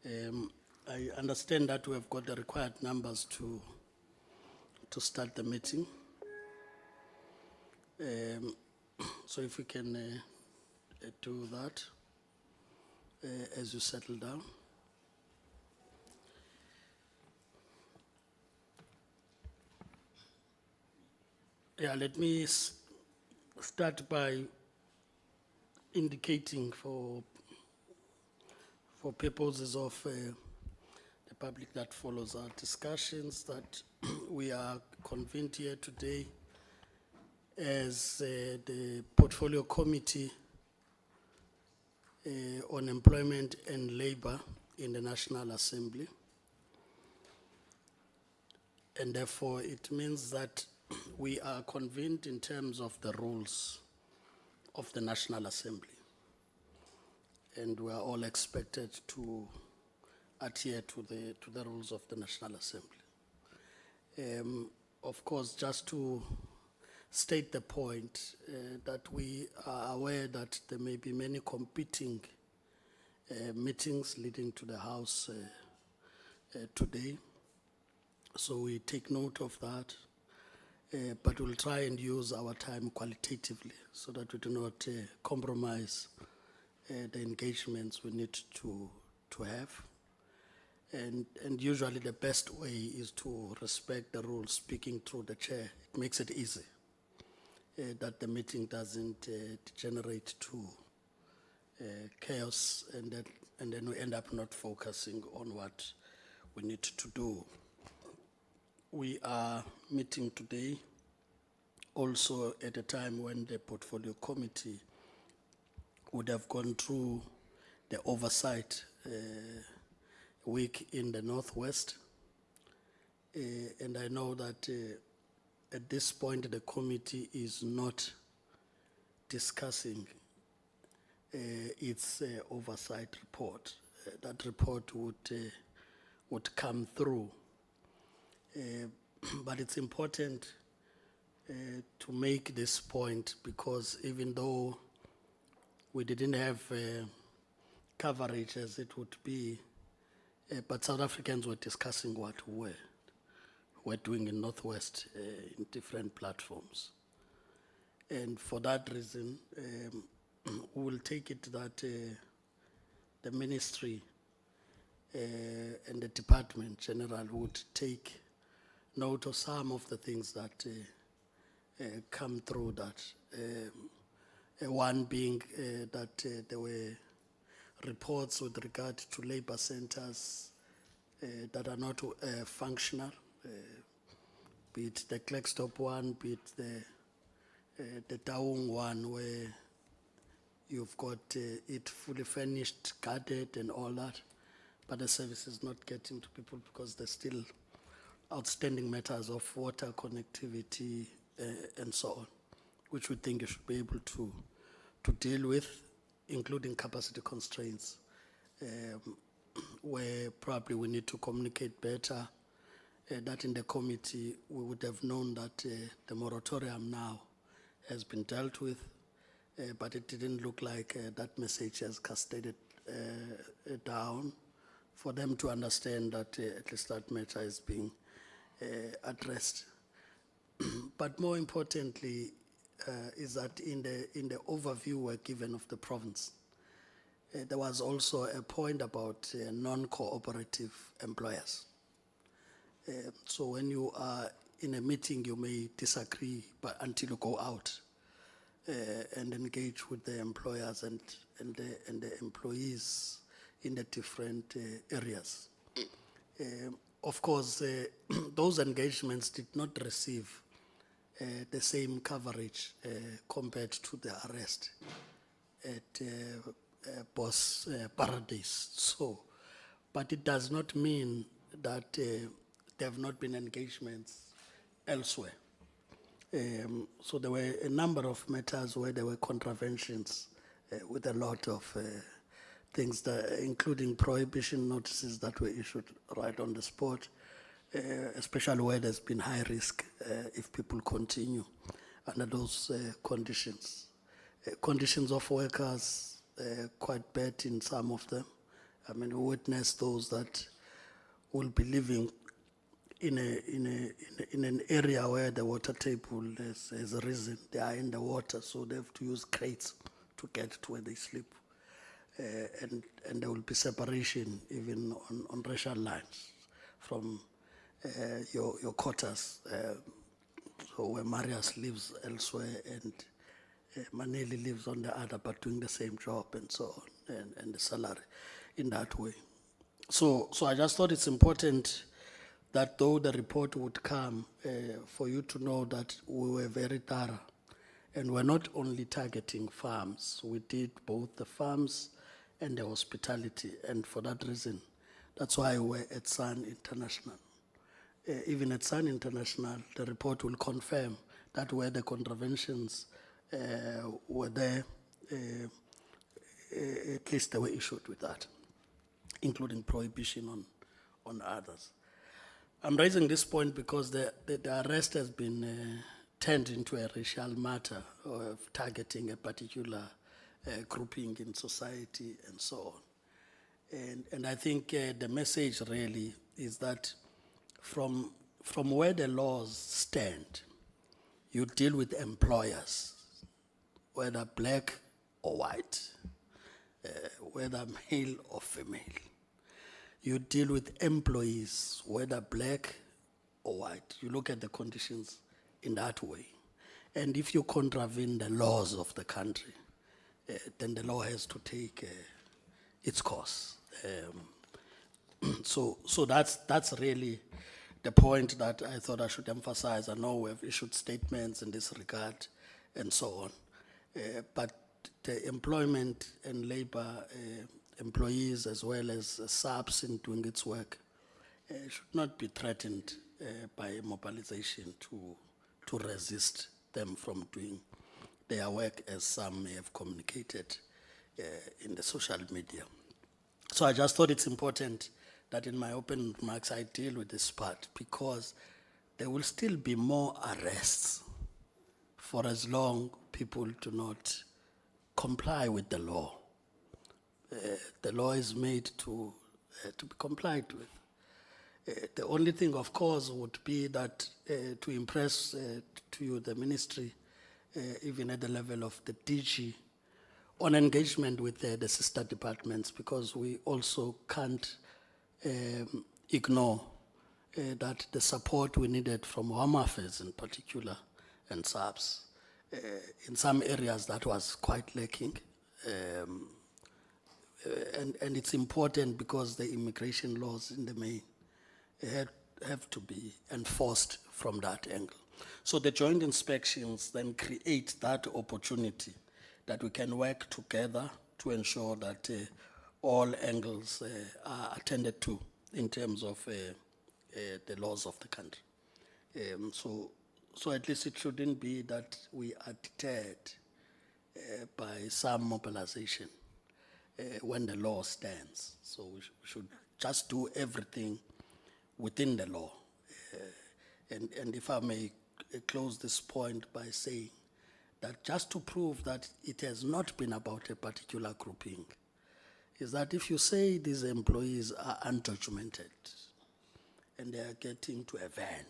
I understand that we have got the required numbers to start the meeting. So if we can do that as you settle down. Yeah, let me start by indicating for purposes of the public that follows our discussions that we are convened here today as the Portfolio Committee on Employment and Labor in the National Assembly. And therefore it means that we are convened in terms of the rules of the National Assembly. And we are all expected to adhere to the rules of the National Assembly. Of course, just to state the point that we are aware that there may be many competing meetings leading to the House today. So we take note of that, but we'll try and use our time qualitatively so that we do not compromise the engagements we need to have. And usually the best way is to respect the rules, speaking through the chair. It makes it easy that the meeting doesn't degenerate to chaos, and then we end up not focusing on what we need to do. We are meeting today also at a time when the Portfolio Committee would have gone through the oversight week in the Northwest. And I know that at this point the committee is not discussing its oversight report. That report would come through. But it's important to make this point, because even though we didn't have coverage as it would be, but South Africans were discussing what we're doing in Northwest in different platforms. And for that reason, we will take it that the Ministry and the Department General would take note of some of the things that come through that. One being that there were reports with regard to labor centers that are not functional, be it the Klerksdorp one, be it the Taung one, where you've got it fully furnished, guarded and all that, but the service is not getting to people because there's still outstanding matters of water connectivity and so on, which we think you should be able to deal with, including capacity constraints, where probably we need to communicate better. That in the committee we would have known that the moratorium now has been dealt with, but it didn't look like that message has cascaded down for them to understand that at least that matter is being addressed. But more importantly is that in the overview we're given of the province, there was also a point about non-cooperative employers. So when you are in a meeting, you may disagree, but until you go out and engage with the employers and the employees in the different areas. Of course, those engagements did not receive the same coverage compared to the arrest at Boss Paradise. So, but it does not mean that there have not been engagements elsewhere. So there were a number of matters where there were contraventions with a lot of things, that, including prohibition notices that were issued right on the spot, especially where there's been high risk if people continue under those conditions. Conditions of workers, quite bad in some of them, I mean, we witness those that will be living in an area where the water table has risen. They are in the water, so they have to use crates to get to where they sleep. And there will be separation even on racial lines from your quarters. So where Marius lives elsewhere and Maneli lives on the other, but doing the same job and so on, and the salary in that way. So I just thought it's important that though the report would come, for you to know that we were very thorough. And we're not only targeting farms, we did both the farms and the hospitality. And for that reason, that's why we're at Sun International. Even at Sun International, the report will confirm that where the contraventions were there, at least they were issued with that, including prohibition on others. I'm raising this point because the arrest has been turned into a racial matter of targeting a particular grouping in society and so on. And I think the message really is that from where the laws stand, you deal with employers, whether black or white, whether male or female. You deal with employees, whether black or white. You look at the conditions in that way. And if you contravene the laws of the country, then the law has to take its course. So that's really the point that I thought I should emphasize. I know we've issued statements in this regard and so on. But the employment and labor employees as well as SAPS in doing its work should not be threatened by mobilization to resist them from doing their work, as some may have communicated in the social media. So I just thought it's important that in my open remarks I deal with this part, because there will still be more arrests for as long people do not comply with the law. The law is made to be complied with. The only thing, of course, would be that to impress to you, the ministry, even at the level of the DG, on engagement with the sister departments, because we also can't ignore that the support we needed from Home Affairs in particular and SAPS, in some areas that was quite lacking. And it's important because the immigration laws in the main have to be enforced from that angle. So the joint inspections then create that opportunity that we can work together to ensure that all angles are attended to in terms of the laws of the country. So at least it shouldn't be that we are deterred by some mobilization when the law stands. So we should just do everything within the law. And if I may close this point by saying that just to prove that it has not been about a particular grouping, is that if you say these employees are undocumented and they are getting to a van,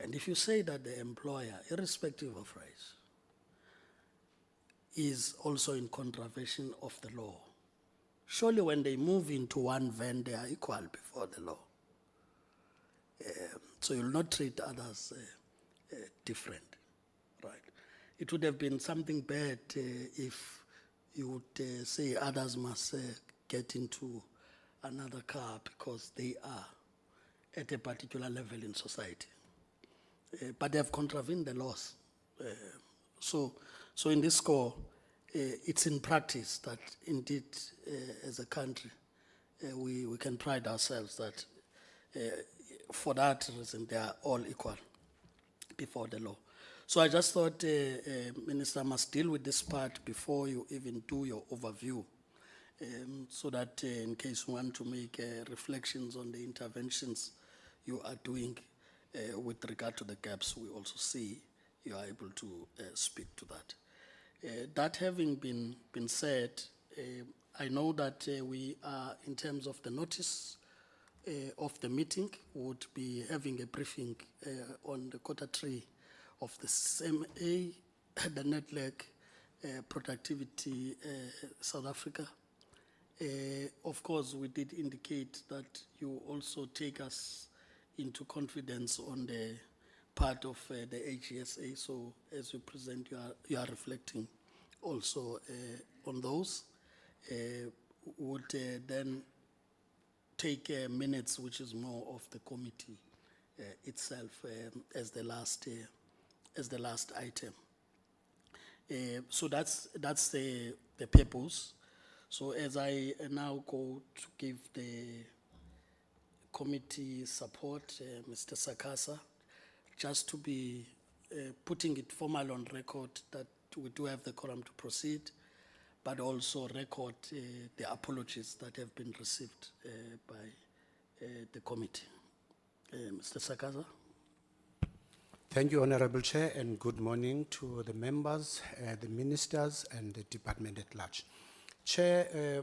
and if you say that the employer, irrespective of race, is also in contravention of the law, surely when they move into one van, they are equal before the law. So you'll not treat others different, right? It would have been something bad if you would say others must get into another car because they are at a particular level in society. But they have contravened the laws. So in this score, it's in practice that indeed, as a country, we can pride ourselves that for that reason, they are all equal before the law. So I just thought Minister must deal with this part before you even do your overview, so that in case you want to make reflections on the interventions you are doing with regard to the gaps, we also see you are able to speak to that. That having been said, I know that we are, in terms of the notice of the meeting, would be having a briefing on the Q3 of the CCMA, the Nedlac Productivity South Africa. Of course, we did indicate that you also take us into confidence on the part of the AGSA. So as you present, you are reflecting also on those. Would then take minutes, which is more of the committee itself, as the last item. So that's the purpose. So as I now go to give the committee support, Mr. Sakasa, just to be putting it formal on record that we do have the quorum to proceed, but also record the apologies that have been received by the committee. Mr. Sakasa. Thank you, Honorable Chair, and good morning to the members, the ministers, and the department at large. Chair,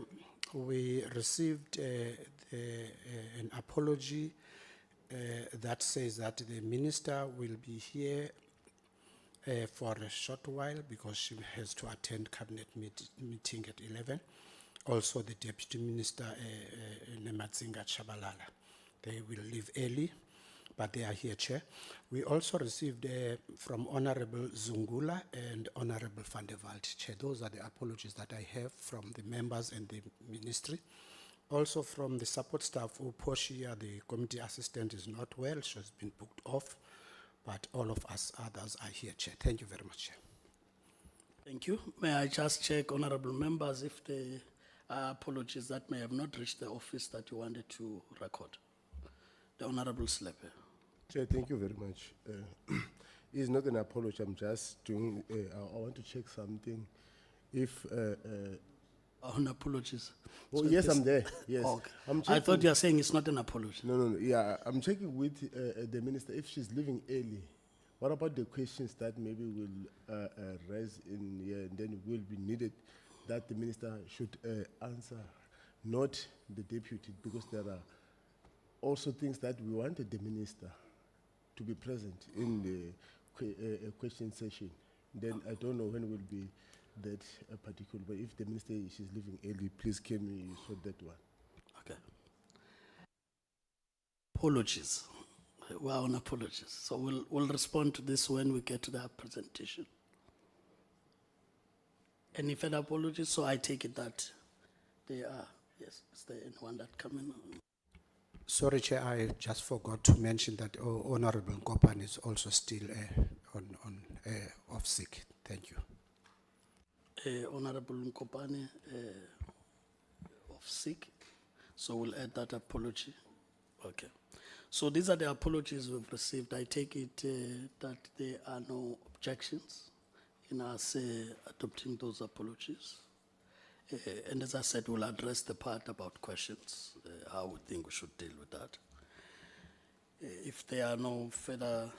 we received an apology that says that the minister will be here for a short while because she has to attend cabinet meeting at 11. Also, the deputy minister, Nematsinga Chabalala, they will leave early, but they are here, Chair. We also received from Honorable Zungula and Honorable Van der Walt, Chair. Those are the apologies that I have from the members and the ministry. Also from the support staff, Uposhia, the committee assistant, is not well. She has been booked off, but all of us others are here, Chair. Thank you very much, Chair. Thank you. May I just check, honorable members, if there are apologies that may have not reached the office that you wanted to record? The Honorable Slepe. Chair, thank you very much. It's not an apology, I'm just doing, I want to check something. If... on apologies. Oh, So yes, this- I'm there, yes. Okay. I'm I checking, thought you were saying it's not an apology. No, yeah, I'm checking with the minister if she's leaving early. What about the questions that maybe will raise in here and then will be needed that the minister should answer, not the deputy, because there are also things that we wanted the minister to be present in the question session. Then I don't know when will be that particular, but if the minister she's leaving early, please can we sort that one? Okay. Apologies. We are on apologies. So we'll respond to this when we get to that presentation. Any further apologies? So I take it that they are, yes, is there anyone that come in? Sorry, Chair, I just forgot to mention that Honorable Nkopan is also still off sick. Thank you. Honorable Nkopane of sick, so we'll add that apology. Okay. So these are the apologies we've received. I take it that there are no objections in us adopting those apologies. And as I said, we'll address the part about questions, how we think we should deal with that. If there are no further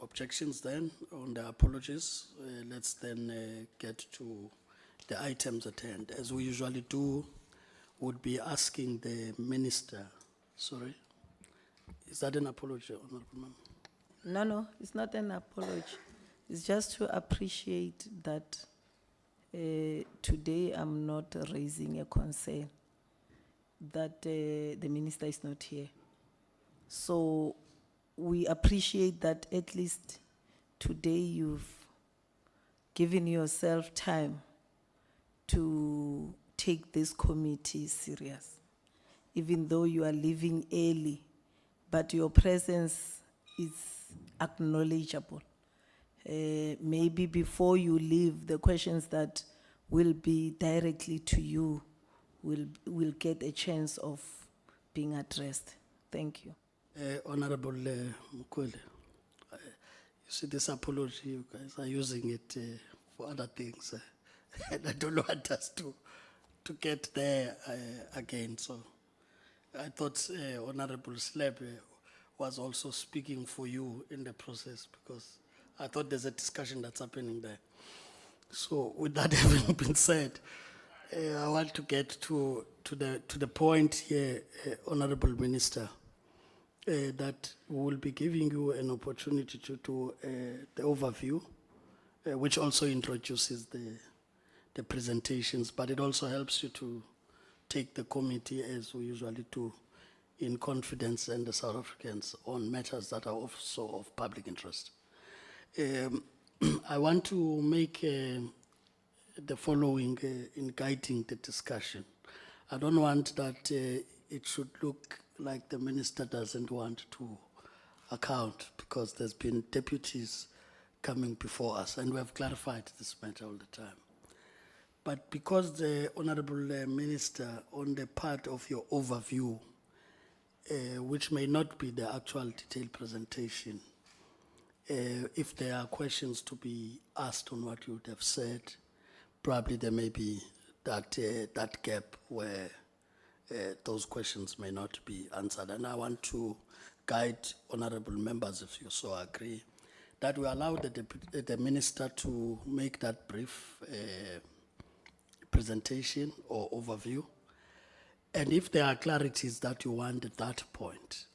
objections then on the apologies, let's then get to the items at hand. As we usually do, would be asking the minister, sorry, is that an apology, Honorable Member? No, it's not an apology. It's just to appreciate that today I'm not raising a concern that the minister is not here. So we appreciate that at least today you've given yourself time to take this committee serious, even though you are leaving early, but your presence is acknowledgeable. Maybe before you leave, the questions that will be directly to you will get a chance of being addressed. Thank you. Honorable Mukwele, you see this apology, you guys are using it for other things. And I don't want us to get there again. So I thought Honorable Slepe was also speaking for you in the process, because I thought there's a discussion that's happening there. So with that having been said, I want to get to the point here, Honorable Minister, that we will be giving you an opportunity to do the overview, which also introduces the presentations, but it also helps you to take the committee, as we usually do, in confidence and the South Africans on matters that are also of public interest. I want to make the following in guiding the discussion. I don't want that it should look like the minister doesn't want to account, because there's been deputies coming before us, and we have clarified this matter all the time. But because the Honorable Minister, on the part of your overview, which may not be the actual detailed presentation, if there are questions to be asked on what you would have said, probably there may be that gap where those questions may not be answered. And I want to guide honorable members, if you so agree, that we allow the minister to make that brief presentation or overview. And if there are clarities that you want at that point,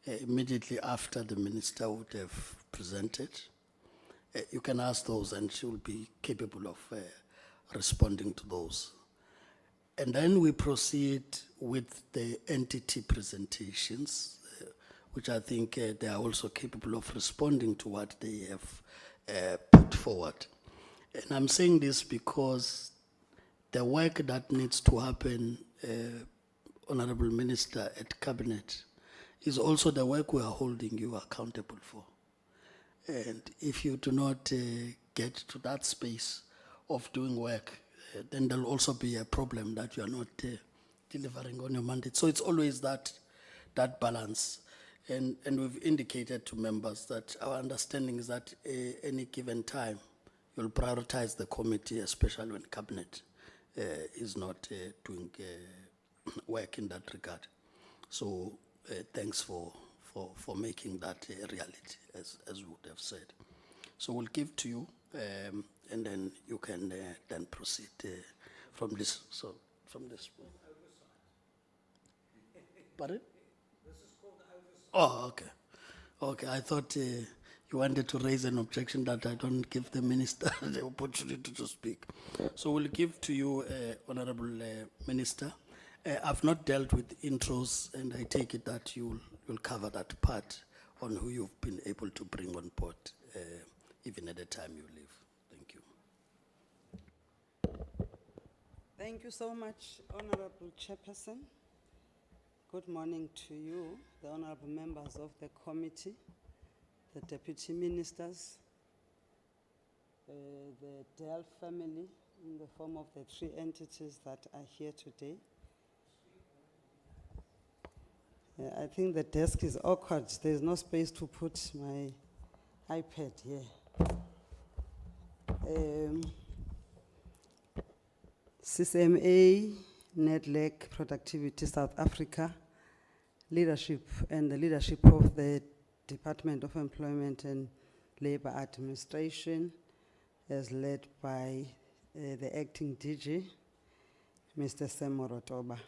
immediately after the minister would have presented, you can ask those, and she will be capable of responding to those. And then we proceed with the entity presentations, which I think they are also capable of responding to what they have put forward. And I'm saying this because the work that needs to happen, Honorable Minister, at Cabinet is also the work we are holding you accountable for. And if you do not get to that space of doing work, then there'll also be a problem that you are not delivering on your mandate. So it's always that balance. And we've indicated to members that our understanding is that any given time, you'll prioritize the committee, especially when Cabinet is not doing work in that regard. So thanks for making that a reality, as we would have said. So we'll give to you, and then you can then proceed from this. So from this point. Pardon? This is called oversight. Oh, okay. Okay, I thought you wanted to raise an objection that I don't give the minister the opportunity to speak. So we'll give to you, Honorable Minister. I've not dealt with intros, and I take it that you'll cover that part on who you've been able to bring on board, even at the time you leave. Thank you. Thank you so much, Honorable Chairperson. Good morning to you, the honorable members of the committee, the deputy ministers, the Dell family in the form of the 3 entities that are here today. I think the desk is awkward. There's no space to put my iPad here. CCMA, Nedlac Productivity South Africa, leadership and the leadership of the Department of Employment and Labour Administration, as led by the acting DG, Mr. Semorotoba.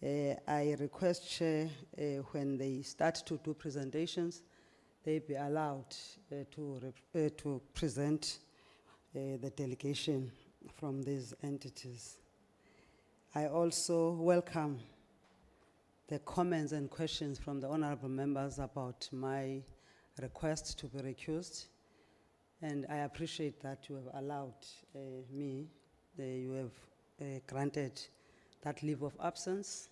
I request, Chair, when they start to do presentations, they be allowed to present the delegation from these entities. I also welcome the comments and questions from the honorable members about my request to be recused. And I appreciate that you have allowed me, you have granted that leave of absence.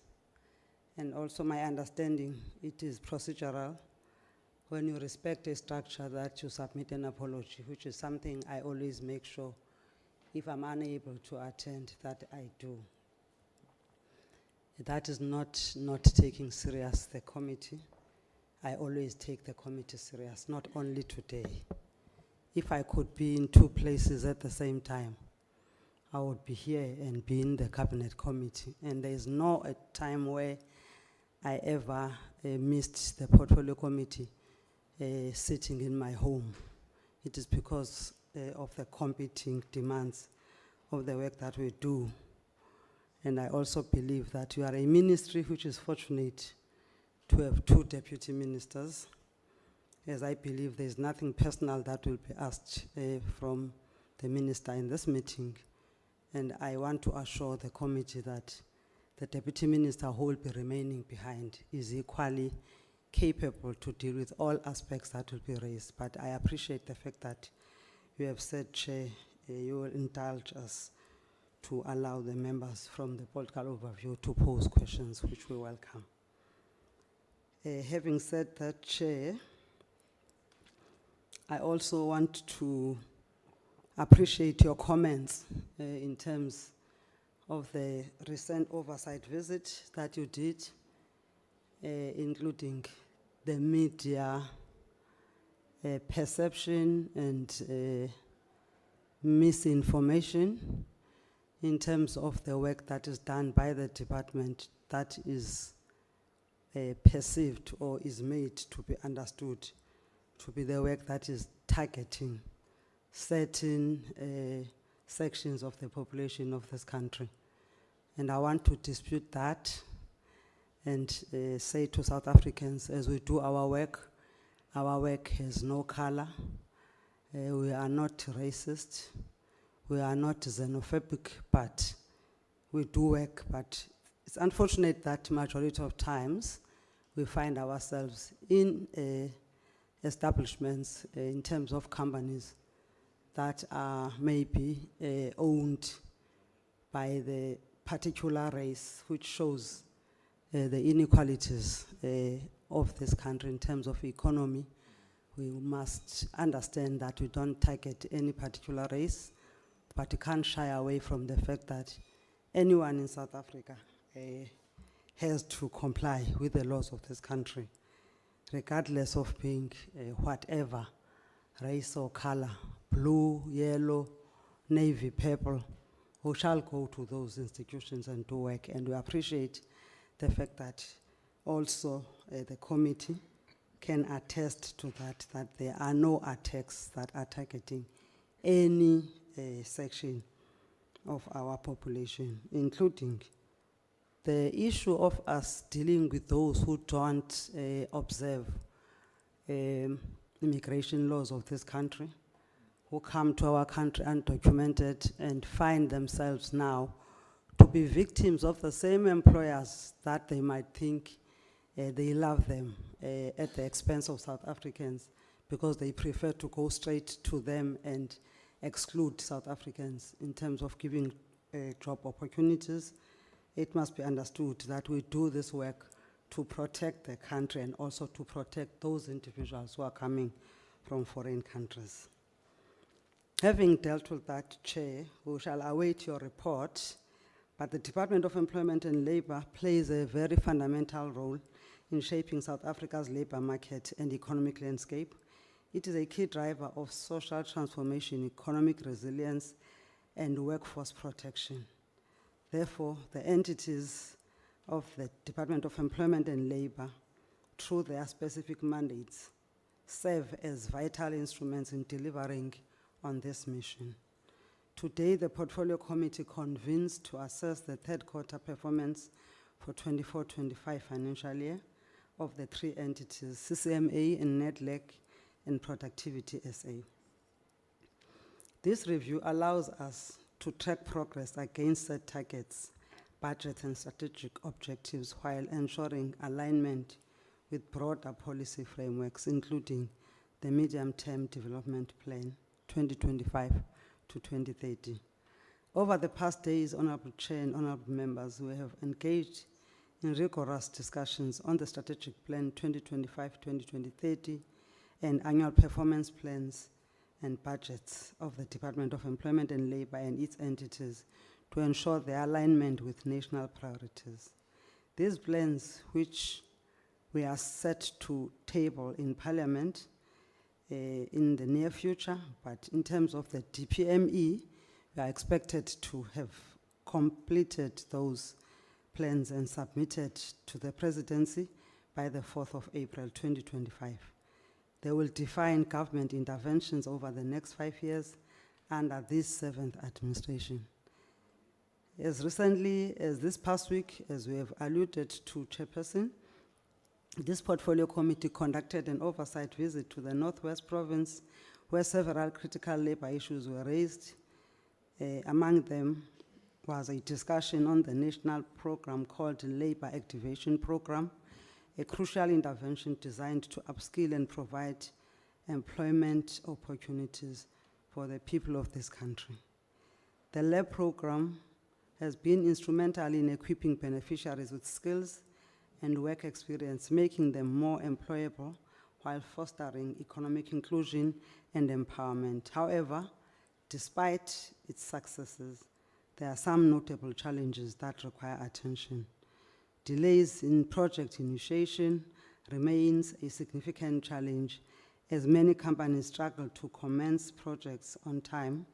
And also my understanding, it is procedural when you respect a structure that you submit an apology, which is something I always make sure if I'm unable to attend that I do. That is not taking serious the committee. I always take the committee serious, not only today. If I could be in 2 places at the same time, I would be here and be in the cabinet committee. And there is no time where I ever missed the portfolio committee sitting in my home. It is because of the competing demands of the work that we do. And I also believe that you are a ministry which is fortunate to have 2 deputy ministers, as I believe there is nothing personal that will be asked from the minister in this meeting. And I want to assure the committee that the deputy minister who will be remaining behind is equally capable to deal with all aspects that will be raised. But I appreciate the fact that you have said, Chair, you will indulge us to allow the members from the political overview to pose questions, which we welcome. Having said that, Chair, I also want to appreciate your comments in terms of the recent oversight visit that you did, including the media perception and misinformation in terms of the work that is done by the department that is perceived or is made to be understood to be the work that is targeting certain sections of the population of this country. And I want to dispute that and say to South Africans, as we do our work has no color. We are not racist. We are not xenophobic, but we do work. But it's unfortunate that majority of times we find ourselves in establishments in terms of companies that are maybe owned by the particular race, which shows the inequalities of this country in terms of economy. We must understand that we don't target any particular race, but you can't shy away from the fact that anyone in South Africa has to comply with the laws of this country, regardless of being whatever race or color, blue, yellow, navy, purple, who shall go to those institutions and do work. And we appreciate the fact that also the committee can attest to that there are no attacks that are targeting any section of our population, including the issue of us dealing with those who don't observe immigration laws of this country, who come to our country undocumented and find themselves now to be victims of the same employers that they might think they love them at the expense of South Africans, because they prefer to go straight to them and exclude South Africans in terms of giving job opportunities. It must be understood that we do this work to protect the country and also to protect those individuals who are coming from foreign countries. Having dealt with that, Chair, we shall await your report, but the Department of Employment and Labour plays a very fundamental role in shaping South Africa's labour market and economic landscape. It is a key driver of social transformation, economic resilience, and workforce protection. Therefore, the entities of the Department of Employment and Labour, through their specific mandates, serve as vital instruments in delivering on this mission. Today, the Portfolio Committee convenes to assess the third quarter performance for 24-25 financial year of the 3 entities, CCMA and Nedlac and Productivity SA. This review allows us to track progress against set targets, budgets, and strategic objectives while ensuring alignment with broader policy frameworks, including the Medium-Term Development Plan 2025 to 2030. Over the past days, Honorable Chair and Honorable Members, we have engaged in rigorous discussions on the Strategic Plan 2025-2030 and annual performance plans and budgets of the Department of Employment and Labour and its entities to ensure their alignment with national priorities. These plans, which we are set to table in Parliament in the near future, but in terms of the DPME, we are expected to have completed those plans and submitted to the Presidency by the 4th of April 2025. They will define government interventions over the next 5 years under this 7th administration. As recently as this past week, as we have alluded to, Chairperson, this portfolio committee conducted an oversight visit to the Northwest Province where several critical labor issues were raised. Among them was a discussion on the national program called Labor Activation Program, a crucial intervention designed to upskill and provide employment opportunities for the people of this country. The LAB program has been instrumental in equipping beneficiaries with skills and work experience, making them more employable while fostering economic inclusion and empowerment. However, despite its successes, there are some notable challenges that require attention. Delays in project initiation remains a significant challenge as many companies struggle to commence projects on time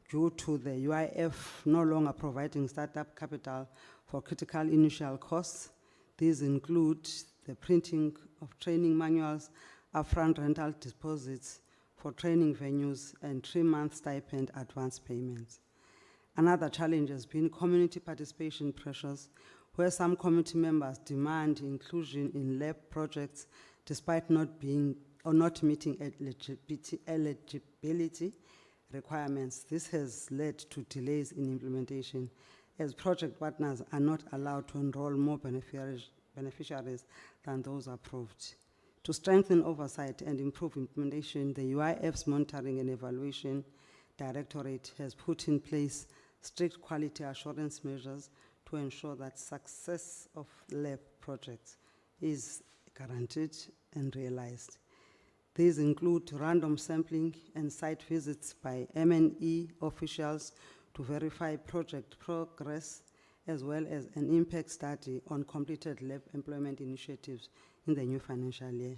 due to the UIF no longer providing startup capital for critical initial costs. These include the printing of training manuals, upfront rental deposits for training venues, and 3-month stipend advance payments. Another challenge has been community participation pressures, where some committee members demand inclusion in LAB projects despite not meeting eligibility requirements. This has led to delays in implementation, as project partners are not allowed to enroll more beneficiaries than those approved. To strengthen oversight and improve implementation, the UIF's Monitoring and Evaluation Directorate has put in place strict quality assurance measures to ensure that success of LAB projects is guaranteed and realized. These include random sampling and site visits by M&E officials to verify project progress, as well as an impact study on completed LAB employment initiatives in the new financial year.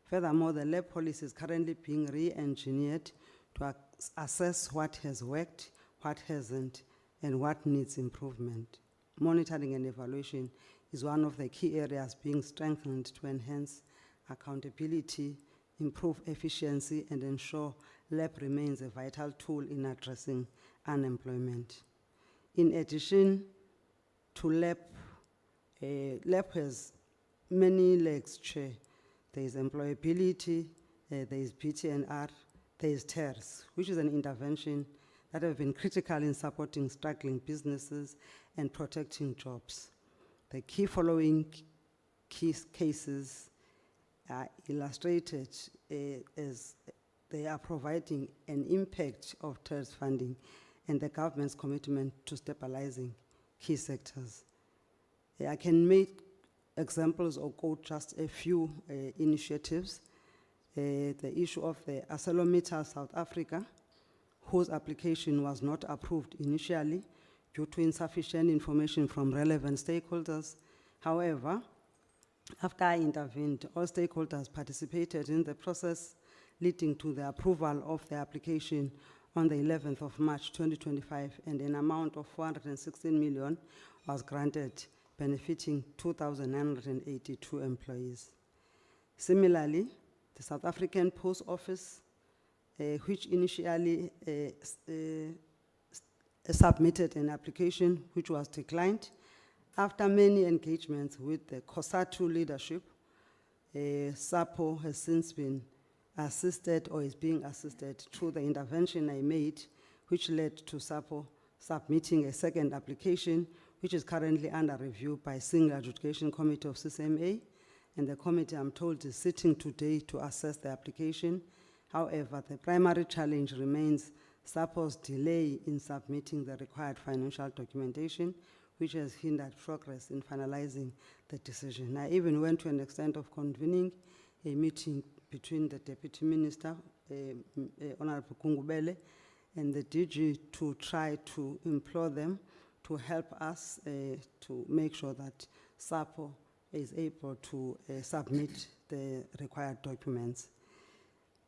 Furthermore, the LAB policy is currently being re-engineered to assess what has worked, what hasn't, and what needs improvement. Monitoring and evaluation is one of the key areas being strengthened to enhance accountability, improve efficiency, and ensure LAB remains a vital tool in addressing unemployment. In addition to LAB, LAB has many legs, Chair. There is employability, there is BTNR, there is TERS, which is an intervention that have been critical in supporting struggling businesses and protecting jobs. The key following cases are illustrated as they are providing an impact of TERS funding and the government's commitment to stabilizing key sectors. I can make examples or quote just a few initiatives. The issue of the ArcelorMittal South Africa, whose application was not approved initially due to insufficient information from relevant stakeholders. However, after I intervened, all stakeholders participated in the process, leading to the approval of the application on the 11th of March 2025, and an amount of 416 million was granted, benefiting 2,982 employees. Similarly, the South African Post Office, which initially submitted an application which was declined, after many engagements with the COSATU leadership, SAPO has since been assisted or is being assisted through the intervention I made, which led to SAPO submitting a second application, which is currently under review by Single Adjudication Committee of CCMA, and the committee, I'm told, is sitting today to assess the application. However, the primary challenge remains SAPO's delay in submitting the required financial documentation, which has hindered progress in finalizing the decision. I even went to an extent of convening a meeting between the Deputy Minister, Honorable Kungubele, and the DG to try to implore them to help us to make sure that SAPO is able to submit the required documents.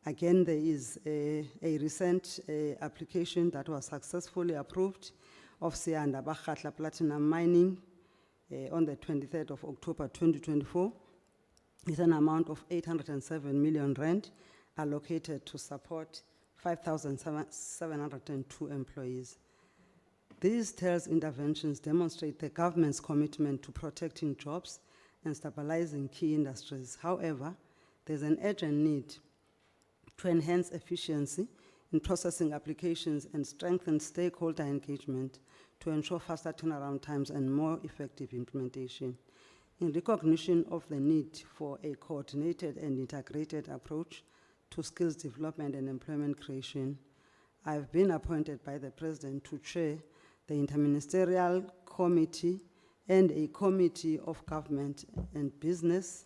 Again, there is a recent application that was successfully approved of Sianda Bakhatla Platinum Mining on the 23rd of October 2024. It's an amount of 807 million rand allocated to support 5,702 employees. These TELS interventions demonstrate the government's commitment to protecting jobs and stabilizing key industries. However, there's an urgent need to enhance efficiency in processing applications and strengthen stakeholder engagement to ensure faster turnaround times and more effective implementation. In recognition of the need for a coordinated and integrated approach to skills development and employment creation, I've been appointed by the President to chair the Interministerial Committee and a Committee of Government and Business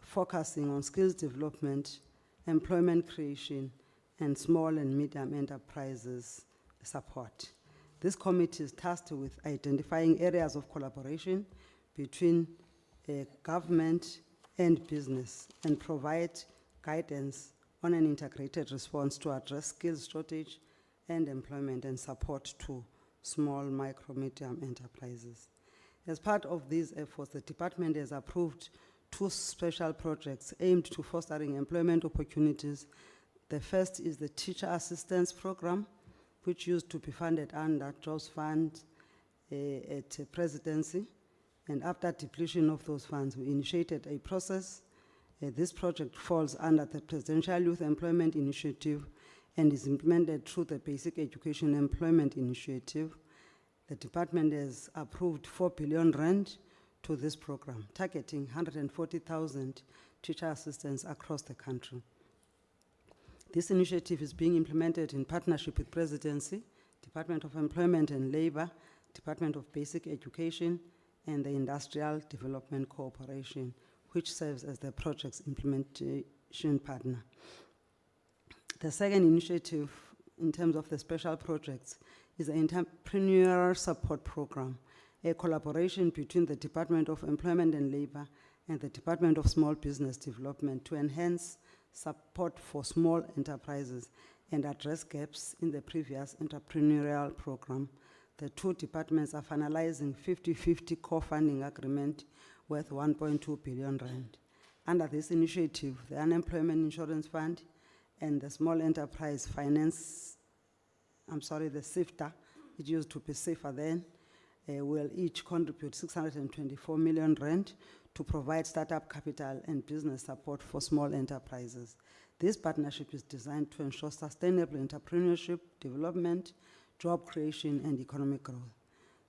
focusing on skills development, employment creation, and small and medium enterprises support. This committee is tasked with identifying areas of collaboration between government and business and provide guidance on an integrated response to address skills shortage and employment and support to small, micro, medium enterprises. As part of these efforts, the department has approved 2 special projects aimed to fostering employment opportunities. The first is the Teacher Assistance Program, which used to be funded under Jobs Fund at Presidency. And after depletion of those funds, we initiated a process. This project falls under the Presidential Youth Employment Initiative and is implemented through the Basic Education Employment Initiative. The department has approved 4 billion rand to this program, targeting 140,000 teacher assistants across the country. This initiative is being implemented in partnership with Presidency, Department of Employment and Labor, Department of Basic Education, and the Industrial Development Corporation, which serves as the project's implementation partner. The second initiative in terms of the special projects is the Entrepreneurial Support Program, a collaboration between the Department of Employment and Labor and the Department of Small Business Development to enhance support for small enterprises and address gaps in the previous entrepreneurial program. The 2 departments are finalizing 50-50 co-funding agreement worth 1.2 billion rand. Under this initiative, the Unemployment Insurance Fund and the Small Enterprise Finance, the SIFTA, it used to be safer then, will each contribute 624 million rand to provide startup capital and business support for small enterprises. This partnership is designed to ensure sustainable entrepreneurship, development, job creation, and economic growth.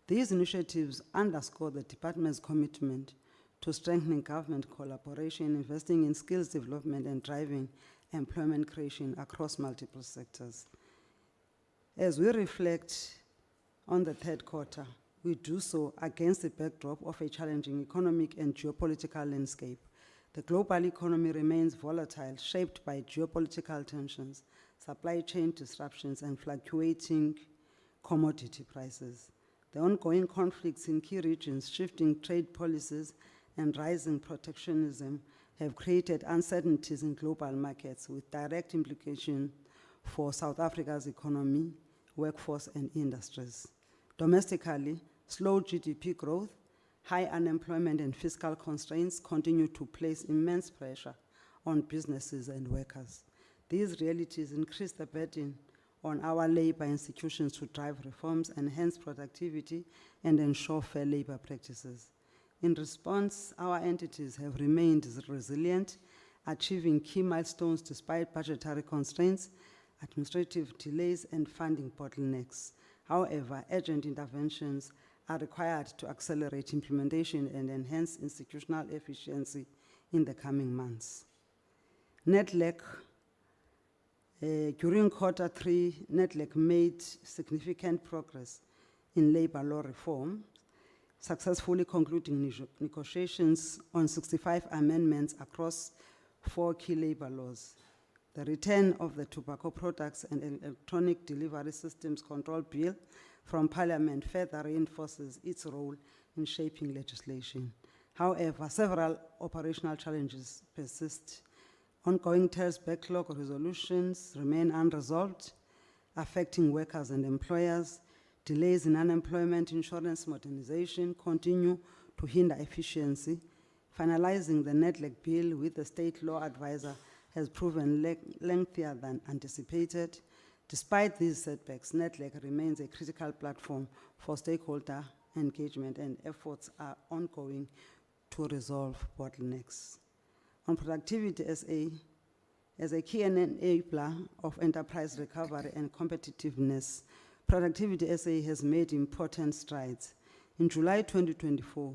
These initiatives underscore the department's commitment to strengthening government collaboration, investing in skills development, and driving employment creation across multiple sectors. As we reflect on the 3rd quarter, we do so against the backdrop of a challenging economic and geopolitical landscape. The global economy remains volatile, shaped by geopolitical tensions, supply chain disruptions, and fluctuating commodity prices. The ongoing conflicts in key regions, shifting trade policies, and rising protectionism have created uncertainties in global markets with direct implications for South Africa's economy, workforce, and industries. Domestically, slow GDP growth, high unemployment, and fiscal constraints continue to place immense pressure on businesses and workers. These realities increase the burden on our labor institutions to drive reforms, enhance productivity, and ensure fair labor practices. In response, our entities have remained resilient, achieving key milestones despite budgetary constraints, administrative delays, and funding bottlenecks. However, urgent interventions are required to accelerate implementation and enhance institutional efficiency in the coming months. Nedlac, during Q3, Nedlac made significant progress in labor law reform, successfully concluding negotiations on 65 amendments across 4 key labor laws. The return of the Tobacco Products and Electronic Delivery Systems Control Bill from Parliament further reinforces its role in shaping legislation. However, several operational challenges persist. Ongoing TELS backlog resolutions remain unresolved, affecting workers and employers. Delays in unemployment insurance modernization continue to hinder efficiency. Finalizing the Nedlac bill with the state law advisor has proven lengthier than anticipated. Despite these setbacks, Nedlac remains a critical platform for stakeholder engagement, and efforts are ongoing to resolve bottlenecks. On Productivity SA, as a key enabler of enterprise recovery and competitiveness, Productivity SA has made important strides. In July 2024,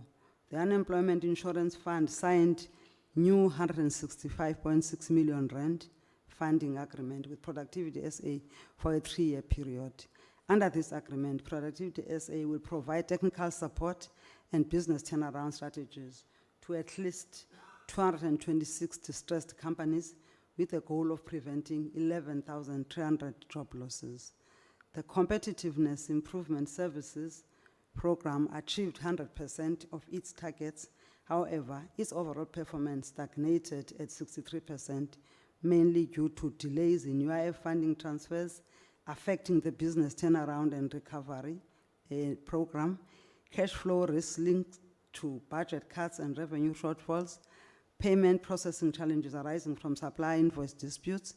the Unemployment Insurance Fund signed new 165.6 million rand funding agreement with Productivity SA for a 3-year period. Under this agreement, Productivity SA will provide technical support and business turnaround strategies to at least 226 distressed companies with the goal of preventing 11,300 job losses. The Competitiveness Improvement Services program achieved 100% of its targets. However, its overall performance stagnated at 63%, mainly due to delays in UIF funding transfers, affecting the business turnaround and recovery program, cash flow risks linked to budget cuts and revenue shortfalls, payment processing challenges arising from supply invoice disputes.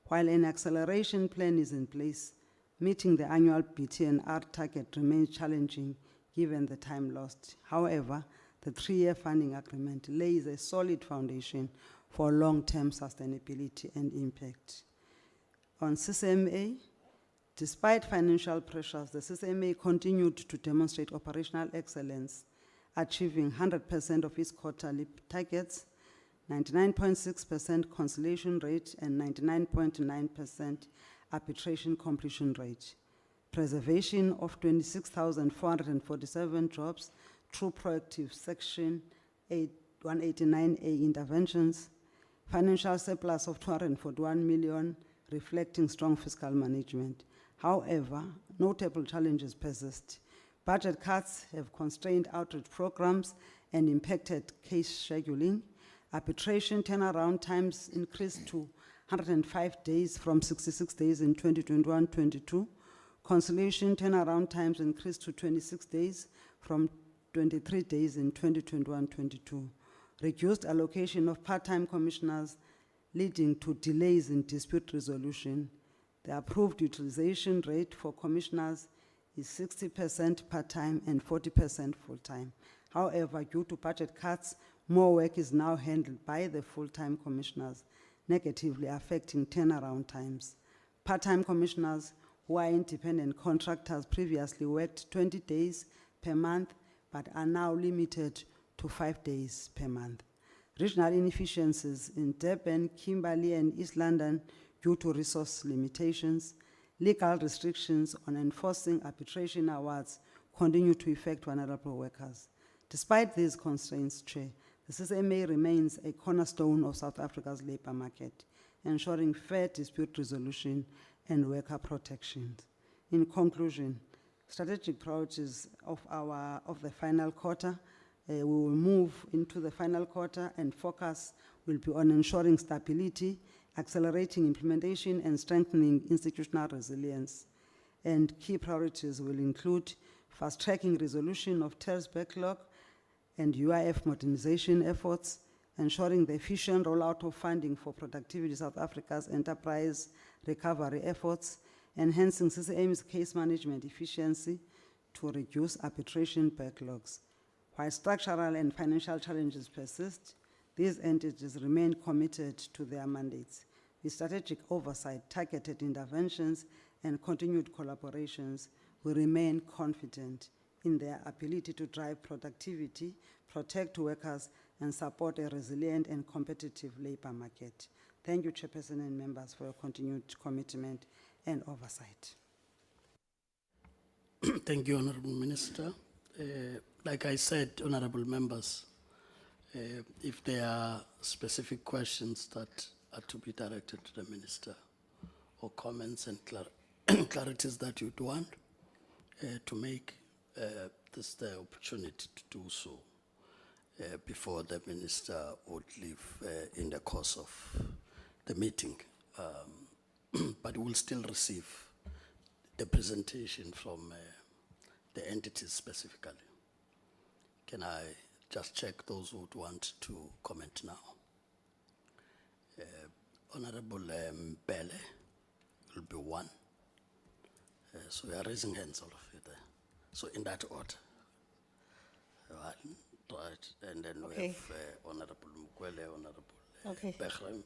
While an acceleration plan is in place, meeting the annual BT&R target remains challenging given the time lost. However, the 3-year funding agreement lays a solid foundation for long-term sustainability and impact. On CCMA, despite financial pressures, the CCMA continued to demonstrate operational excellence, achieving 100% of its quarterly targets, 99.6% conciliation rate, and 99.9% arbitration completion rate. Preservation of 26,447 jobs through proactive Section 189A interventions, financial surplus of 241 million, reflecting strong fiscal management. However, notable challenges persist. Budget cuts have constrained outreach programs and impacted case scheduling. Arbitration turnaround times increased to 105 days from 66 days in 2021-22. Conciliation turnaround times increased to 26 days from 23 days in 2021-22. Reduced allocation of part-time commissioners leading to delays in dispute resolution. The approved utilization rate for commissioners is 60% part-time and 40% full-time. However, due to budget cuts, more work is now handled by the full-time commissioners, negatively affecting turnaround times. Part-time commissioners who are independent contractors previously worked 20 days per month, but are now limited to 5 days per month. Regional inefficiencies in Durban, Kimberley, and East London due to resource limitations. Legal restrictions on enforcing arbitration awards continue to affect vulnerable workers. Despite these constraints, Chair, the CCMA remains a cornerstone of South Africa's labour market, ensuring fair dispute resolution and worker protections. In conclusion, strategic priorities of the final quarter, we will move into the final quarter, and focus will be on ensuring stability, accelerating implementation, and strengthening institutional resilience. And key priorities will include fast-tracking resolution of TERS backlog and UIF modernization efforts, ensuring the efficient rollout of funding for Productivity South Africa's enterprise recovery efforts, enhancing CCM's case management efficiency to reduce arbitration backlogs. While structural and financial challenges persist, these entities remain committed to their mandates. With strategic oversight, targeted interventions, and continued collaborations, we remain confident in their ability to drive productivity, protect workers, and support a resilient and competitive labour market. Thank you, Chairperson and members, for your continued commitment and oversight. Thank you, Honourable Minister. Like I said, Honourable members, if there are specific questions that are to be directed to the Minister, or comments and clarities that you'd want to make, this is the opportunity to do so before the Minister would leave in the course of the meeting. But we'll still receive the presentation from the entities specifically. Can I just check those who would want to comment now? Honourable Bele will be one. So we are raising hands, all of you there. So in that order. One, right, and then we Okay. have Honorable Mukwele, Honorable Okay. Behram.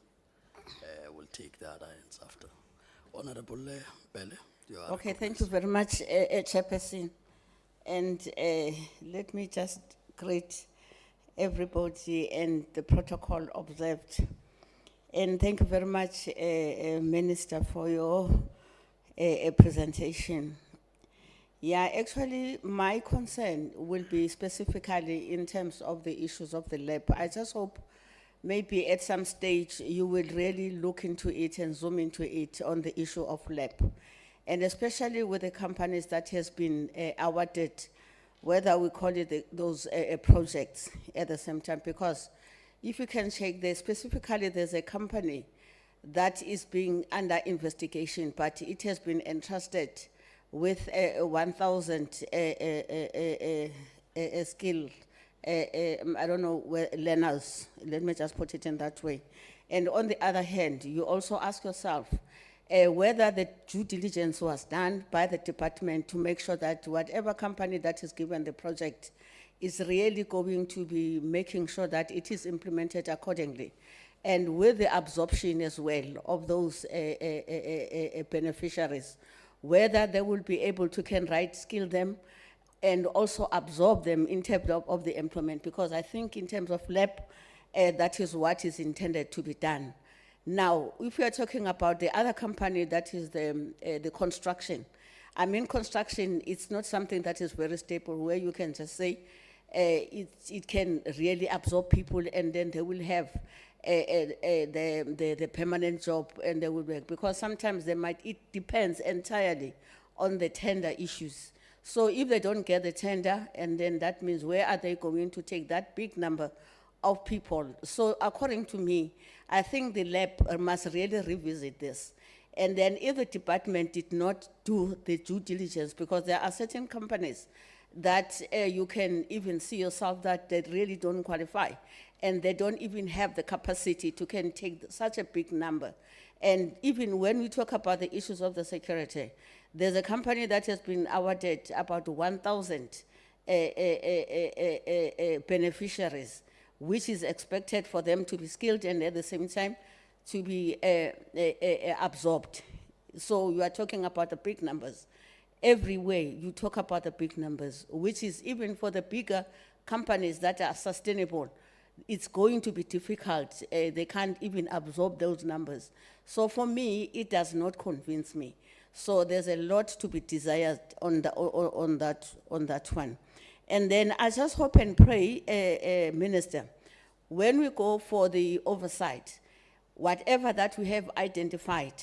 We'll take the other hands after. Honorable Bele, you are Okay, thank you very much, Chairperson. And let me just greet everybody and the protocol observed. And thank you very much, Minister, for your presentation. Yeah, actually, my concern will be specifically in terms of the issues of the lab. I just hope maybe at some stage you will really look into it and zoom into it on the issue of lab. And especially with the companies that has been awarded, whether we call it those projects at the same time, because if you can check there, specifically there's a company that is being under investigation, but it has been entrusted with 1,000 skilled, I don't know, learners. Let me just put it in that way. And on the other hand, you also ask yourself whether the due diligence was done by the department to make sure that whatever company that is given the project is really going to be making sure that it is implemented accordingly. And with the absorption as well of those beneficiaries, whether they will be able to right skill them and also absorb them in terms of the employment, because I think in terms of lab, that is what is intended to be done. Now, if we are talking about the other company that is the construction, I mean construction, it's not something that is very stable where you can just say it can really absorb people and then they will have the permanent job and they will work, because sometimes it depends entirely on the tender issues. So if they don't get the tender, and then that means where are they going to take that big number of people? So according to me, I think the lab must really revisit this. And then if the department did not do the due diligence, because there are certain companies that you can even see yourself that they really don't qualify and they don't even have the capacity to can take such a big number. And even when we talk about the issues of the security, there's a company that has been awarded about 1,000 beneficiaries, which is expected for them to be skilled and at the same time to be absorbed. So you are talking about the big numbers. Every way you talk about the big numbers, which is even for the bigger companies that are sustainable, it's going to be difficult. They can't even absorb those numbers. So for me, it does not convince me. So there's a lot to be desired on that one. And then I just hope and pray, Minister, when we go for the oversight, whatever that we have identified,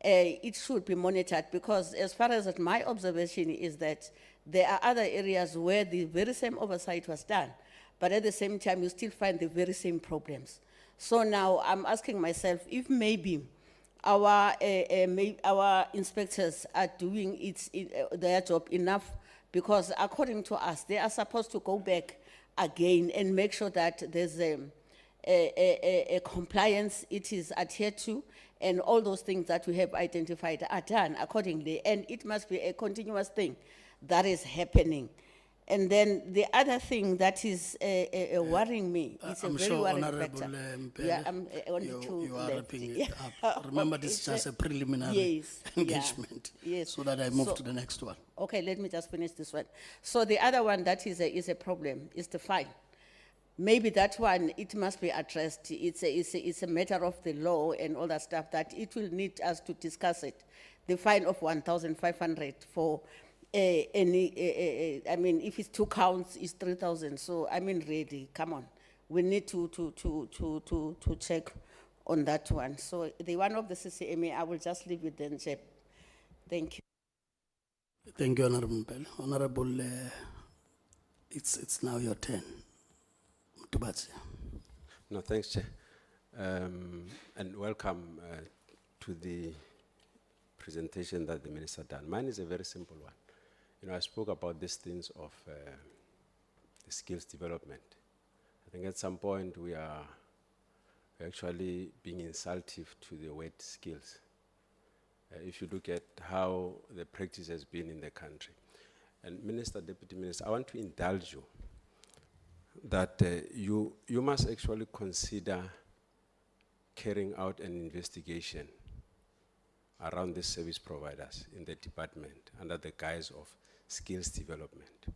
it should be monitored, because as far as my observation is that there are other areas where the very same oversight was done, but at the same time you still find the very same problems. So now I'm asking myself if maybe our inspectors are doing their job enough, because according to us, they are supposed to go back again and make sure that there's a compliance, it is adhered to, and all those things that we have identified are done accordingly. And it must be a continuous thing that is happening. And then the other thing that is worrying me, it's a I'm very sure worrying Honorable factor. Mpele, Yeah, I'm on the two you are left. wrapping Yeah. it up. Remember, this is just a preliminary Yes, yeah, engagement. yes. So that I move So- to the next one. Okay, let me just finish this one. So the other one that is a problem is the fine. Maybe that one, it must be addressed. It's a matter of the law and all that stuff that it will need us to discuss it. The fine of 1,500 for any, I mean, if it's 2 counts, it's 3,000. So, I mean, really, come on. We need to check on that one. So the one of the CCMA, I will just leave it then, Chep. Thank you. Thank you, Honorable Mpele. Honorable, it's now your turn. Mtubatsi. No, thanks, Chair. And welcome to the presentation that the Minister done. Mine is a very simple one. You know, I spoke about these things of the skills development. I think at some point we are actually being insultive to the word skills. if you look at how the practice has been in the country. And Minister, Deputy Minister, I want to indulge you that you must actually consider carrying out an investigation around these service providers in the department under the guise of skills development.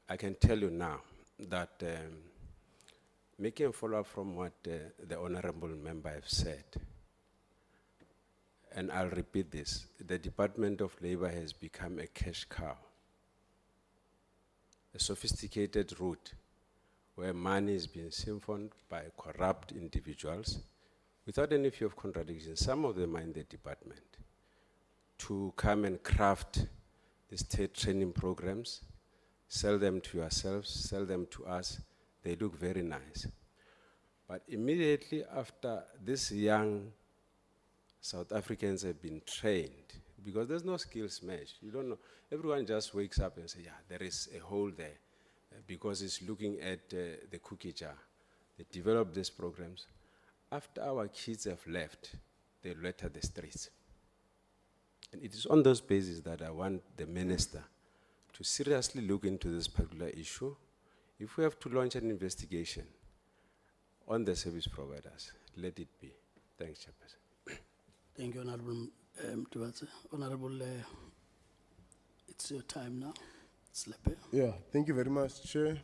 I can tell you now that making a follow-up from what the honorable member have said, and I'll repeat this, the Department of Labor has become a cash cow, a sophisticated route where money is being siphoned by corrupt individuals without any fear of contradiction. Some of them are in the department to come and craft these training programs, sell them to yourselves, sell them to us. They look very nice. But immediately after these young South Africans have been trained, because there's no skills match. You don't know. Everyone just wakes up and says, yeah, there is a hole there, because it's looking at the cookie jar. They develop these programs. After our kids have left, they litter the streets. And it is on those bases that I want the minister to seriously look into this particular issue. If we have to launch an investigation on the service providers, let it be. Thanks, Chairperson. Thank you, Honorable Mtubatse. Honorable, it's your time now. Slepe. Yeah, thank you very much, Chair.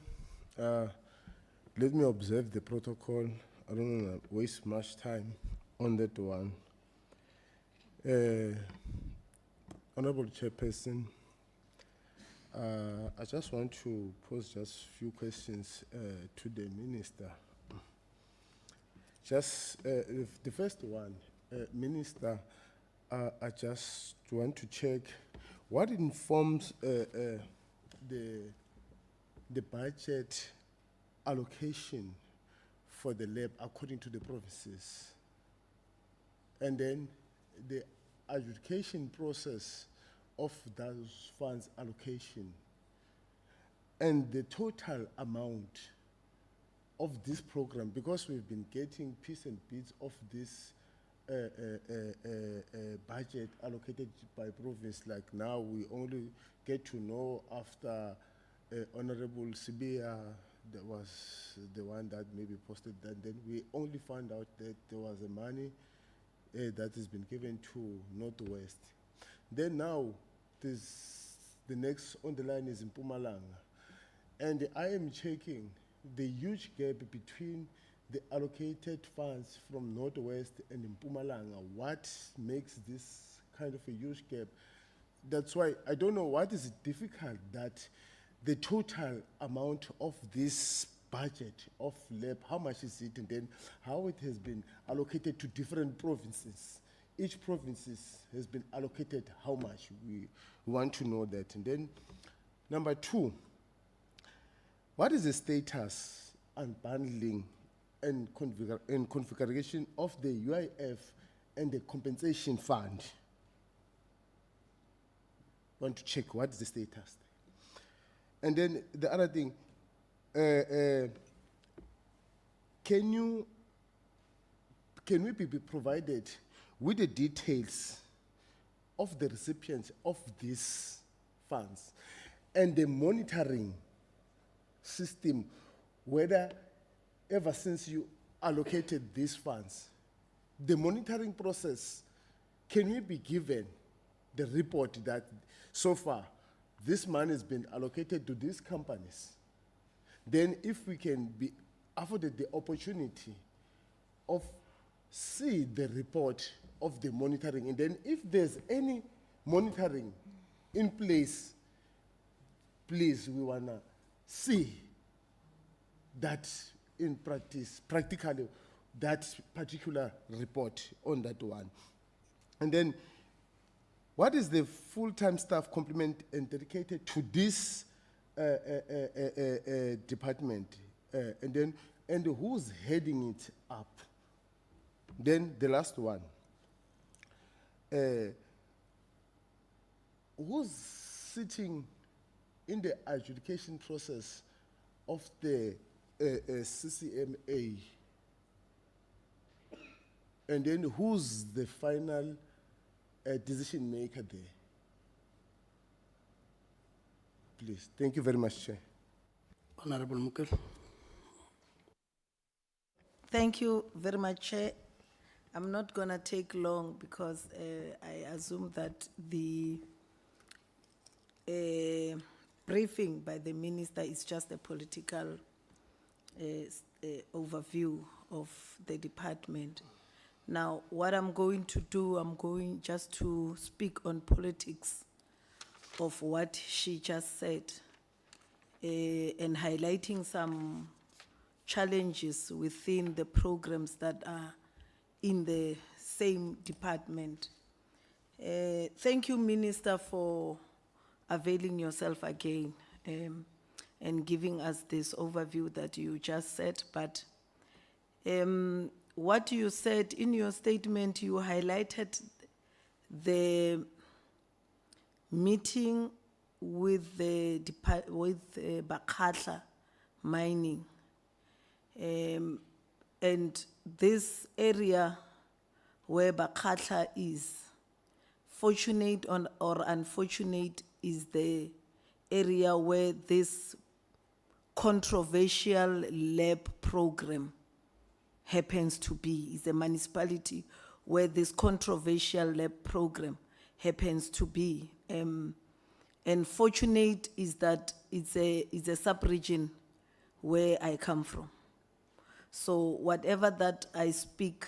Let me observe the protocol. I don't want to waste much time on that one. Honorable Chairperson, I just want to pose just a few questions to the Minister. Just the first one, Minister, I just want to check what informs the budget allocation for the lab according to the provinces, and then the adjudication process of those funds allocation, and the total amount of this program, because we've been getting piece and bits of this budget allocated by province. Like now, we only get to know after Honorable Sibia, that was the one that maybe posted that. Then we only found out that there was a money that has been given to Northwest. Then now, the next on the line is in Mpumalanga. And I am checking the huge gap between the allocated funds from Northwest and in Mpumalanga. What makes this kind of a huge gap? That's why I don't know what is difficult that the total amount of this budget of lab, how much is it, and then how it has been allocated to different provinces. Each province has been allocated how much. We want to know that. And then number two, what is the status unbundling and configuration of the UIF and the compensation fund? Want to check what is the status. And then the other thing, can we be provided with the details of the recipients of these funds and the monitoring system, whether ever since you allocated these funds, the monitoring process, can we be given the report that so far this money has been allocated to these companies? Then if we can be afforded the opportunity of see the report of the monitoring, and then if there's any monitoring in place, please, we wanna see that in practice, practically, that particular report on that one. And then, what is the full-time staff complement and dedicated to this department? And who's heading it up? Then the last one. Who's sitting in the adjudication process of the CCMA? And then who's the final a decision maker there. Please, thank you very much, Chair. Honorable Mukel. Thank you very much, Chair. I'm not gonna take long because I assume that the briefing by the minister is just a political overview of the department. Now, what I'm going to do, I'm going just to speak on politics of what she just said, and highlighting some challenges within the programs that are in the same department. Thank you, Minister, for availing yourself again and giving us this overview that you just said. But what you said in your statement, you highlighted the meeting with the Bakatla mining. And this area where Bakatla is, fortunate or unfortunate, is the area where this controversial lab program happens to be. It's a municipality where this controversial lab program happens to be. And fortunate is that it's a sub-region where I come from. So whatever that I speak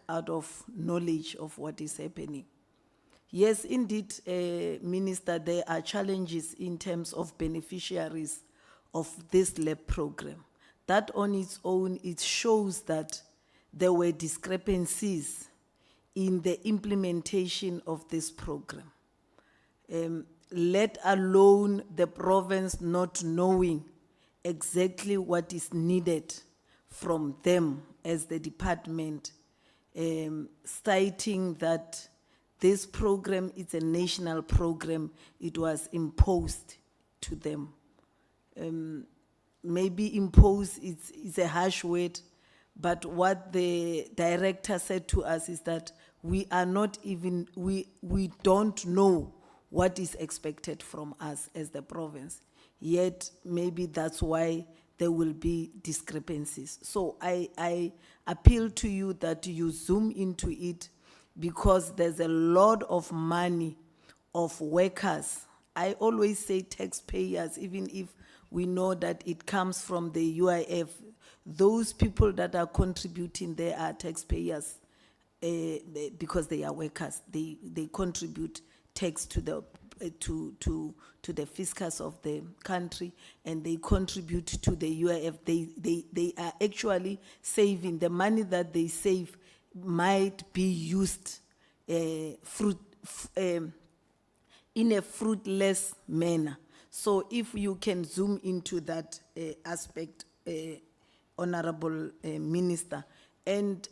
out of knowledge of what is happening. Yes, indeed, Minister, there are challenges in terms of beneficiaries of this lab program. That on its own, it shows that there were discrepancies in the implementation of this program. Let alone the province not knowing exactly what is needed from them as the department, citing that this program is a national program, it was imposed to them. Maybe imposed is a harsh word, but what the director said to us is that we are not even, we don't know what is expected from us as the province. Yet maybe that's why there will be discrepancies. So I appeal to you that you zoom into it, because there's a lot of money of workers. I always say taxpayers, even if we know that it comes from the UIF. Those people that are contributing there are taxpayers because they are workers. They contribute tax to the fiscus of the country, and they contribute to the UIF. They are actually saving. The money that they save might be used in a fruitless manner. So if you can zoom into that aspect, Honorable Minister, and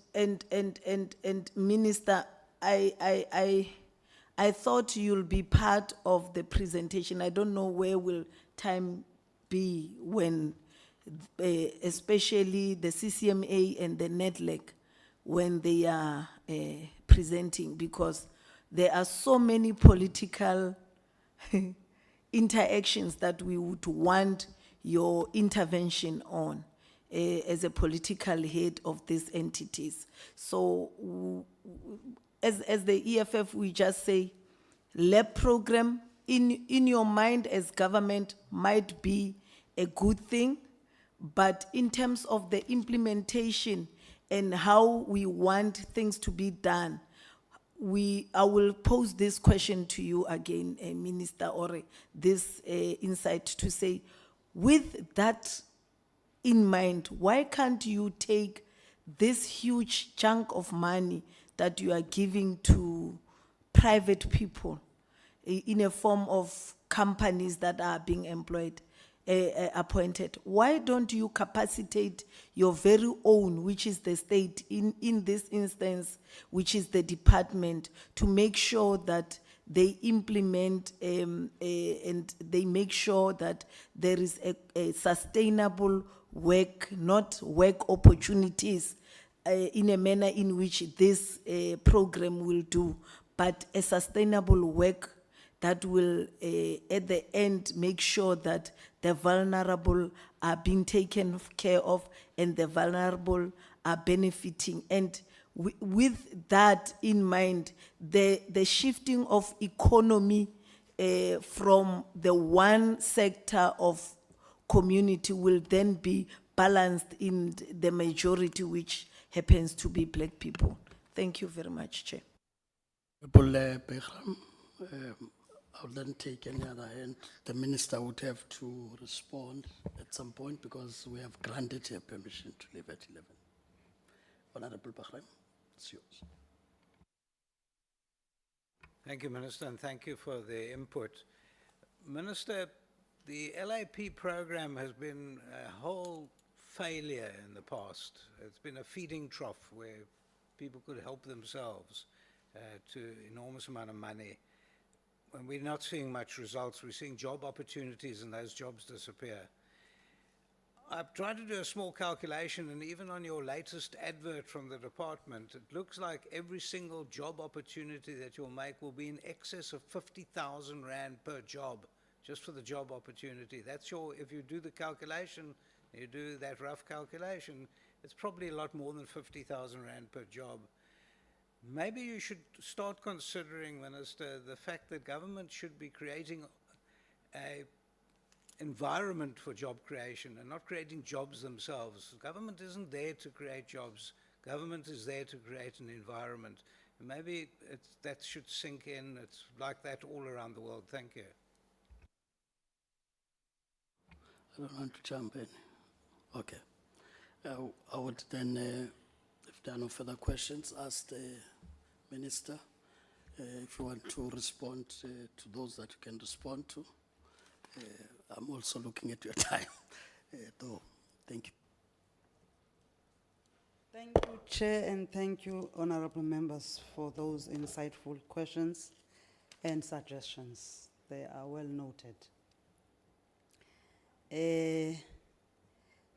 Minister, I thought you'll be part of the presentation. I don't know where will time be when, especially the CCMA and the Nedlac, when they are presenting, because there are so many political interactions that we would want your intervention on as a political head of these entities. So as the EFF, we just say lab program in your mind as government might be a good thing, but in terms of the implementation and how we want things to be done, I will pose this question to you again, Minister Ore, this insight to say, with that in mind, why can't you take this huge chunk of money that you are giving to private people in a form of companies that are being employed, appointed? Why don't you capacitate your very own, which is the state, in this instance, which is the department, to make sure that they implement and they make sure that there is a sustainable work, not work opportunities, in a manner in which this program will do. but a sustainable work that will, at the end, make sure that the vulnerable are being taken care of and the vulnerable are benefiting. And with that in mind, the shifting of economy from the one sector of community will then be balanced in the majority, which happens to be black people. Thank you very much, Chair. Honorable Behram, I'll then take any other hand. The minister would have to respond at some point because we have granted her permission to leave at 11. Honorable Behram, it's yours. Thank you, Minister, and thank you for the input. Minister, the LAP program has been a whole failure in the past. It's been a feeding trough where people could help themselves to enormous amount of money. When we're not seeing much results, we're seeing job opportunities and those jobs disappear. I've tried to do a small calculation, and even on your latest advert from the department, it looks like every single job opportunity that you'll make will be in excess of 50,000 Rand per job, just for the job opportunity. That's your, if you do the calculation, you do that rough calculation, it's probably a lot more than 50,000 Rand per job. Maybe you should start considering, Minister, the fact that government should be creating a environment for job creation and not creating jobs themselves. Government isn't there to create jobs. Government is there to create an environment. Maybe that should sink in. It's like that all around the world. Thank you. I don't want to jump in. Okay. I would then, if there are no further questions, ask the minister if you want to respond to those that you can respond to. I'm also looking at your time, though. Thank you. Thank you, Chair, and thank you, honorable members, for those insightful questions and suggestions. They are well noted.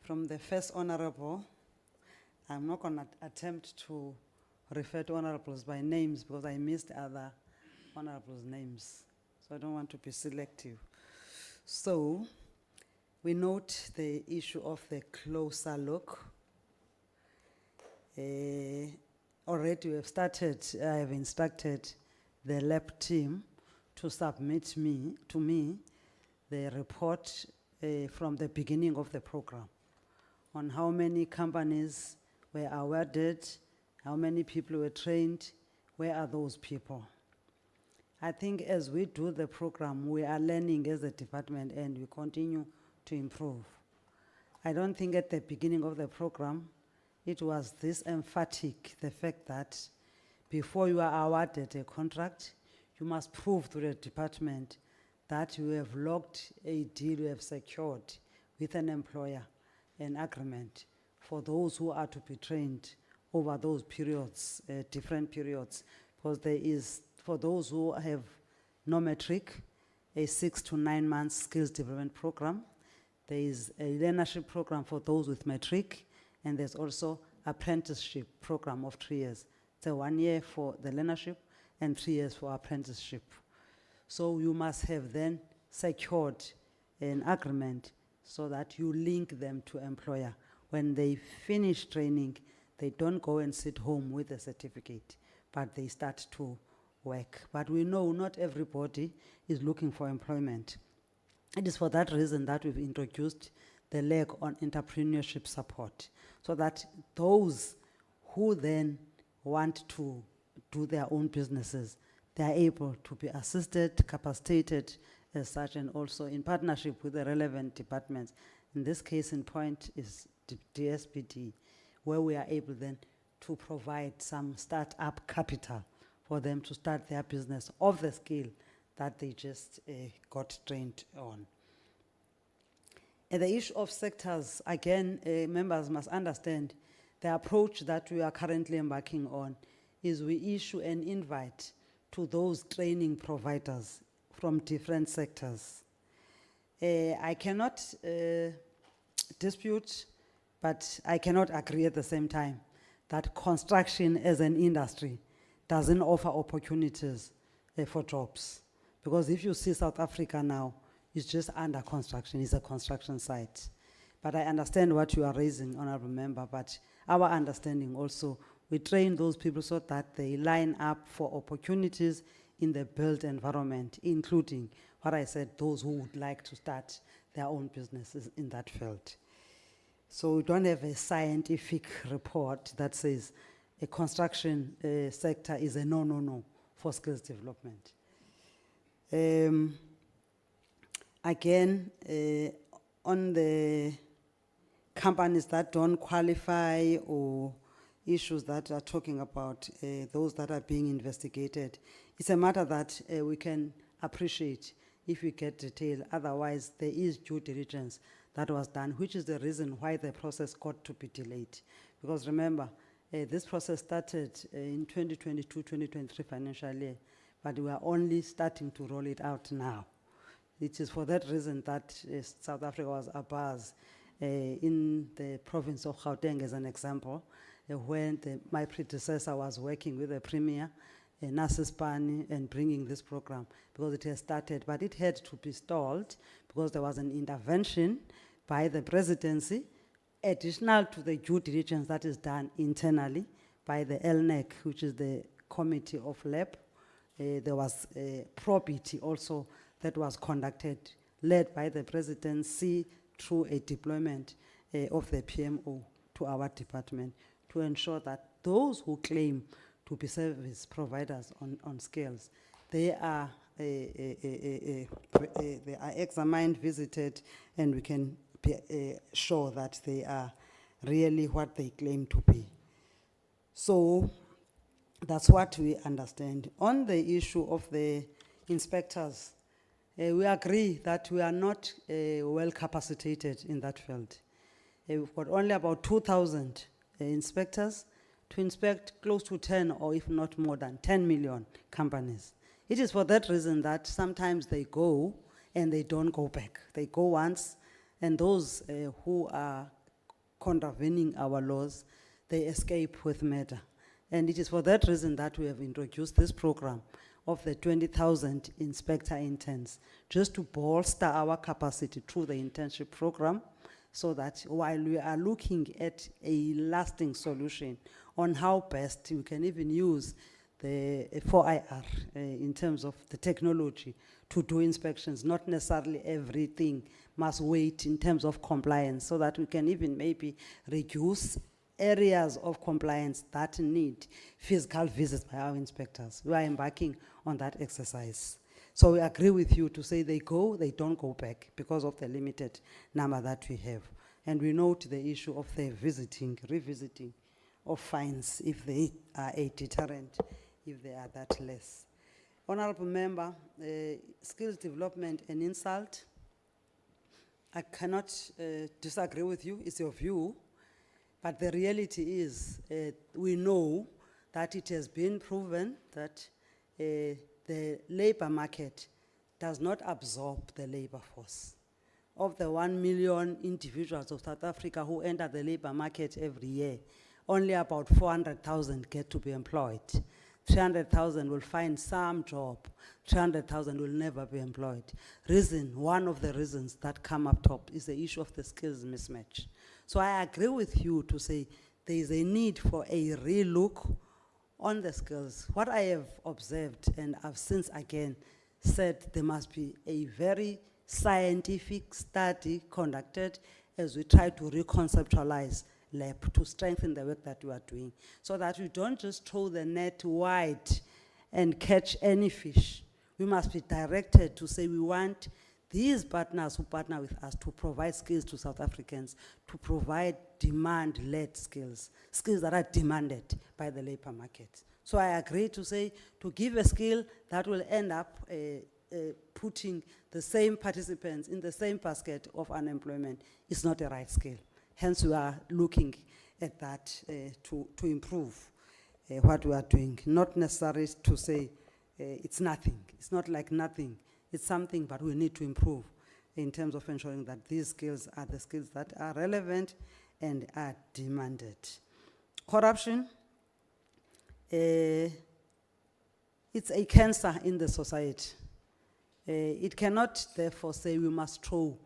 From the first honorable, I'm not going to attempt to refer to honorables by names because I missed other honorables' names. So I don't want to be selective. So we note the issue of the closer look. Already we have started, I have instructed the lab team to submit to me the report from the beginning of the program on how many companies were awarded, how many people were trained, where are those people? I think as we do the program, we are learning as a department and we continue to improve. I don't think at the beginning of the program, it was this emphatic, the fact that before you are awarded a contract, you must prove to the department that you have locked a deal, you have secured with an employer an agreement for those who are to be trained over those periods, different periods, because there is, for those who have no matric, a 6 to 9 months skills development program. There is a learnership program for those with matric, and there's also apprenticeship program of 3 years. So 1 year for the learnership and 3 years for apprenticeship. So you must have then secured an agreement so that you link them to employer. When they finish training, they don't go and sit home with a certificate, but they start to work. But we know not everybody is looking for employment. It is for that reason that we've introduced the leg on entrepreneurship support, so that those who then want to do their own businesses, they are able to be assisted, capacitated as such, and also in partnership with the relevant departments. In this case in point is DSPD, where we are able then to provide some start-up capital for them to start their business of the skill that they just got trained on. And the issue of sectors, again, members must understand the approach that we are currently embarking on is we issue an invite to those training providers from different sectors. I cannot dispute, but I cannot agree at the same time that construction as an industry doesn't offer opportunities for jobs. Because if you see South Africa now, it's just under construction, it's a construction site. But I understand what you are raising, Honorable Member, but our understanding also, we train those people so that they line up for opportunities in the built environment, including what I said, those who would like to start their own businesses in that field. So we don't have a scientific report that says a construction sector is a no for skills development. Again, on the companies that don't qualify or issues that are talking about those that are being investigated, it's a matter that we can appreciate if we get detail. Otherwise, there is due diligence that was done, which is the reason why the process got to be delayed. Because remember, this process started in 2022-2023 financial year, but we are only starting to roll it out now. It is for that reason that South Africa was abuzz in the province of Gauteng, as an example, when my predecessor was working with the Premier, Nasespani, and bringing this program, because it has started, but it had to be stalled because there was an intervention by the presidency, additional to the due diligence that is done internally by the LNEC, which is the Committee of LAB. There was probity also that was conducted, led by the presidency through a deployment of the PMO to our department to ensure that those who claim to be service providers on skills, they are examined, visited, and we can be sure that they are really what they claim to be. So that's what we understand. On the issue of the inspectors, we agree that we are not well capacitated in that field. We've got only about 2,000 inspectors to inspect close to 10, or if not more than 10 million companies. It is for that reason that sometimes they go and they don't go back. They go once, and those who are contravening our laws, they escape with murder. And it is for that reason that we have introduced this program of the 20,000 inspector interns, just to bolster our capacity through the internship program, so that while we are looking at a lasting solution on how best we can even use the 4IR in terms of the technology to do inspections, not necessarily everything must wait in terms of compliance, so that we can even maybe reduce areas of compliance that need physical visits by our inspectors. We are embarking on that exercise. So we agree with you to say they go, they don't go back because of the limited number that we have. And we note the issue of the revisiting of fines if they are a deterrent, if they are that less. Honorable Member, skills development and insult, I cannot disagree with you, it's your view. But the reality is, we know that it has been proven that the labor market does not absorb the labor force. Of the 1 million individuals of South Africa who enter the labor market every year, only about 400,000 get to be employed. 300,000 will find some job. 300,000 will never be employed. One of the reasons that come up top is the issue of the skills mismatch. So I agree with you to say there is a need for a relook on the skills. What I have observed, and I've since again said there must be a very scientific study conducted as we try to reconceptualize LAB to strengthen the work that we are doing, so that we don't just throw the net wide and catch any fish. We must be directed to say we want these partners who partner with us to provide skills to South Africans, to provide demand-led skills, skills that are demanded by the labor market. So I agree to say, to give a skill that will end up putting the same participants in the same basket of unemployment is not a right skill. Hence, we are looking at that to improve what we are doing. Not necessarily to say it's nothing. It's not like nothing. It's something, but we need to improve in terms of ensuring that these skills are the skills that are relevant and are demanded. Corruption, it's a cancer in the society. It cannot therefore say we must throw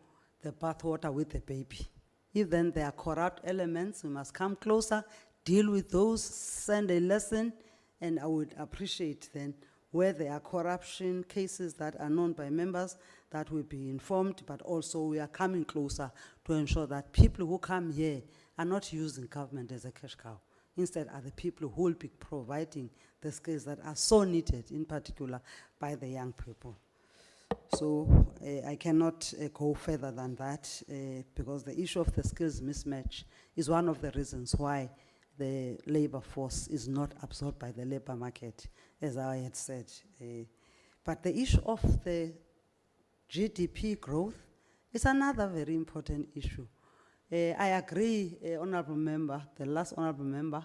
the bathwater with the baby. If then there are corrupt elements, we must come closer, deal with those, send a lesson, and I would appreciate then where there are corruption cases that are known by members, that will be informed, but also we are coming closer to ensure that people who come here are not using government as a cash cow. Instead, are the people who will be providing the skills that are so needed, in particular by the young people. So I cannot go further than that because the issue of the skills mismatch is one of the reasons why the labor force is not absorbed by the labor market, as I had said. But the issue of the GDP growth is another very important issue. I agree, Honourable Member, the last Honourable Member,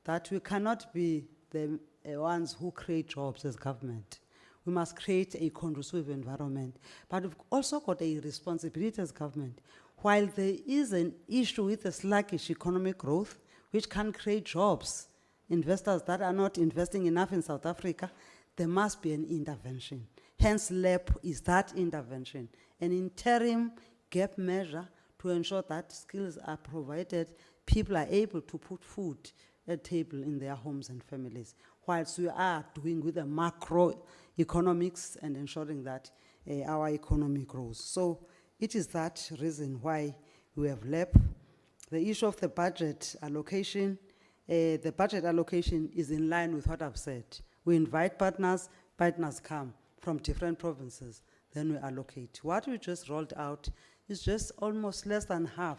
that we cannot be the ones who create jobs as government. We must create a conducive environment. But we've also got a responsibility as government. While there is an issue with the sluggish economic growth, which can create jobs, investors that are not investing enough in South Africa, there must be an intervention. Hence, LEP is that intervention, an interim gap measure to ensure that skills are provided, people are able to put food at table in their homes and families, whilst we are doing with the macroeconomics and ensuring that our economy grows. So it is that reason why we have LEP. The issue of the budget allocation is in line with what I've said. We invite partners come from different provinces, then we allocate. What we just rolled out is just almost less than half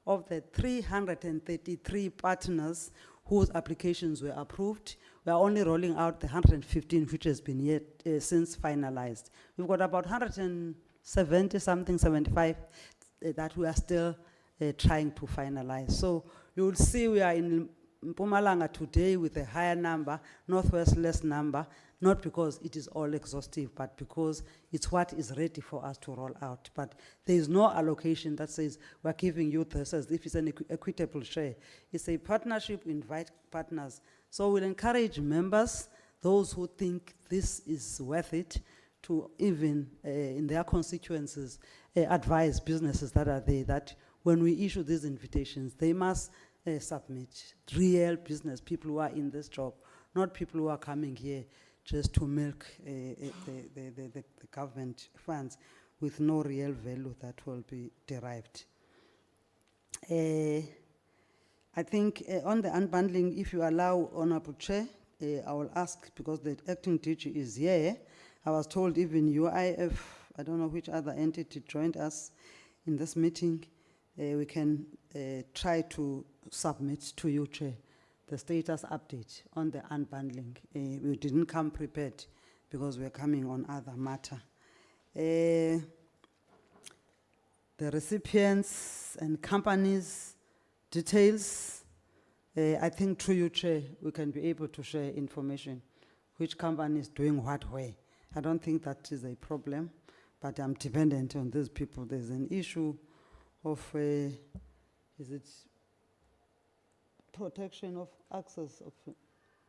of the 333 partners whose applications were approved. We are only rolling out the 115 which has been yet since finalized. We've got about 170 something, 75 that we are still trying to finalize. So you will see we are in Mpumalanga today with a higher number, Northwest less number, not because it is all exhaustive, but because it's what is ready for us to roll out. But there is no allocation that says we're giving you this as if it's an equitable share. It's a partnership, we invite partners. So we'll encourage members, those who think this is worth it, to even in their constituencies advise businesses that are there that when we issue these invitations, they must submit real business, people who are in this job, not people who are coming here just to milk the government funds with no real value that will be derived. I think on the unbundling, if you allow, Honourable Chair, I will ask, because the acting DG is here, I was told even UIF, I don't know which other entity joined us in this meeting, we can try to submit to you, Chair, the status update on the unbundling. We didn't come prepared because we're coming on other matter. The recipients and companies details, I think through you, Chair, we can be able to share information, which company is doing what where. I don't think that is a problem, but I'm dependent on these people. There's an issue of, is it protection of access, of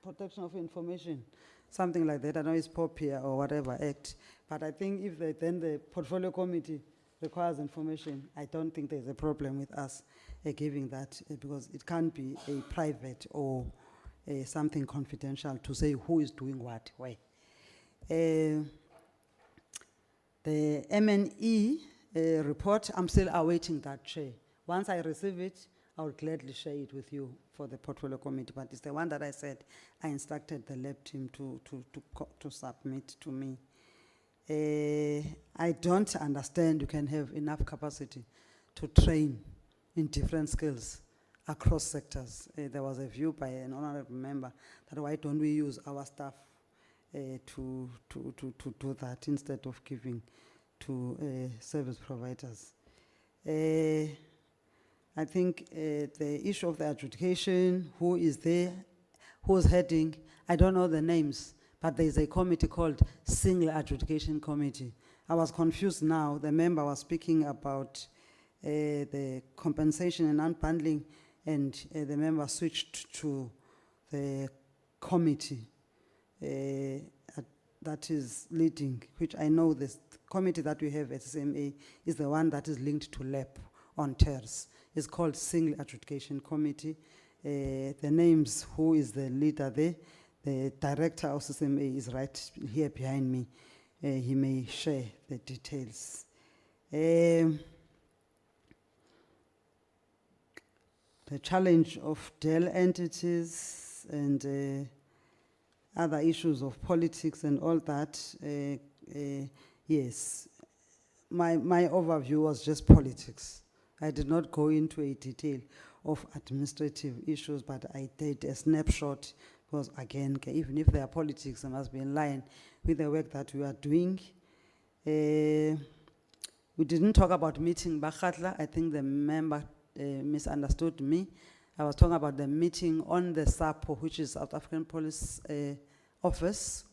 protection of information, something like that. I know it's POPIA or whatever act, but I think if then the portfolio committee requires information, I don't think there's a problem with us giving that because it can't be a private or something confidential to say who is doing what, where. The MNE report, I'm still awaiting that, Chair. Once I receive it, I will gladly share it with you for the portfolio committee, but it's the one that I said I instructed the lab team to submit to me. I don't understand you can have enough capacity to train in different skills across sectors. There was a view by an honourable member that why don't we use our staff to do that instead of giving to service providers. I think the issue of the adjudication, who is there, who's heading, I don't know the names, but there's a committee called Single Adjudication Committee. I was confused now. The member was speaking about the compensation and unbundling, and the member switched to the committee. I that is leading, which I know this committee that we have at CCMA is the one that is linked to LAP on TERS. It's called Single Adjudication Committee. The names, who is the leader there, the director of CCMA is right here behind me. He may share the details. The challenge of DEL entities and other issues of politics and all that, yes. My overview was just politics. I did not go into a detail of administrative issues, but I did a snapshot because, again, even if there are politics, they must be in line with the work that we are doing. We didn't talk about meeting Bakhatla. I think the member misunderstood me. I was talking about the meeting on the SAPO, which is South African Police Office,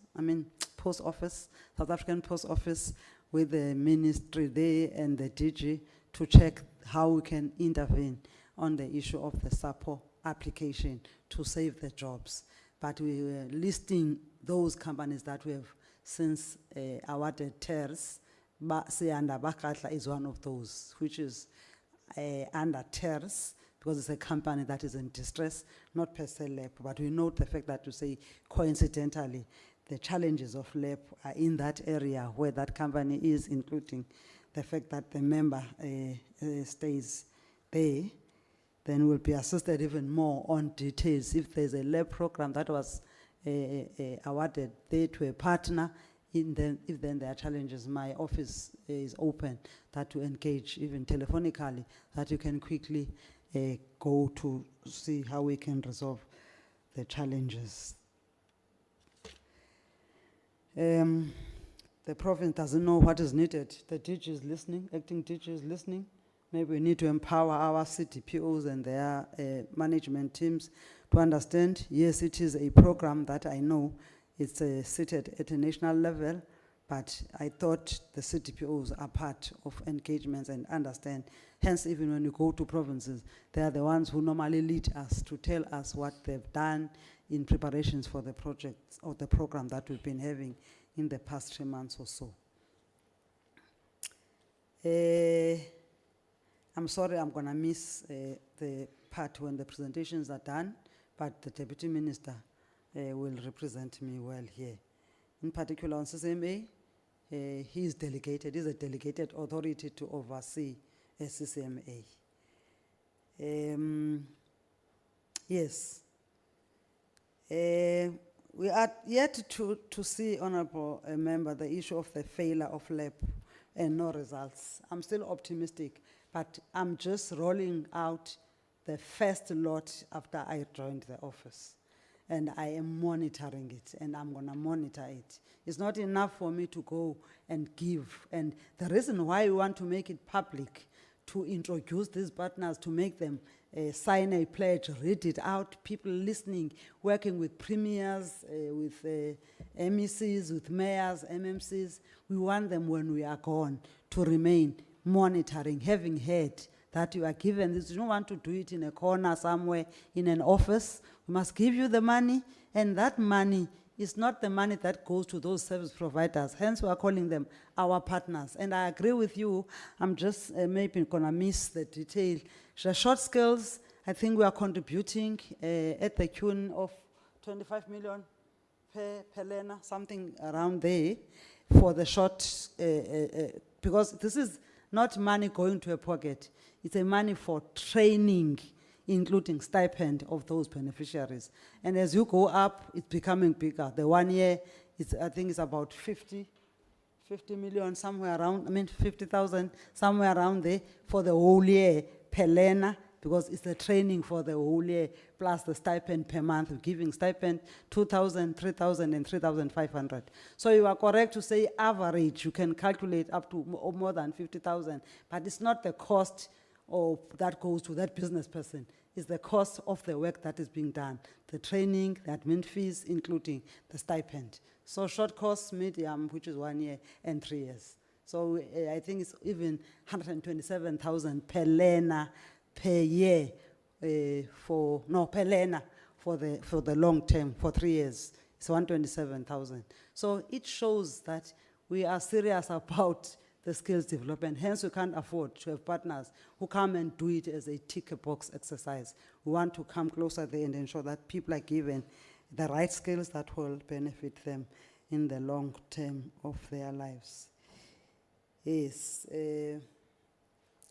Post Office, South African Post Office, with the ministry there and the DG to check how we can intervene on the issue of the SAPO application to save the jobs. But we were listing those companies that we have since awarded TERS. Under Bakatla is one of those, which is under TERS, because it's a company that is in distress, not per se LAP, but we note the fact that to say coincidentally, the challenges of LAP are in that area where that company is, including the fact that the member stays there. Then we'll be assisted even more on details. If there's a LAP program that was awarded there to a partner, if then there are challenges, my office is open that to engage even telephonically, that you can quickly go to see how we can resolve the challenges. The province doesn't know what is needed. The DG is listening, acting DG is listening. Maybe we need to empower our CDPOs and their management teams to understand, yes, it is a program that I know it's seated at a national level, but I thought the CDPOs are part of engagements and understand. Hence, even when you go to provinces, they are the ones who normally lead us to tell us what they've done in preparations for the projects or the program that we've been having in the past 3 months or so. I'm sorry, I'm gonna miss the part when the presentations are done, but the Deputy Minister will represent me well here. In particular on CCMA, he is delegated, he's a delegated authority to oversee CCMA. Yes. We are yet to see, Honorable Member, the issue of the failure of LAP and no results. I'm still optimistic, but I'm just rolling out the first lot after I joined the office. And I am monitoring it, and I'm gonna monitor it. It's not enough for me to go and give. And the reason why we want to make it public, to introduce these partners, to make them sign a pledge, read it out, people listening, working with premiers, with MECs, with mayors, MMCs. We want them when we are gone to remain monitoring, having heard that you are given this. You don't want to do it in a corner somewhere in an office. We must give you the money, and that money is not the money that goes to those service providers. Hence, we are calling them our partners. And I agree with you. I'm just maybe gonna miss the detail. The short skills, I think we are contributing at the tune of 25 million per learner, something around there for the short, because this is not money going to a pocket. It's a money for training, including stipend of those beneficiaries. And as you go up, it's becoming bigger. The 1 year, I think it's about 50 million, somewhere around, 50,000, somewhere around there for the whole year per learner, because it's the training for the whole year, plus the stipend per month. We're giving stipend 2,000, 3,000, and 3,500. So you are correct to say average, you can calculate up to more than 50,000, but it's not the cost or that goes to that business person. It's the cost of the work that is being done, the training, the admin fees, including the stipend. So short course, medium, which is 1 year, and 3 years. So I think it's even 127,000 per learner per year per learner for the long term, for 3 years. it's 127,000. So it shows that we are serious about the skills development. Hence, we can't afford to have partners who come and do it as a tick box exercise. We want to come closer there and ensure that people are given the right skills that will benefit them in the long term of their lives. Yes,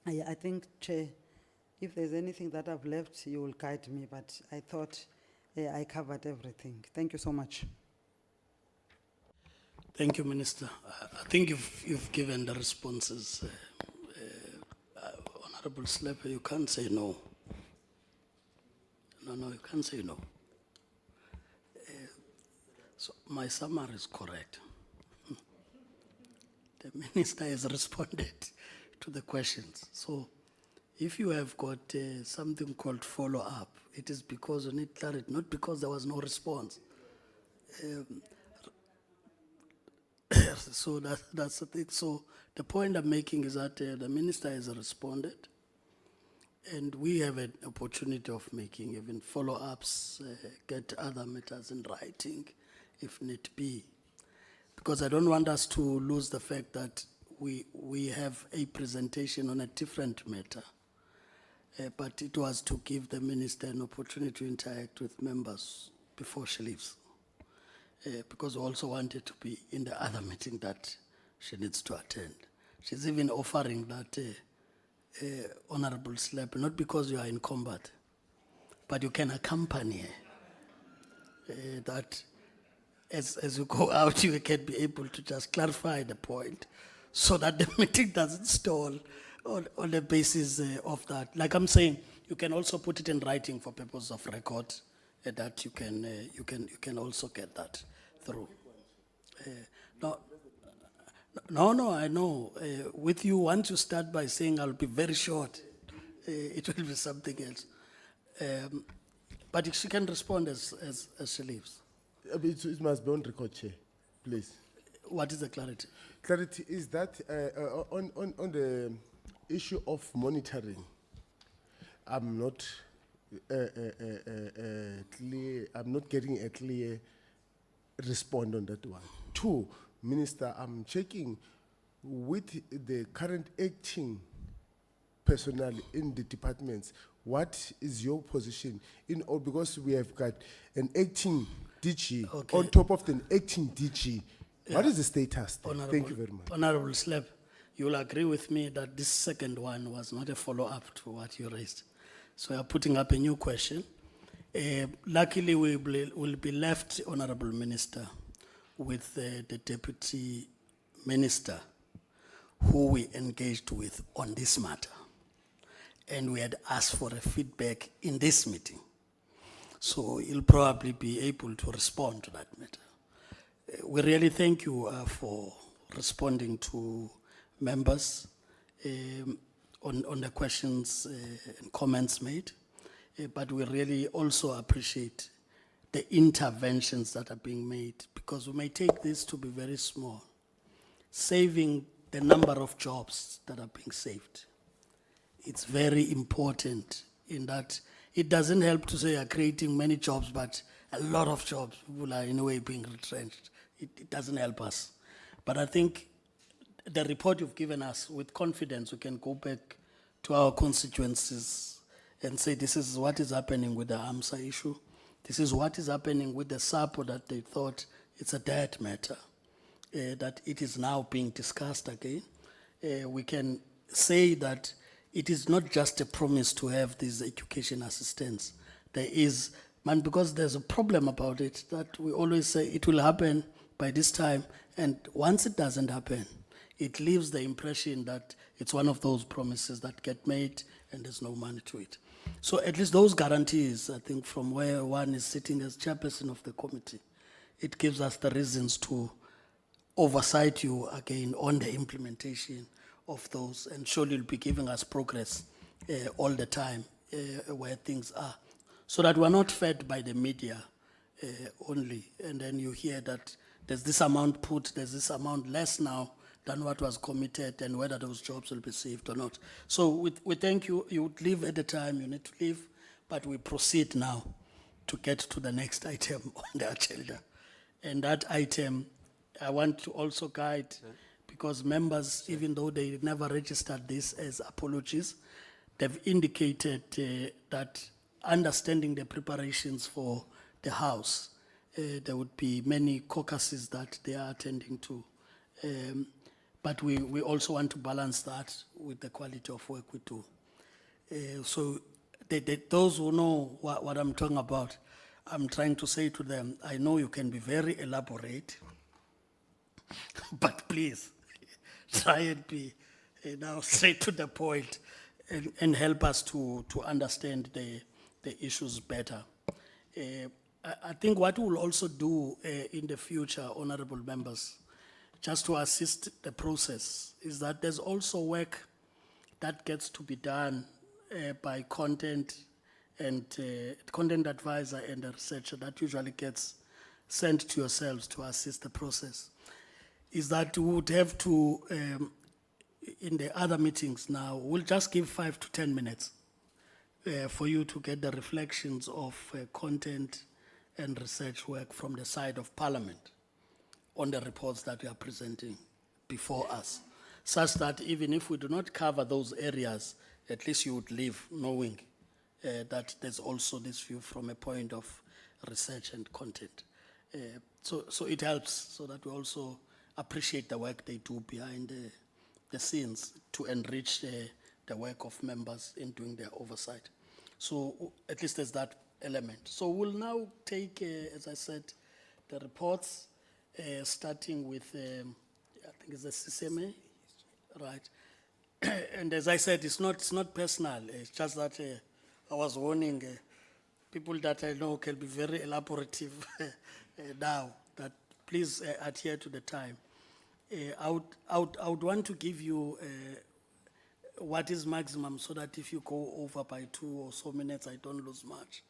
I think, Chair, if there's anything that I've left, you will guide me, but I thought I covered everything. Thank you so much. Thank you, Minister. I think you've given the responses. Honorable Sleper, you can't say no. No, you can't say no. So my summary is correct. The Minister has responded to the questions. So if you have got something called follow-up, it is because you need clarity, not because there was no response. So that's the thing. So the point I'm making is that the Minister has responded, and we have an opportunity of making even follow-ups, get other matters in writing if need be. Because I don't want us to lose the fact that we have a presentation on a different matter. But it was to give the Minister an opportunity to interact with members before she leaves. Because we also wanted to be in the other meeting that she needs to attend. She's even offering that Honorable Slap, not because you are in combat, but you can accompany her. That as you go out, you can be able to just clarify the point so that the meeting doesn't stall on the basis of that. Like I'm saying, you can also put it in writing for purpose of record that you can also get that through. No, I know. With you, once you start by saying I'll be very short, it will be something else. But she can respond as she leaves. It must be on record, Chair, please. What is the clarity? Clarity is that on the issue of monitoring, I'm not clear. I'm not getting a clear response on that one. Two, Minister, I'm checking with the current acting personnel in the departments. What is your position in all? Because we have got an acting DG Okay. on top of the acting DG. What is the status there? Thank you very much. Honorable Slap, you will agree with me that this second one was not a follow-up to what you raised. So you're putting up a new question. Luckily, we will be left, Honorable Minister, with the Deputy Minister who we engaged with on this matter. And we had asked for a feedback in this meeting. So he'll probably be able to respond to that matter. We really thank you for responding to members on the questions and comments made. But we really also appreciate the interventions that are being made, because we may take this to be very small, saving the number of jobs that are being saved. It's very important in that it doesn't help to say you're creating many jobs, but a lot of jobs, people are in a way being retrenched. It doesn't help us. But I think the report you've given us, with confidence, we can go back to our constituencies and say this is what is happening with the AMSA issue. This is what is happening with the SAPO that they thought it's a dead matter, that it is now being discussed again. We can say that it is not just a promise to have these education assistants. There is, because there's a problem about it, that we always say it will happen by this time, and once it doesn't happen, it leaves the impression that it's one of those promises that get made and there's no money to it. So at least those guarantees, I think, from where one is sitting as chairperson of the committee, it gives us the reasons to oversight you again on the implementation of those, and surely you'll be giving us progress all the time where things are, so that we're not fed by the media only, and then you hear that there's this amount put, there's this amount less now than what was committed, and whether those jobs will be saved or not. So we thank you. You would leave at the time you need to leave, but we proceed now to get to the next item on the agenda. And that item, I want to also guide, because members, even though they never registered this as apologies, they've indicated that understanding the preparations for the House, there would be many caucuses that they are attending to. But we also want to balance that with the quality of work we do. So those who know what I'm talking about, I'm trying to say to them, I know you can be very elaborate, but please try and be now straight to the point and help us to understand the issues better. I think what we'll also do in the future, honorable members, just to assist the process, is that there's also work that gets to be done by content and content advisor and a researcher that usually gets sent to yourselves to assist the process. Is that we would have to, in the other meetings now, we'll just give 5 to 10 minutes for you to get the reflections of content and research work from the side of Parliament on the reports that we are presenting before us, such that even if we do not cover those areas, at least you would leave knowing that there's also this view from a point of research and content. So it helps so that we also appreciate the work they do behind the scenes to enrich the work of members in doing their oversight. So at least there's that element. So we'll now take, as I said, the reports, starting with, I think it's the CCMA, right? And as I said, it's not personal. It's just that I was warning people that I know can be very elaborative now, that please adhere to the time. I would want to give you what is maximum, so that if you go over by 2 or so minutes, I don't lose much.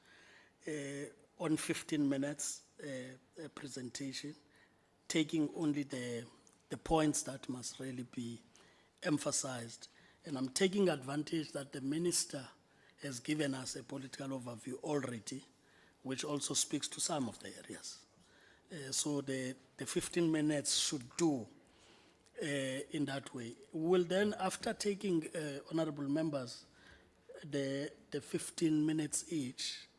On 15 minutes presentation, taking only the points that must really be emphasized. And I'm taking advantage that the minister has given us a political overview already, which also speaks to some of the areas. So the 15 minutes should do in that way. We'll then, after taking honorable members the 15 minutes each,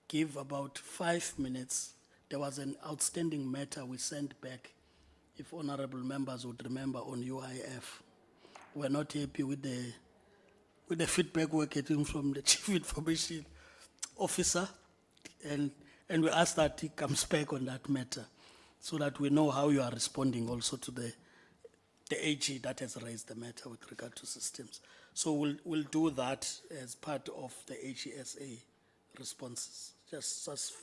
give about 5 minutes. There was an outstanding matter we sent back, if honorable members would remember, on UIF. We're not happy with the feedback we're getting from the Chief Information Officer, and we ask that he comes back on that matter, so that we know how you are responding also to the AG that has raised the matter with regard to systems. So we'll do that as part of the AGSA responses. Just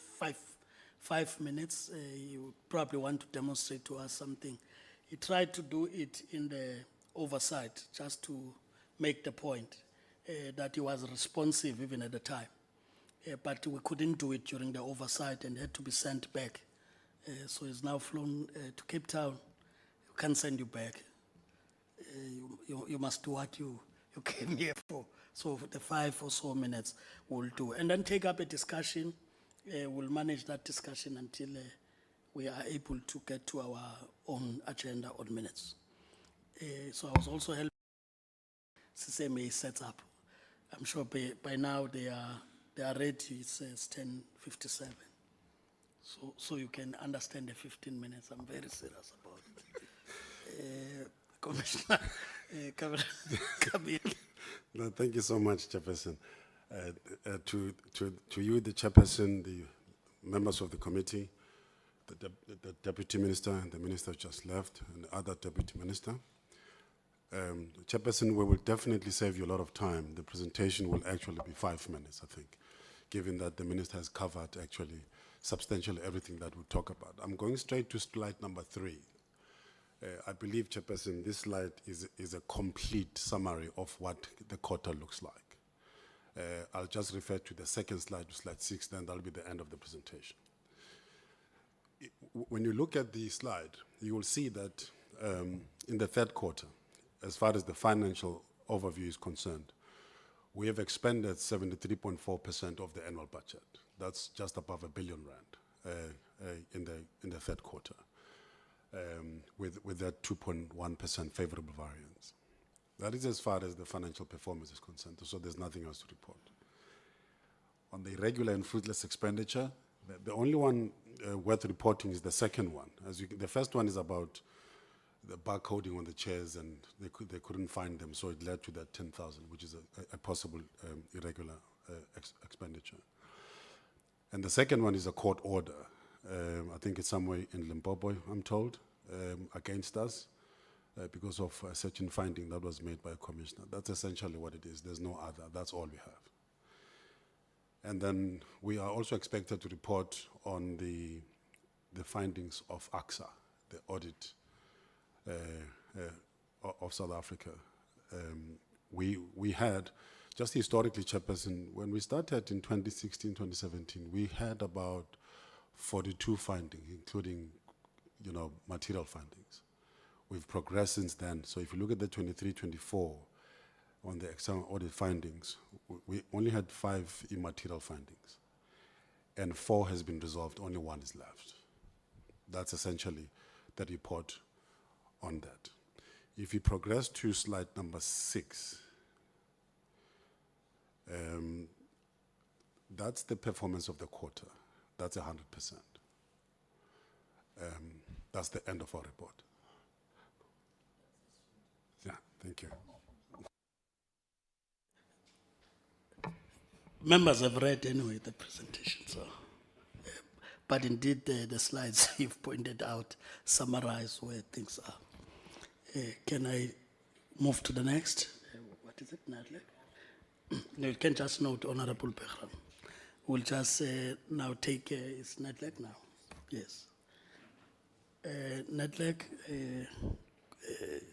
5 minutes. You probably want to demonstrate to us something. He tried to do it in the oversight, just to make the point that he was responsive even at the time. But we couldn't do it during the oversight and had to be sent back. So he's now flown to Cape Town. We can't send you back. You must do what you came here for. So the 5 or so minutes we'll do. And then take up a discussion. We'll manage that discussion until we are able to get to our own agenda on minutes. So I was also helping CCMA set up. I'm sure by now they are ready. It says 10:57. So you can understand the 15 minutes. I'm very serious about it. Commissioner, come in. No, thank you so much, Chairperson. To you, the Chairperson, the members of the committee, the Deputy Minister and the Minister just left, and the other Deputy Minister. Chairperson, we will definitely save you a lot of time. The presentation will actually be 5 minutes, I think, given that the Minister has covered actually substantially everything that we'll talk about. I'm going straight to slide number 3. I believe, Chairperson, this slide is a complete summary of what the quota looks like. I'll just refer to the second slide, to slide 6, then that'll be the end of the presentation. When you look at the slide, you will see that in the third quarter, as far as the financial overview is concerned, we have expended 73.4% of the annual budget. That's just above R1 billion. in the third quarter, with that 2.1% favorable variance. That is as far as the financial performance is concerned, so there's nothing else to report. On the irregular and fruitless expenditure, the only one worth reporting is the second one. The first one is about the barcoding on the chairs, and they couldn't find them, so it led to that 10,000, which is a possible irregular expenditure. And the second one is a court order. I think it's somewhere in Limpopo, I'm told, against us because of a certain finding that was made by a commissioner. That's essentially what it is. There's no other. That's all we have. And then we are also expected to report on the findings of AGSA, the audit of South Africa. We had, just historically, Chairperson, when we started in 2016, 2017, we had about 42 findings, including, material findings. We've progressed since then. So if you look at the 23-24 on the external audit findings, we only had 5 immaterial findings, and 4 has been resolved. Only 1 is left. That's essentially the report on that. If you progress to slide number 6, that's the performance of the quarter. That's 100%. That's the end of our report. Yeah, thank you. Members have read anyway the presentation, so. But indeed, the slides you've pointed out summarize where things are. Can I move to the next? What is it, Nedlac? No, you can just note, Honorable Behram. We'll just now take, it's Nedlac now? Yes. Nedlac,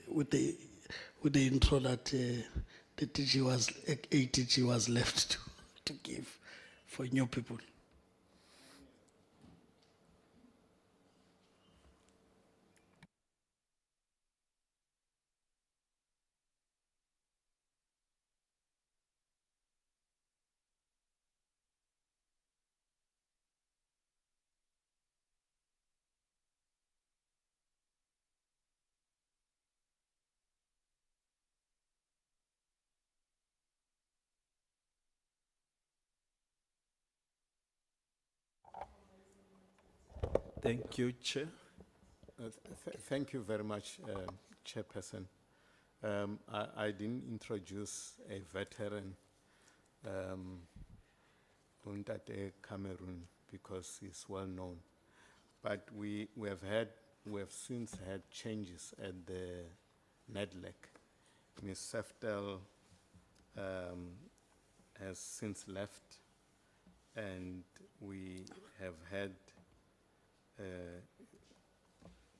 with the intro that the DG was, ATG was left to give for new people. Thank you, Chair. Thank you very much, Chairperson. I didn't introduce a veteran, Untate Cameroon, because he's well known. But we have since had changes at the Nedlac. Ms. Seftel has since left, and we have had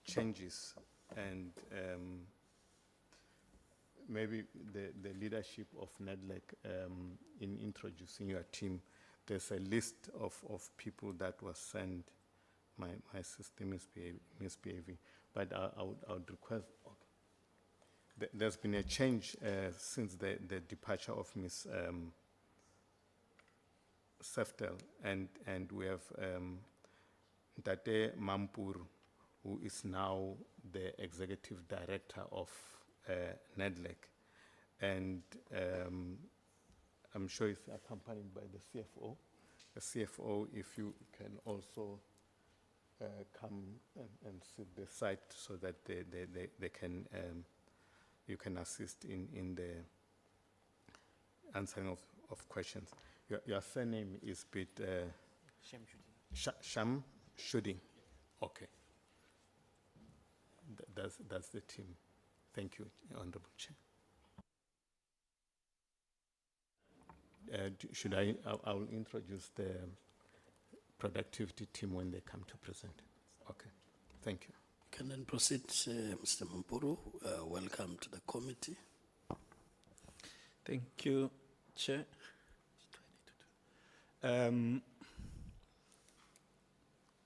changes, and maybe the leadership of Nedlac in introducing your team, there's a list of people that was sent. My system is misbehaving, but I would request, okay. There's been a change since the departure of Ms. Seftel, and we have Tate Mampuru, who is now the executive director of Nedlac, and I'm sure he's accompanied by the CFO. The CFO, if you can also come and sit the site so that they can, you can assist in the answering of questions. Your surname is bit Sham Shooting. Okay. That's the team. Thank you, Honorable Chair. Should I'll introduce the productivity team when they come to present. Okay, thank you. Can then proceed, Mr. Mampuru. Welcome to the committee. Thank you, Chair.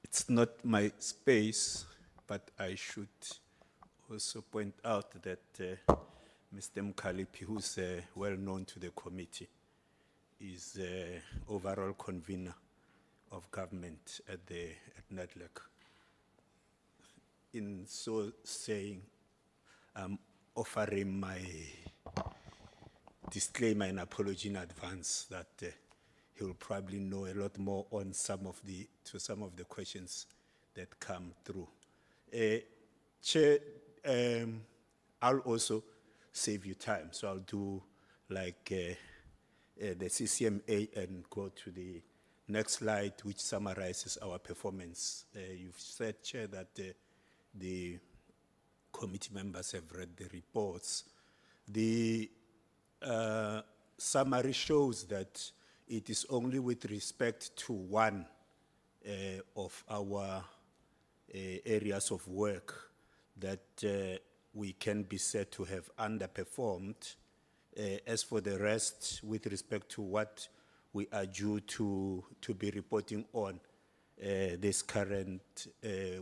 It's not my space, but I should also point out that Mr. Mkalipi, who's well known to the committee, is overall convener of government at Nedlac. In so saying, I'm offering my disclaimer and apology in advance that he will probably know a lot more on some of the questions that come through. Chair, I'll also save you time, so I'll do like the CCMA and go to the next slide, which summarizes our performance. You've said, Chair, that the committee members have read the reports. The summary shows that it is only with respect to one of our areas of work that we can be said to have underperformed. As for the rest, with respect to what we are due to be reporting on this current,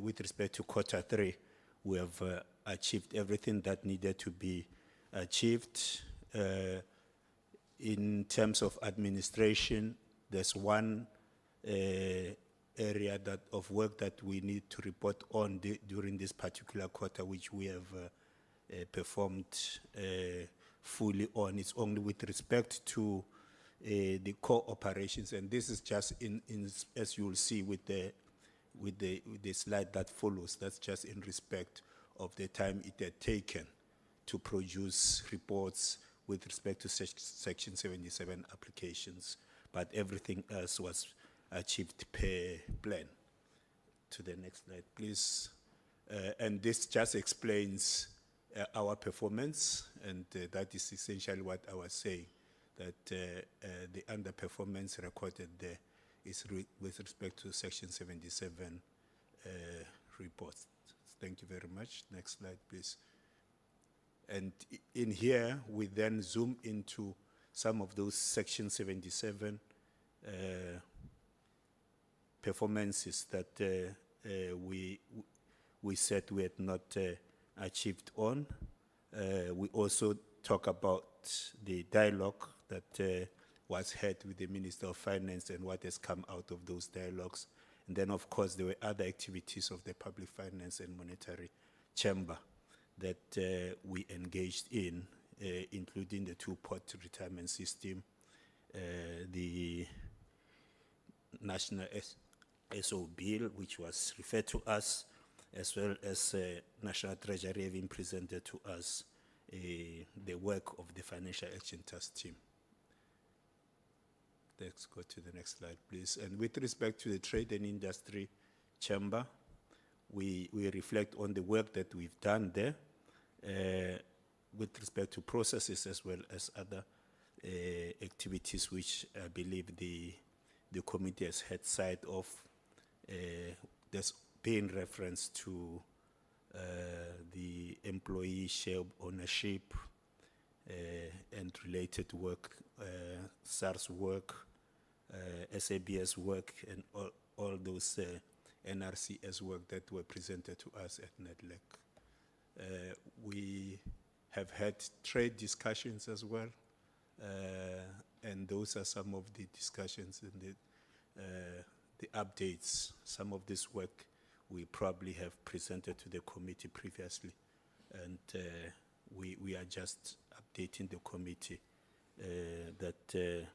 with respect to Q3, we have achieved everything that needed to be achieved. In terms of administration, there's one area of work that we need to report on during this particular quarter, which we have performed fully on. It's only with respect to the core operations, and this is just as you will see with the slide that follows. That's just in respect of the time it had taken to produce reports with respect to Section 77 applications, but everything else was achieved per plan. To the next slide, please. And this just explains our performance, and that is essentially what I was saying, that the underperformance recorded there is with respect to Section 77 reports. Thank you very much. Next slide, please. And in here, we then zoom into some of those Section 77 performances that we said we had not achieved on. We also talk about the dialogue that was had with the Minister of Finance and what has come out of those dialogues. And then, of course, there were other activities of the Public Finance and Monetary Chamber that we engaged in, including the two-pot retirement system, the National SO bill, which was referred to us, as well as National Treasury having presented to us the work of the Financial Action Task Team. Let's go to the next slide, please. And with respect to the Trade and Industry Chamber, we reflect on the work that we've done there with respect to processes as well as other activities which I believe the committee has had sight of. There's been reference to the employee share ownership and related work, SARS work, SABS work, and all those NRCS work that were presented to us at Nedlac. We have had trade discussions as well, and those are some of the discussions and the updates. Some of this work we probably have presented to the committee previously, and we are just updating the committee that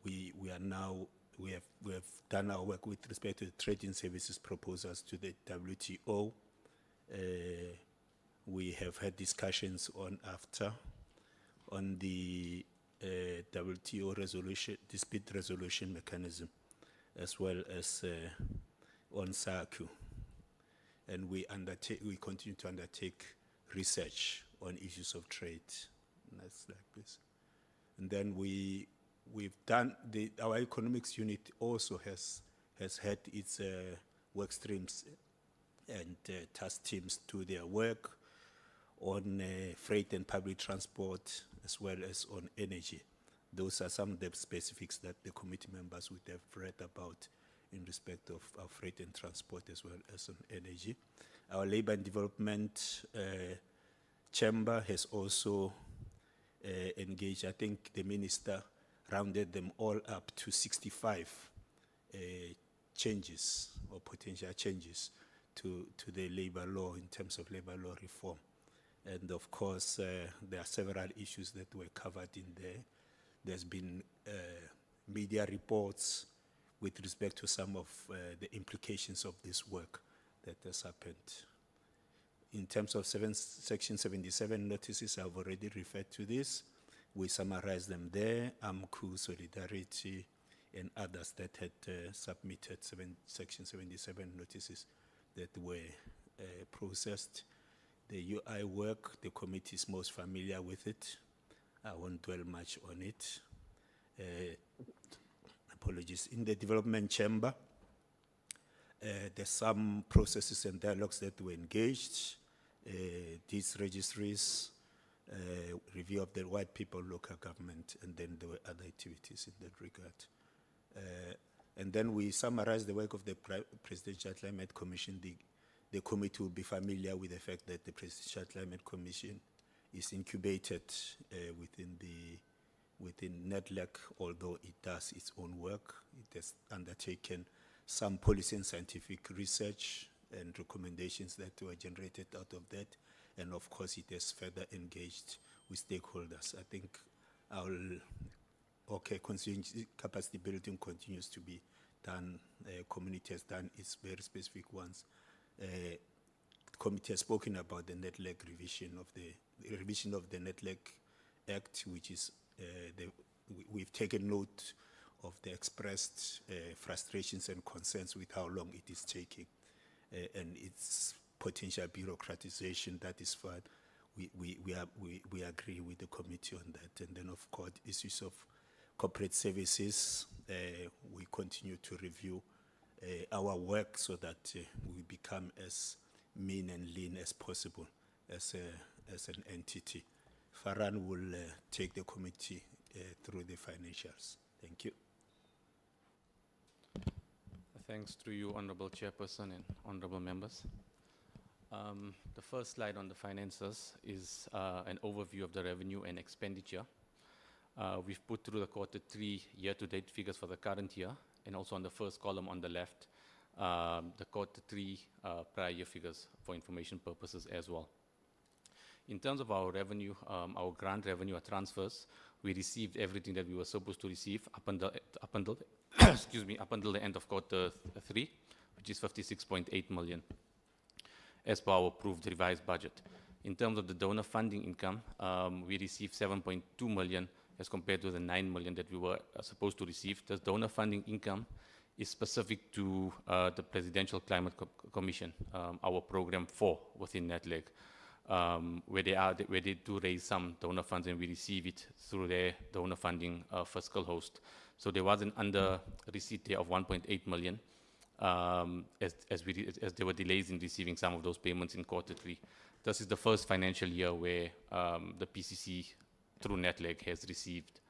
we have done our work with respect to the trading services proposals to the WTO. We have had discussions on the WTO dispute resolution mechanism, as well as on SACU. And we continue to undertake research on issues of trade. Next slide, please. And then we've done our economics unit also has had its work streams and task teams do their work on freight and public transport, as well as on energy. Those are some of the specifics that the committee members would have read about in respect of our freight and transport, as well as on energy. Our Labor and Development Chamber has also engaged. I think the minister rounded them all up to 65 changes or potential changes to the labor law in terms of labor law reform. And of course, there are several issues that were covered in there. There's been media reports with respect to some of the implications of this work that has happened. In terms of Section 77 notices, I've already referred to this. We summarized them there, AMCU, Solidarity, and others that had submitted Section 77 notices that were processed. The UI work, the committee is most familiar with it. I won't dwell much on it. Apologies. In the development chamber, there's some processes and dialogues that were engaged. These registries, review of the white people local government, and then there were other activities in that regard. And then we summarized the work of the Presidential Climate Commission. The committee will be familiar with the fact that the Presidential Climate Commission is incubated within Nedlac, although it does its own work. It has undertaken some policy and scientific research and recommendations that were generated out of that. And of course, it has further engaged with stakeholders. I think constituency capacity building continues to be done. Community has done its very specific ones. The committee has spoken about the Nedlac revision of the Nedlac Act, which is we've taken note of the expressed frustrations and concerns with how long it is taking and its potential bureaucratization. That is fine. We agree with the committee on that. And then, of course, issues of corporate services, we continue to review our work so that we become as mean and lean as possible as an entity. Farhan will take the committee through the financials. Thank you. Thanks to you, Honorable Chairperson and honorable members. The first slide on the finances is an overview of the revenue and expenditure. We've put through the Q3 year-to-date figures for the current year, and also on the first column on the left, the Q3 prior year figures for information purposes as well. In terms of our revenue, our grant revenue or transfers, we received everything that we were supposed to receive up until excuse me, up until the end of Q3, which is 56.8 million, as per our approved revised budget. In terms of the donor funding income, we received 7.2 million as compared to the 9 million that we were supposed to receive. The donor funding income is specific to the Presidential Climate Commission, our program 4 within Nedlac, where they do raise some donor funds and we receive it through their donor funding fiscal host. So there was an under receipt there of 1.8 million as there were delays in receiving some of those payments in Q3. This is the first financial year where the PCC through Nedlac has received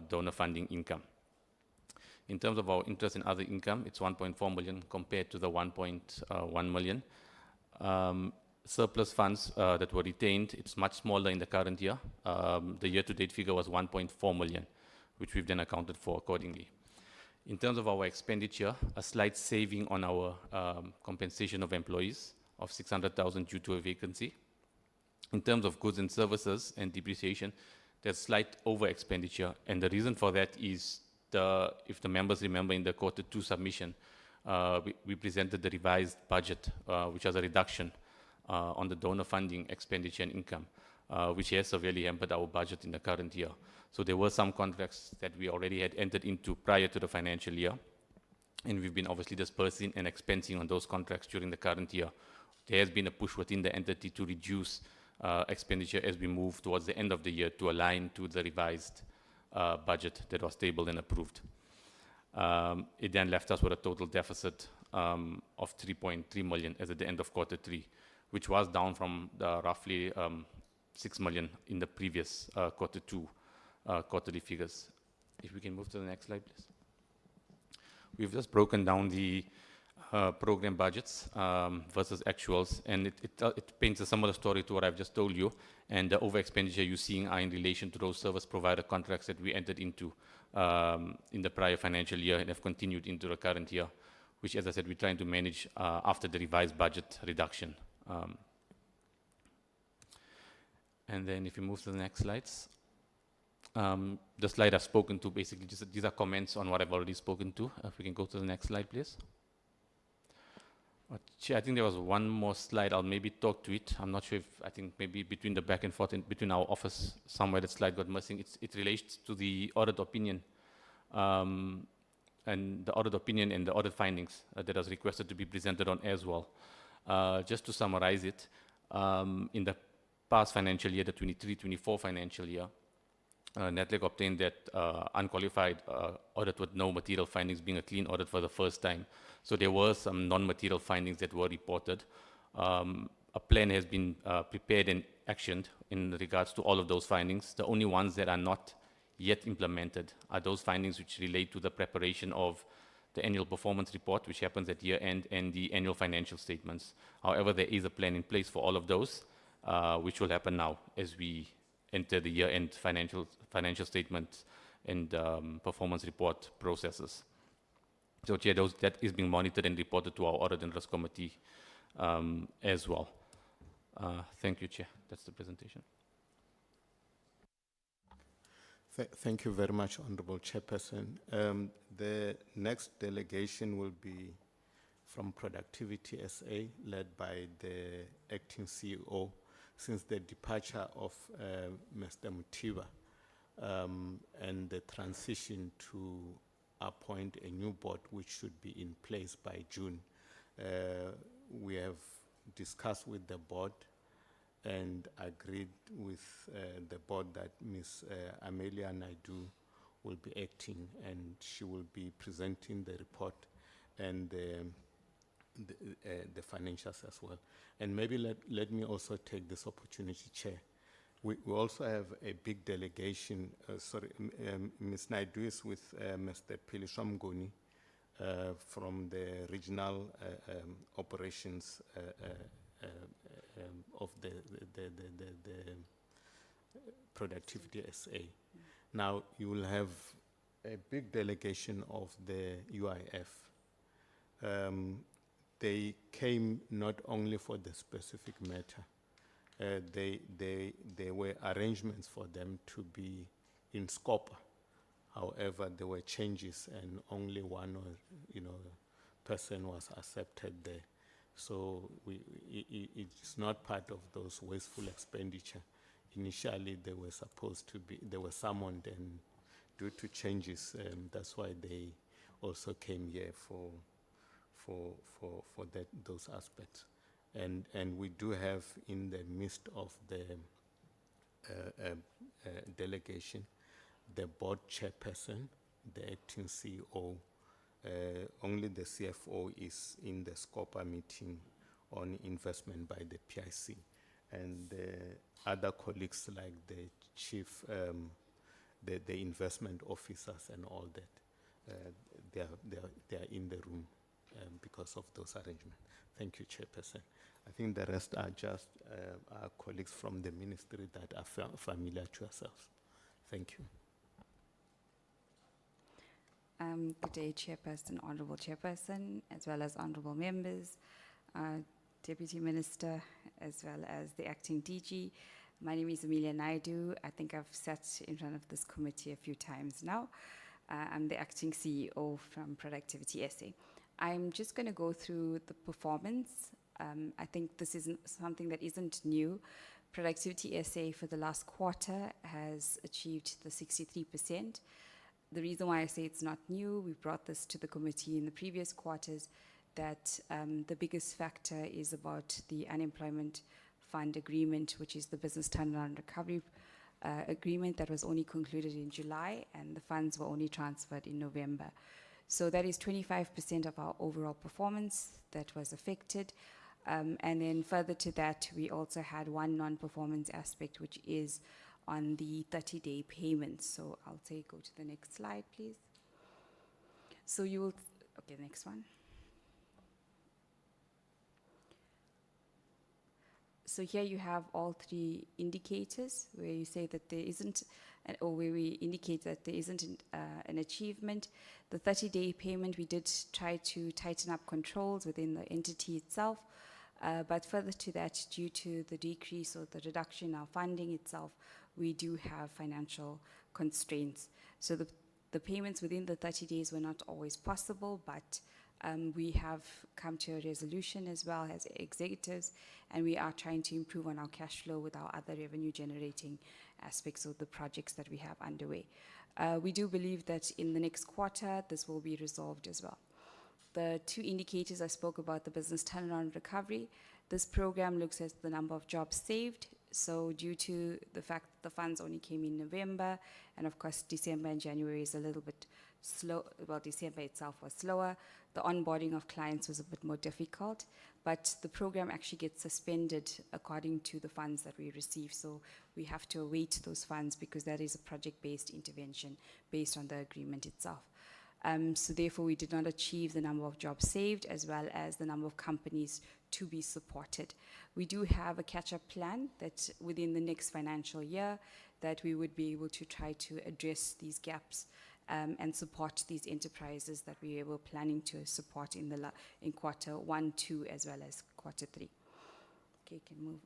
donor funding income. In terms of our interest and other income, it's 1.4 million compared to the 1.1 million. Surplus funds that were retained, it's much smaller in the current year. The year-to-date figure was 1.4 million, which we've then accounted for accordingly. In terms of our expenditure, a slight saving on our compensation of employees of 600,000 due to a vacancy. In terms of goods and services and depreciation, there's slight over expenditure, and the reason for that is if the members remember in the Q2 submission, we presented the revised budget, which has a reduction on the donor funding expenditure and income, which has severely hampered our budget in the current year. So there were some contracts that we already had entered into prior to the financial year, and we've been obviously dispersing and expensing on those contracts during the current year. There has been a push within the entity to reduce expenditure as we move towards the end of the year to align to the revised budget that was tabled and approved. It then left us with a total deficit of 3.3 million as at the end of Q3, which was down from the roughly 6 million in the previous Q2 quarterly figures. If we can move to the next slide, please. We've just broken down the program budgets versus actuals, and it paints a similar story to what I've just told you. And the over expenditure you're seeing are in relation to those service provider contracts that we entered into in the prior financial year and have continued into the current year, which, as I said, we're trying to manage after the revised budget reduction. And then if you move to the next slides. The slide I've spoken to, basically, just these are comments on what I've already spoken to. If we can go to the next slide, please. Chair, I think there was one more slide. I'll maybe talk to it. I'm not sure if, I think maybe between the back and forth, between our office, somewhere that slide got missing. It relates to the audit opinion. And the audit opinion and the audit findings that was requested to be presented on as well. Just to summarize it, in the past financial year, the 23-24 financial year, Nedlac obtained that unqualified audit with no material findings, being a clean audit for the first time. So there were some non-material findings that were reported. A plan has been prepared and actioned in regards to all of those findings. The only ones that are not yet implemented are those findings which relate to the preparation of the annual performance report, which happens at year end, and the annual financial statements. However, there is a plan in place for all of those, which will happen now as we enter the year-end financial statements and performance report processes. So, Chair, that is being monitored and reported to our Audit and Risk Committee as well. Thank you, Chair. That's the presentation. Thank you very much, Honorable Chairperson. The next delegation will be from Productivity SA, led by the acting CEO, since the departure of Mr. Mutiba and the transition to appoint a new board, which should be in place by June. We have discussed with the board and agreed with the board that Ms. Amelia Naidu will be acting, and she will be presenting the report and the financials as well. And maybe let me also take this opportunity, Chair. We also have a big delegation. Ms. Naidu is with Mr. Piliswam Goni from the regional operations of the Productivity SA. Now, you will have a big delegation of the UIF. They came not only for the specific matter, there were arrangements for them to be in scope. However, there were changes and only one person was accepted there. So it's not part of those wasteful expenditure. Initially, they were supposed to be, they were summoned, and due to changes, that's why they also came here for those aspects. And we do have in the midst of the delegation, the board chairperson, the acting CEO, only the CFO is in the SCOPA meeting on investment by the PIC. And the other colleagues like the chief, the investment officers and all that, they are in the room because of those arrangements. Thank you, Chairperson. I think the rest are just our colleagues from the ministry that are familiar to ourselves. Thank you. Good day, Chairperson, Honourable Chairperson, as well as Honourable Members, Deputy Minister, as well as the Acting DG. My name is Amelia Naidu. I think I've sat in front of this committee a few times now. I'm the Acting CEO from Productivity SA. I'm just going to go through the performance. I think this isn't something that isn't new. Productivity SA for the last quarter has achieved the 63%. The reason why I say it's not new, we brought this to the committee in the previous quarters, that the biggest factor is about the unemployment fund agreement, which is the business turnaround recovery agreement that was only concluded in July, and the funds were only transferred in November. So that is 25% of our overall performance that was affected. And then further to that, we also had one non-performance aspect, which is on the 30-day payments. So I'll go to the next slide, please. So you will, okay, next one. So here you have all three indicators where you say that there isn't, or where we indicate that there isn't an achievement. The 30-day payment, we did try to tighten up controls within the entity itself, but further to that, due to the decrease or the reduction in our funding itself, we do have financial constraints. So the payments within the 30 days were not always possible, but we have come to a resolution as well as executives, and we are trying to improve on our cash flow with our other revenue generating aspects of the projects that we have underway. We do believe that in the next quarter, this will be resolved as well. The two indicators I spoke about, the business turnaround recovery, this program looks at the number of jobs saved. So due to the fact that the funds only came in November, and of course December and January is a little bit slow, well, December itself was slower, the onboarding of clients was a bit more difficult, but the program actually gets suspended according to the funds that we receive. So we have to await those funds because that is a project-based intervention based on the agreement itself. So therefore, we did not achieve the number of jobs saved as well as the number of companies to be supported. We do have a catch-up plan that within the next financial year that we would be able to try to address these gaps and support these enterprises that we were planning to support in quarter 1, 2, as well as quarter 3. Okay, can move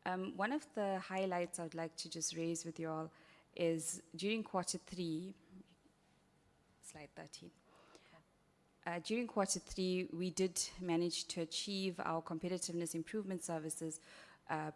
on. One of the highlights I would like to just raise with you all is during quarter 3, slide 13. During quarter 3, we did manage to achieve our competitiveness improvement services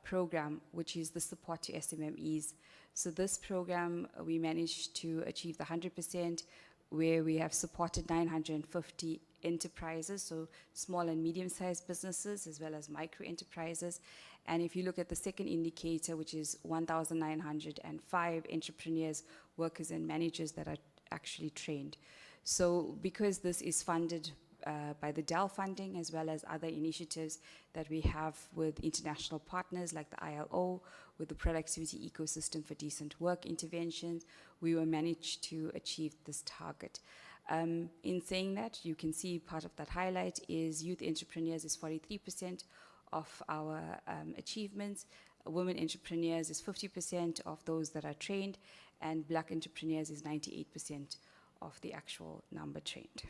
program, which is the support to SMMEs. So this program, we managed to achieve the 100%, where we have supported 950 enterprises, so small and medium-sized businesses, as well as micro enterprises. And if you look at the second indicator, which is 1,905 entrepreneurs, workers, and managers that are actually trained. So because this is funded by the DEL funding, as well as other initiatives that we have with international partners like the ILO, with the productivity ecosystem for decent work interventions, we will manage to achieve this target. In saying that, you can see part of that highlight is youth entrepreneurs is 43% of our achievements, women entrepreneurs is 50% of those that are trained, and black entrepreneurs is 98% of the actual number trained.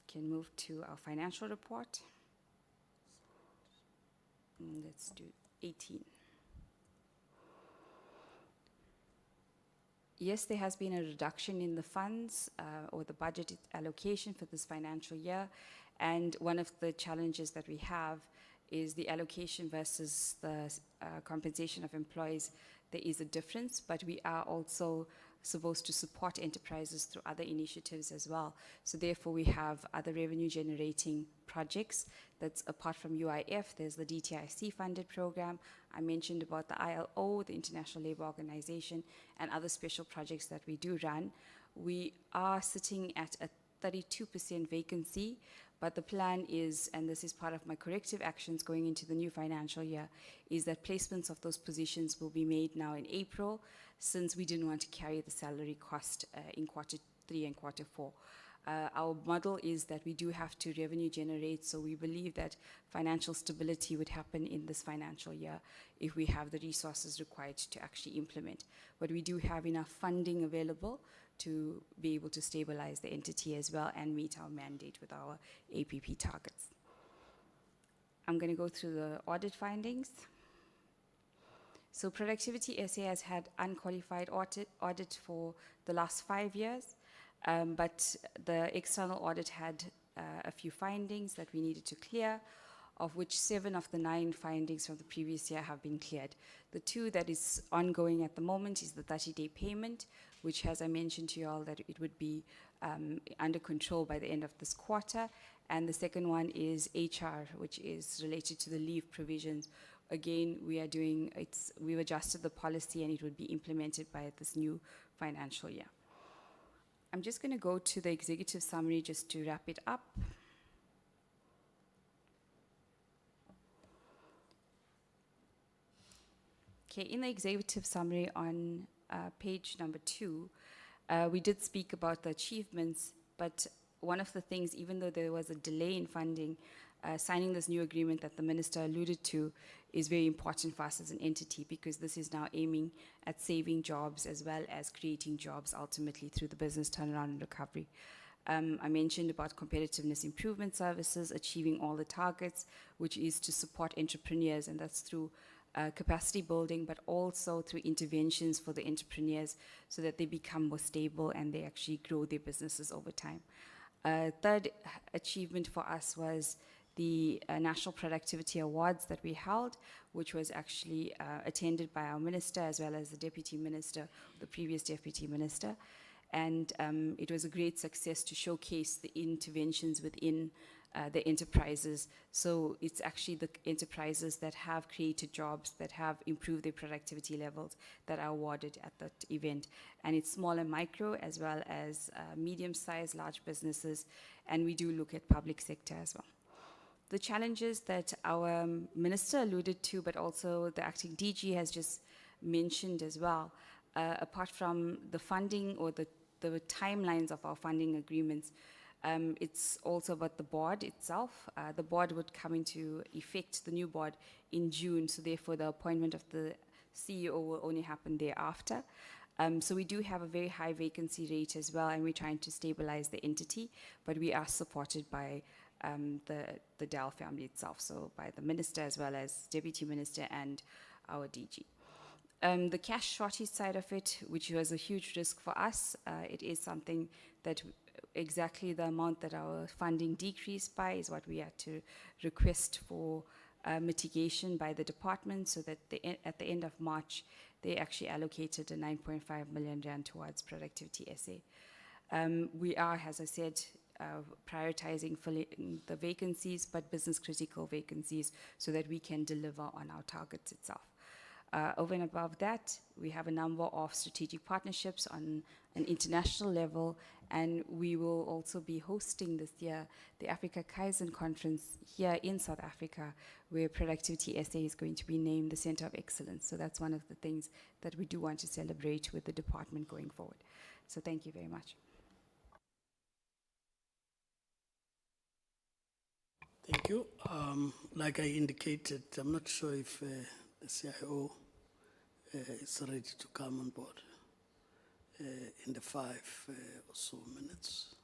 Can move to our financial report. Let's do 18. Yes, there has been a reduction in the funds or the budget allocation for this financial year, and one of the challenges that we have is the allocation versus the compensation of employees. There is a difference, but we are also supposed to support enterprises through other initiatives as well. So therefore, we have other revenue generating projects. That's apart from UIF, there's the DTIC funded program. I mentioned about the ILO, the International Labour Organization, and other special projects that we do run. We are sitting at a 32% vacancy, but the plan is, and this is part of my corrective actions going into the new financial year, is that placements of those positions will be made now in April, since we didn't want to carry the salary cost in quarter 3 and quarter 4. Our model is that we do have to revenue generate, so we believe that financial stability would happen in this financial year if we have the resources required to actually implement. But we do have enough funding available to be able to stabilize the entity as well and meet our mandate with our APP targets. I'm going to go through the audit findings. So Productivity SA has had unqualified audit for the last 5 years, but the external audit had a few findings that we needed to clear, of which 7 of the 9 findings from the previous year have been cleared. The 2 that is ongoing at the moment is the 30-day payment, which, as I mentioned to you all, that it would be under control by the end of this quarter. And the second one is HR, which is related to the leave provisions. Again, we've adjusted the policy and it would be implemented by this new financial year. I'm just going to go to the executive summary just to wrap it up. Okay, in the executive summary on page number 2, we did speak about the achievements, but one of the things, even though there was a delay in funding, signing this new agreement that the minister alluded to is very important for us as an entity, because this is now aiming at saving jobs as well as creating jobs ultimately through the business turnaround and recovery. I mentioned about competitiveness improvement services, achieving all the targets, which is to support entrepreneurs, and that's through capacity building, but also through interventions for the entrepreneurs so that they become more stable and they actually grow their businesses over time. Third achievement for us was the National Productivity Awards that we held, which was actually attended by our minister as well as the deputy minister, the previous deputy minister. And it was a great success to showcase the interventions within the enterprises. So it's actually the enterprises that have created jobs, that have improved their productivity levels, that are awarded at that event. And it's small and micro as well as medium-sized, large businesses, and we do look at public sector as well. The challenges that our minister alluded to, but also the acting DG has just mentioned as well, apart from the funding or the timelines of our funding agreements, it's also about the board itself. The board would come into effect, the new board, in June, so therefore the appointment of the CEO will only happen thereafter. So we do have a very high vacancy rate as well, and we're trying to stabilize the entity, but we are supported by the Dell family itself, so by the minister as well as deputy minister and our DG. The cash shortage side of it, which was a huge risk for us, it is something that exactly the amount that our funding decreased by is what we had to request for mitigation by the department, so that at the end of March, they actually allocated a 9.5 million rand towards Productivity SA. We are, as I said, prioritizing filling the vacancies, but business critical vacancies, so that we can deliver on our targets itself. Over and above that, we have a number of strategic partnerships on an international level, and we will also be hosting this year the Africa Kaizen Conference here in South Africa, where Productivity SA is going to be named the Center of Excellence. So that's one of the things that we do want to celebrate with the department going forward. So thank you very much. Thank you. Like I indicated, I'm not sure if the CIO is ready to come on board in the 5 or so minutes.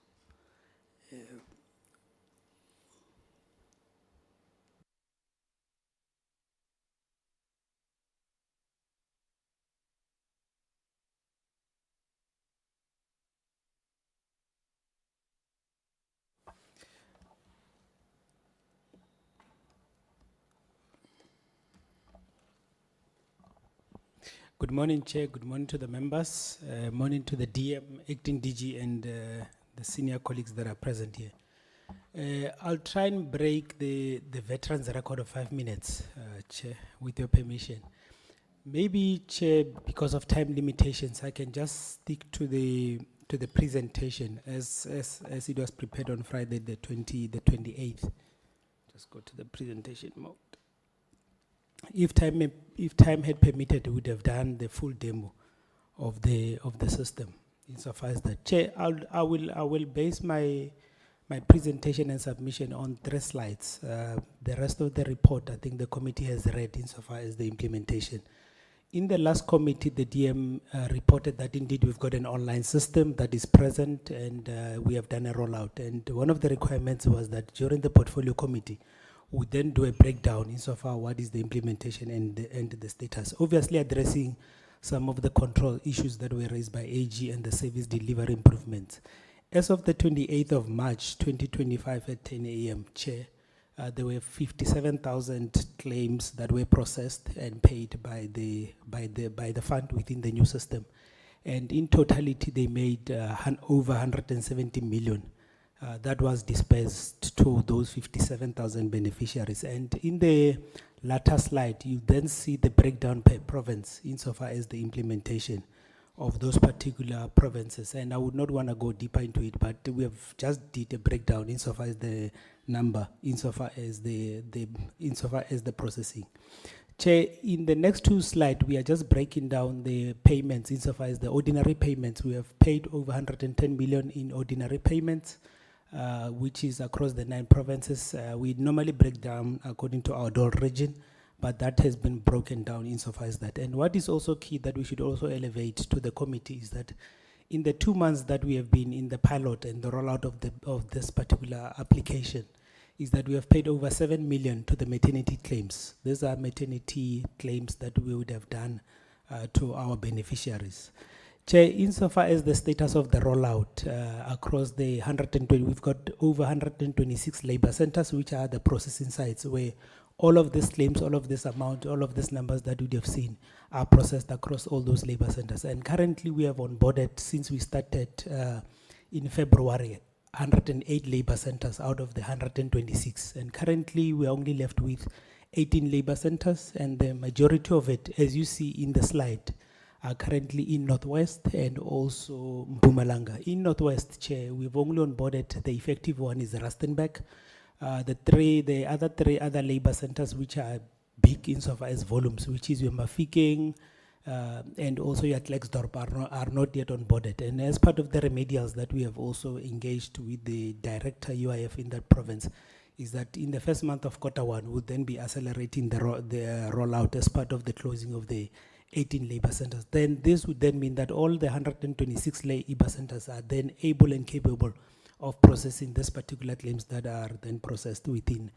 Good morning, Chair. Good morning to the members. Morning to the DM, acting DG, and the senior colleagues that are present here. I'll try and break the veterans record of 5 minutes, Chair, with your permission. Maybe, Chair, because of time limitations, I can just stick to the presentation as it was prepared on Friday, the 28th. Just go to the presentation mode. If time had permitted, we would have done the full demo of the system. Insofar as that, Chair, I will base my presentation and submission on 3 slides. The rest of the report, I think the committee has read insofar as the implementation. In the last committee, the DM reported that indeed we've got an online system that is present, and we have done a rollout. And one of the requirements was that during the portfolio committee, we then do a breakdown insofar what is the implementation and the status. Obviously addressing some of the control issues that were raised by AG and the service delivery improvements. As of the 28th of March 2025 at 10 a.m., Chair, there were 57,000 claims that were processed and paid by the fund within the new system. And in totality, they made over 170 million. That was dispersed to those 57,000 beneficiaries. And in the latter slide, you then see the breakdown per province insofar as the implementation of those particular provinces. And I would not want to go deeper into it, but we have just did a breakdown insofar as the number, insofar as the processing. Chair, in the next 2 slides, we are just breaking down the payments insofar as the ordinary payments. We have paid over 110 million in ordinary payments. which is across the 9 provinces. We normally break down according to our DOL region, but that has been broken down insofar as that. And what is also key that we should also elevate to the committee is that in the 2 months that we have been in the pilot and the rollout of this particular application, is that we have paid over 7 million to the maternity claims. These are maternity claims that we would have done to our beneficiaries. Chair, insofar as the status of the rollout across the 120, we've got over 126 labor centers, which are the processing sites where all of these claims, all of this amount, all of these numbers that we'd have seen are processed across all those labor centers. And currently we have onboarded, since we started in February, 108 labor centers out of the 126. And currently we are only left with 18 labor centers, and the majority of it, as you see in the slide, are currently in Northwest and also Mpumalanga. In Northwest, Chair, we've only onboarded, the effective one is Rustenburg. The other 3 other labor centers, which are big insofar as volumes, which is your Mafikeng and also your Kleksdorp, are not yet onboarded. And as part of the remedials that we have also engaged with the director UIF in that province, is that in the first month of Q1, we'll then be accelerating the rollout as part of the closing of the 18 labor centers. Then this would then mean that all the 126 labor centers are then able and capable of processing this particular claims that are then processed within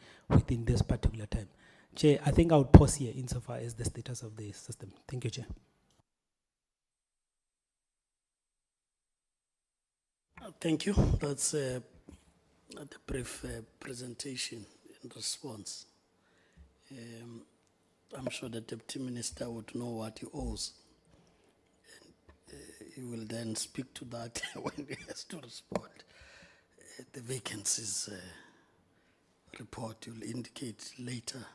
this particular time. Chair, I think I would pause here insofar as the status of the system. Thank you, Chair. Thank you. That's the brief presentation in response. I'm sure the Deputy Minister would know what he owes. And he will then speak to that when he has to respond. The vacancies report will indicate later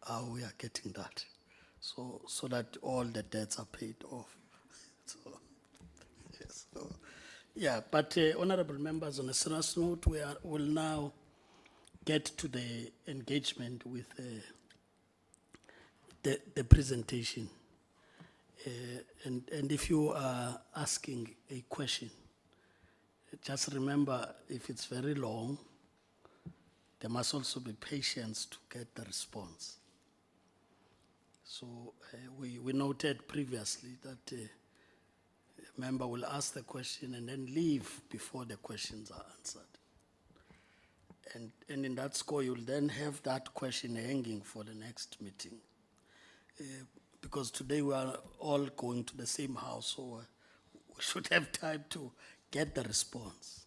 how we are getting that. So that all the debts are paid off. So, yes, so, yeah, but honorable members, on a serious note, will now get to the engagement with the presentation. And if you are asking a question, just remember, if it's very long, there must also be patience to get the response. So we noted previously that a member will ask the question and then leave before the questions are answered. And in that score, you'll then have that question hanging for the next meeting. Because today we are all going to the same house, so we should have time to get the response.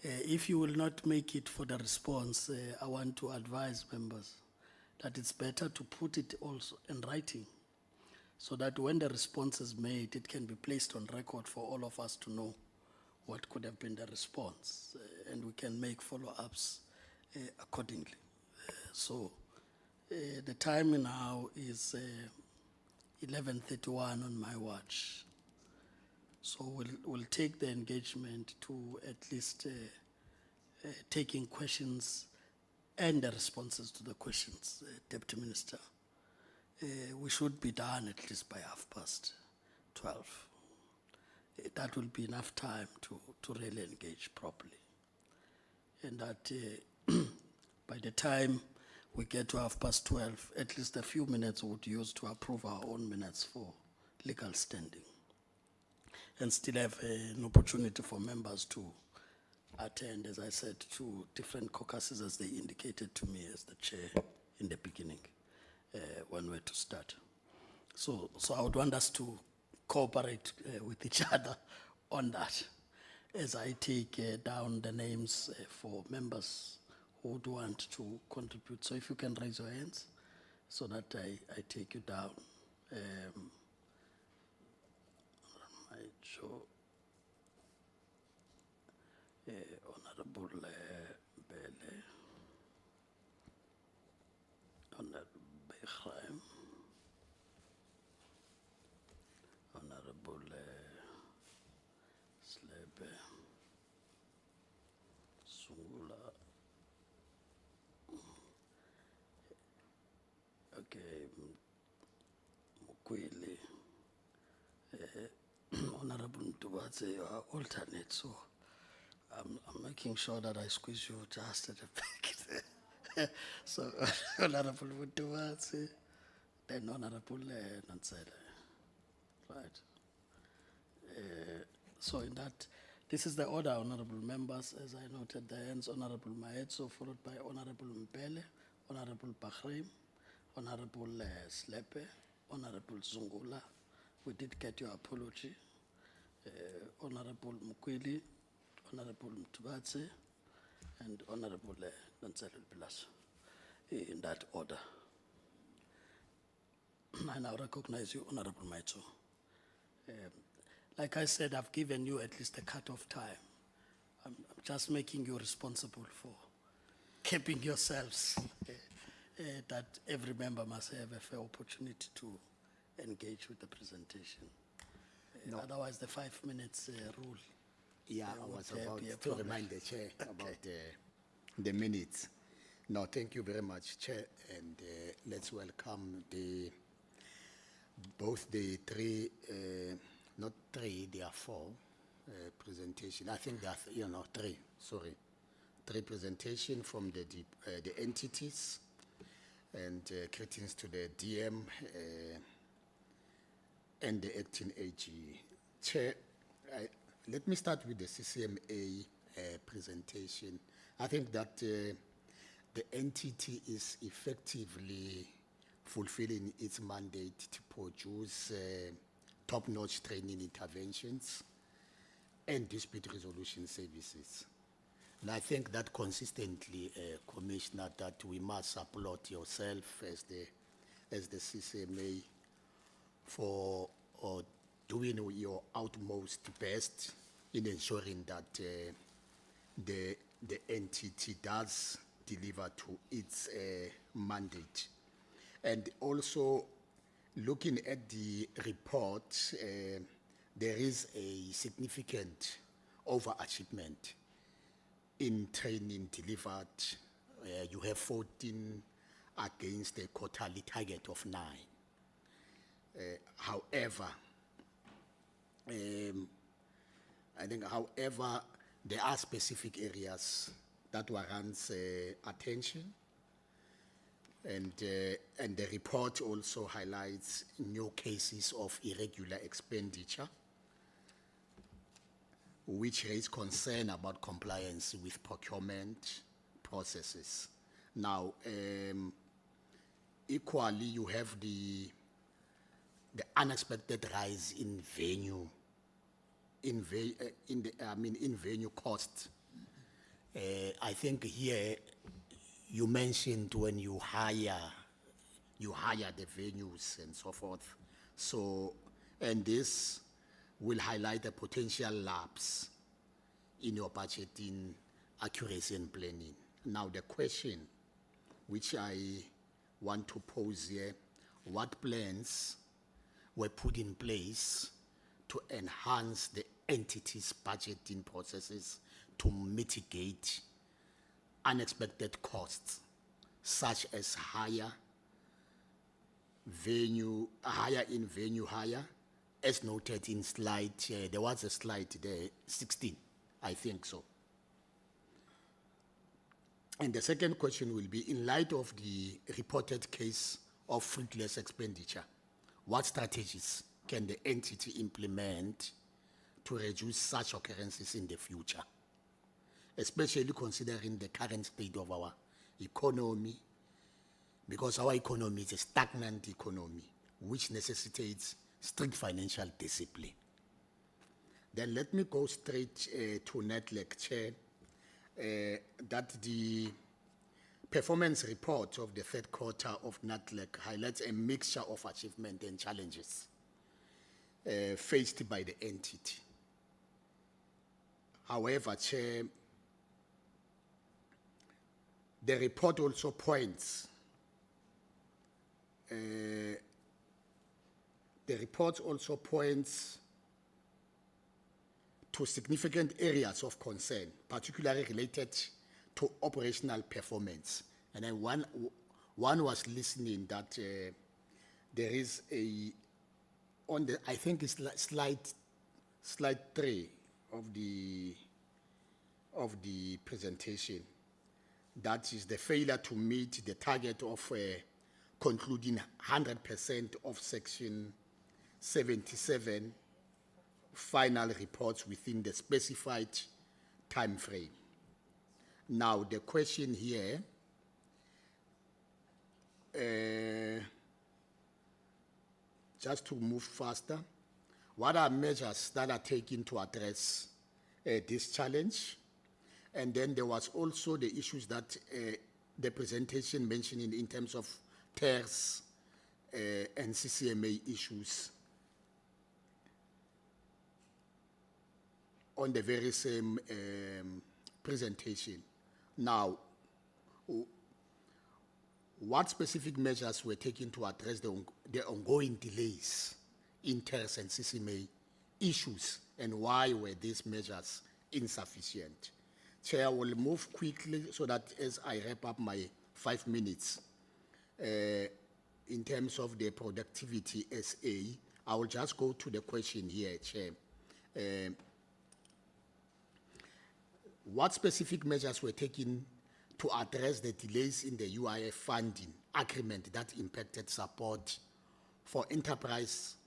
If you will not make it for the response, I want to advise members that it's better to put it also in writing, so that when the response is made, it can be placed on record for all of us to know what could have been the response, and we can make follow-ups accordingly. So the time now is 11:31 on my watch. So we'll take the engagement to at least taking questions and the responses to the questions, Deputy Minister. We should be done at least by 12:30. That will be enough time to really engage properly. And that by the time we get to 12:30, at least a few minutes we would use to approve our own minutes for legal standing. And still have an opportunity for members to attend, as I said, to different caucuses as they indicated to me as the chair in the beginning, when we're to start. So I would want us to cooperate with each other on that as I take down the names for members who would want to contribute. So if you can raise your hands so that I take you down. Honorable Bele, Honorable Bechaim, Honorable Slebe, Sula, okay, Mukwili, Honorable Ntubatse, you are alternate, so I'm making sure that I squeeze you just at the back. So, Honorable Mutuvasi, then Honorable Nansele. Right. So in that, this is the order, honorable members, as I noted the hands, Honorable Maetso, followed by Honorable Mpele, Honorable Bahrain, Honorable Slepe, Honorable Zungula. We did get your apology. Honorable Mukwili, Honorable Mtubatse, and Honorable Nansele Pilas, in that order. I now recognize you, Honorable Maetso. Like I said, I've given you at least a cut-off time. I'm just making you responsible for keeping yourselves, that every member must have a fair opportunity to engage with the presentation. Otherwise, the 5 minutes rule. Yeah, I would was be about a to problem. remind the chair about the minutes. No, thank you very much, Chair, and let's welcome both the three, not three, there are four presentation. I think there are, three, sorry. Three presentation from the entities, and greetings to the DM and the acting AG. Chair, let me start with the CCMA presentation. I think that the entity is effectively fulfilling its mandate to produce top-notch training interventions and dispute resolution services. And I think that consistently, Commissioner, that we must applaud yourself as the CCMA for doing your utmost best in ensuring that the entity does deliver to its mandate. And also, looking at the report, there is a significant overachievement in training delivered. You have 14 against a quarterly target of 9. However, there are specific areas that warrants attention, and the report also highlights new cases of irregular expenditure, which raise concern about compliance with procurement processes. Now, equally, you have the unexpected rise in venue cost. I think here you mentioned when you hire the venues and so forth. So, and this will highlight a potential lapse in your budgeting accuracy and planning. Now, the question which I want to pose here: what plans were put in place to enhance the entity's budgeting processes to mitigate unexpected costs, such as higher in venue hire, as noted in slide, there was a slide there, 16, I think so. And the second question will be, in light of the reported case of fruitless expenditure, what strategies can the entity implement to reduce such occurrences in the future, especially considering the current state of our economy, because our economy is a stagnant economy, which necessitates strict financial discipline. Then let me go straight to Nedlac, Chair, that the performance report of the third quarter of Nedlac highlights a mixture of achievement and challenges faced by the entity. However, Chair, the report also points to significant areas of concern, particularly related to operational performance. And then one was listening that there is I think it's slide 3 of the presentation. That is the failure to meet the target of concluding 100% of Section 77 final reports within the specified time frame. Now, the question here, just to move faster, what are measures that are taken to address this challenge? And then there was also the issues that the presentation mentioned in terms of TERS and CCMA issues on the very same presentation. Now, what specific measures were taken to address the ongoing delays in TERS and CCMA issues, and why were these measures insufficient? Chair, will move quickly so that as I wrap up my 5 minutes, in terms of the Productivity SA, I will just go to the question here, Chair. What specific measures were taken to address the delays in the UIF funding agreement that impacted support for enterprises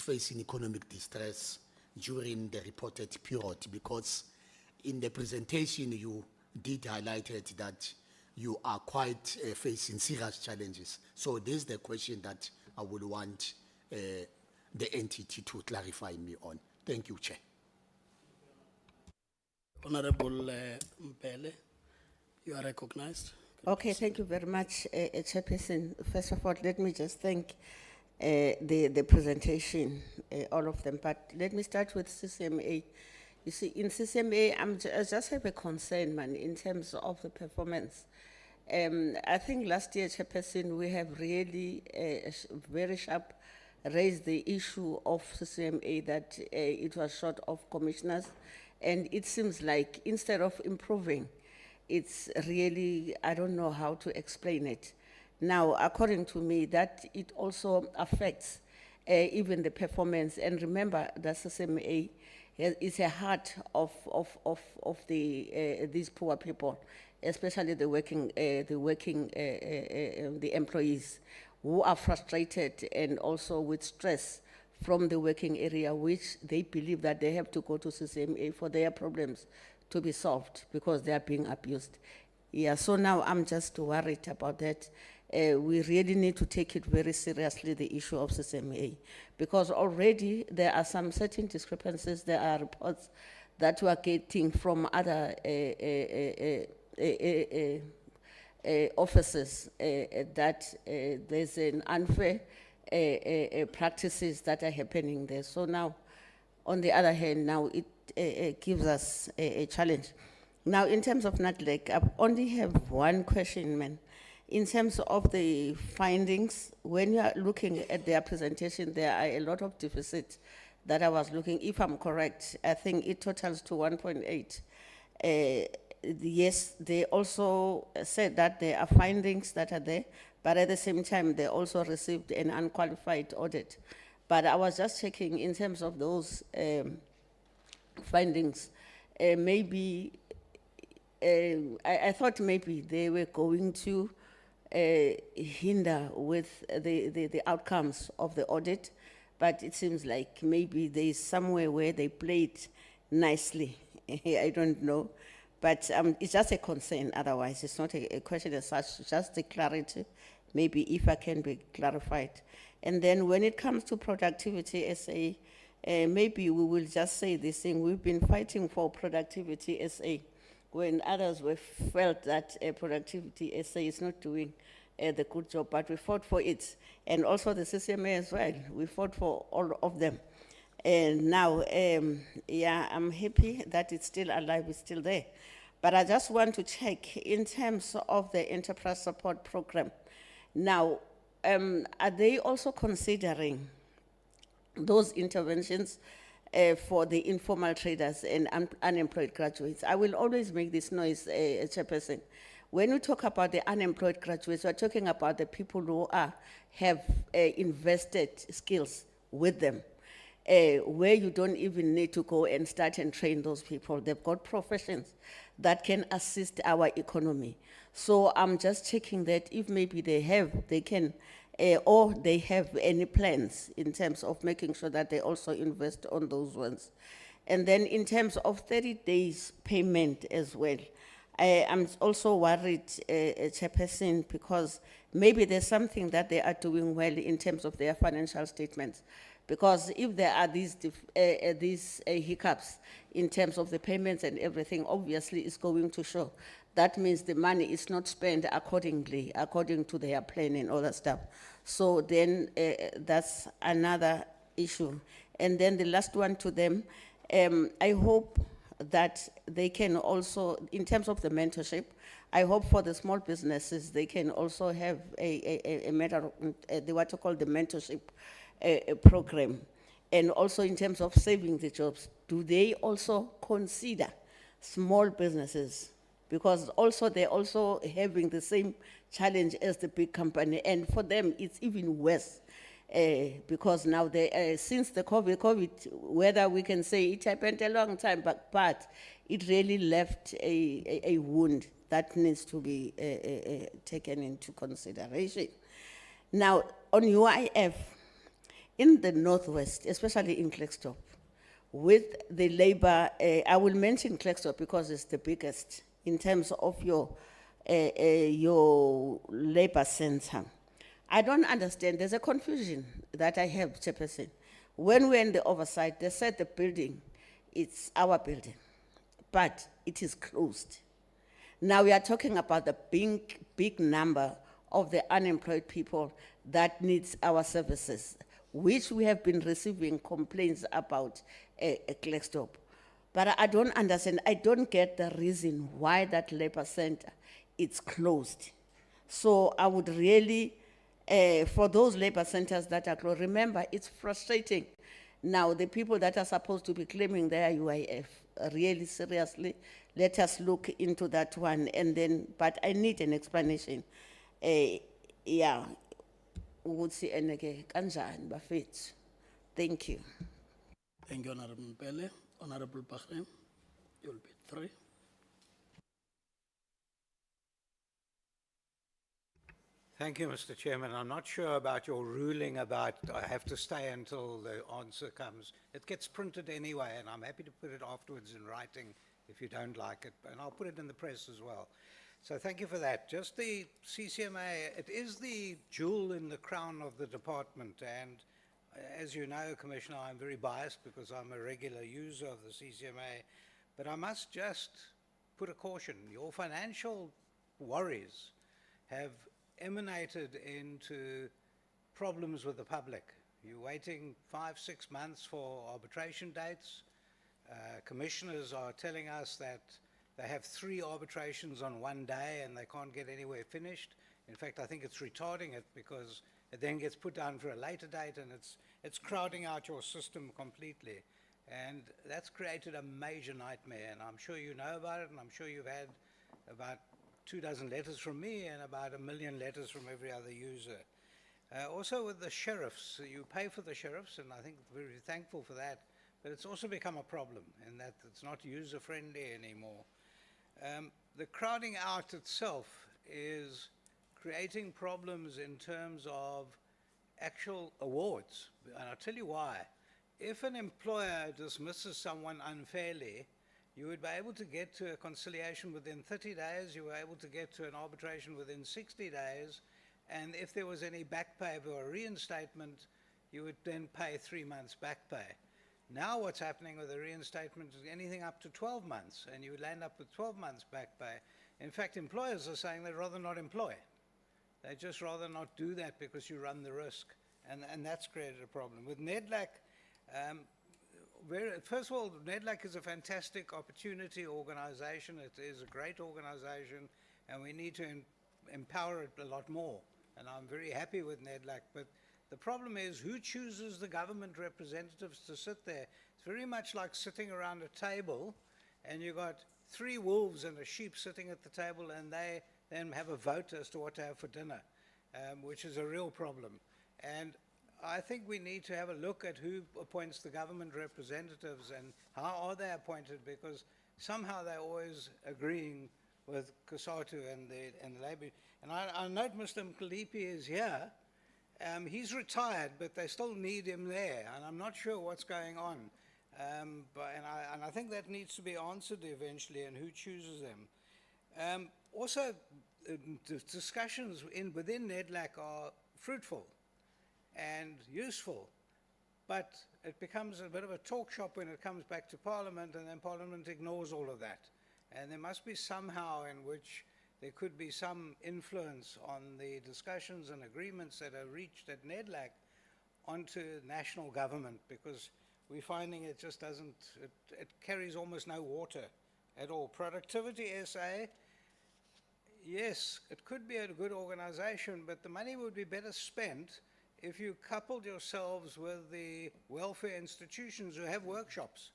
facing economic distress during the reported period? Because in the presentation, you did highlight that you are quite facing serious challenges. So this is the question that I would want the entity to clarify me on. Thank you, Chair. Honorable Mpele, you are recognized. Okay, thank you very much, Chairperson. First of all, let me just thank the presentation, all of them. But let me start with CCMA. You see, in CCMA, I just have a concern, man, in terms of the performance. I think last year, Chairperson, we have really very sharp raised the issue of CCMA that it was short of commissioners. And it seems like instead of improving, it's really, I don't know how to explain it. Now, according to me, that it also affects even the performance. And remember, the CCMA is a heart of these poor people, especially the employees who are frustrated and also with stress from the working area, which they believe that they have to go to CCMA for their problems to be solved because they are being abused. Yeah, so now I'm just worried about that. We really need to take it very seriously, the issue of CCMA, because already there are some certain discrepancies. There are reports that we are getting from other offices that there's an unfair practices that are happening there. So now, on the other hand, now it gives us a challenge. Now, in terms of Nedlac, I only have one question, man. In terms of the findings, when you are looking at their presentation, there are a lot of deficits that I was looking. If I'm correct, I think it totals to 1.8. Yes, they also said that there are findings that are there, but at the same time, they also received an unqualified audit. But I was just checking in terms of those findings, maybe, I thought maybe they were going to hinder with the outcomes of the audit, but it seems like maybe there's somewhere where they played nicely. I don't know. But it's just a concern, otherwise it's not a question as such, just the clarity, maybe if I can be clarified. And then when it comes to Productivity SA, maybe we will just say this thing, we've been fighting for Productivity SA when others were felt that Productivity SA is not doing the good job, but we fought for it. And also the CCMA as well, we fought for all of them. And now, yeah, I'm happy that it's still alive, it's still there. But I just want to check in terms of the enterprise support program. Now, are they also considering those interventions for the informal traders and unemployed graduates? I will always make this noise, Chairperson. When we talk about the unemployed graduates, we're talking about the people who have invested skills with them. where you don't even need to go and start and train those people. They've got professions that can assist our economy. So I'm just checking that if maybe they can, or they have any plans in terms of making sure that they also invest on those ones. And then in terms of 30 days payment as well, I'm also worried, Chairperson, because maybe there's something that they are doing well in terms of their financial statements. Because if there are these hiccups in terms of the payments and everything, obviously it's going to show. That means the money is not spent accordingly, according to their plan and all that stuff. So then that's another issue. And then the last one to them, I hope that they can also, in terms of the mentorship, I hope for the small businesses, they can also have a matter of, what you call the mentorship program. And also in terms of saving the jobs, do they also consider small businesses? Because also they're also having the same challenge as the big company. And for them, it's even worse. Because now they, since the COVID, whether we can say it happened a long time, but it really left a wound that needs to be taken into consideration. Now, on UIF, in the Northwest, especially in Klerksdorp, with the labor, I will mention Klerksdorp because it's the biggest in terms of your labor center. I don't understand. There's a confusion that I have, Chairperson. When we're in the oversight, they said the building, it's our building, but it is closed. Now we are talking about the big number of the unemployed people that needs our services, which we have been receiving complaints about Klerksdorp. But I don't understand. I don't get the reason why that labor center is closed. So I would really, for those labor centers that are closed, remember, it's frustrating. Now, the people that are supposed to be claiming their UIF, really seriously, let us look into that one. And then, but I need an explanation. Yeah, ukuthi eneke kanjani bafethu. Thank you. Thank you, Honorable Mpele. Honorable Bahrain, you'll be 3. Thank you, Mr. Chairman. I'm not sure about your ruling about I have to stay until the answer comes. It gets printed anyway, and I'm happy to put it afterwards in writing if you don't like it, and I'll put it in the press as well. So thank you for that. Just the CCMA, it is the jewel in the crown of the department, and as you know, Commissioner, I'm very biased because I'm a regular user of the CCMA, but I must just put a caution. Your financial worries have emanated into problems with the public. You're waiting 5-6 months for arbitration dates. Commissioners are telling us that they have 3 arbitrations on one day and they can't get anywhere finished. In fact, I think it's retarding it because it then gets put down for a later date and it's crowding out your system completely. And that's created a major nightmare, and I'm sure you know about it, and I'm sure you've had about 24 letters from me and about 1 million letters from every other user. Also with the sheriffs, you pay for the sheriffs, and I think we're very thankful for that, but it's also become a problem in that it's not user-friendly anymore. The crowding out itself is creating problems in terms of actual awards, and I'll tell you why. If an employer dismisses someone unfairly, you would be able to get to a conciliation within 30 days, you were able to get to an arbitration within 60 days, and if there was any back pay or a reinstatement, you would then pay 3 months back pay. Now what's happening with the reinstatement is anything up to 12 months, and you would land up with 12 months back pay. In fact, employers are saying they'd rather not employ. They'd just rather not do that because you run the risk, and that's created a problem. With Nedlac, first of all, Nedlac is a fantastic opportunity organization. It is a great organization, and we need to empower it a lot more. And I'm very happy with Nedlac, but the problem is who chooses the government representatives to sit there? It's very much like sitting around a table, and you've got 3 wolves and a sheep sitting at the table, and they then have a vote as to what to have for dinner, which is a real problem. And I think we need to have a look at who appoints the government representatives and how are they appointed, because somehow they're always agreeing with COSATU and the Labour. And I note Mr. Mkalipi is here. He's retired, but they still need him there, and I'm not sure what's going on. And I think that needs to be answered eventually, and who chooses them. Also, discussions within Nedlac are fruitful and useful, but it becomes a bit of a talk shop when it comes back to Parliament, and then Parliament ignores all of that. And there must be somehow in which there could be some influence on the discussions and agreements that are reached at Nedlac onto national government, because we're finding it just doesn't, it carries almost no water at all. Productivity SA, yes, it could be a good organization, but the money would be better spent if you coupled yourselves with the welfare institutions who have workshops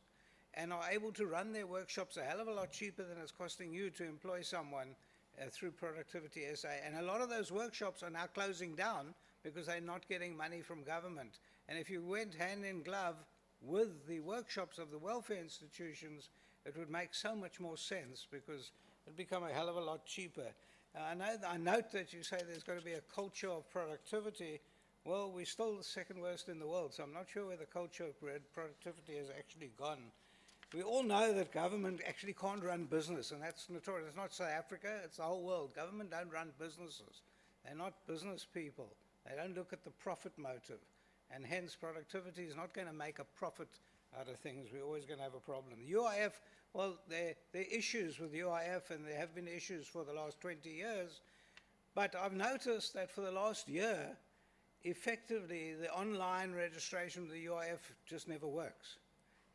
and are able to run their workshops a hell of a lot cheaper than it's costing you to employ someone through Productivity SA. And a lot of those workshops are now closing down because they're not getting money from government. And if you went hand in glove with the workshops of the welfare institutions, it would make so much more sense, because it'd become a hell of a lot cheaper. I note that you say there's going to be a culture of productivity. Well, we're still the second worst in the world, so I'm not sure where the culture of productivity has actually gone. We all know that government actually can't run business, and that's notorious. It's not South Africa, it's the whole world. Government don't run businesses. They're not business people. They don't look at the profit motive, and hence productivity is not going to make a profit out of things. We're always going to have a problem. The UIF, well, there are issues with UIF, and there have been issues for the last 20 years, but I've noticed that for the last year, effectively, the online registration of the UIF just never works.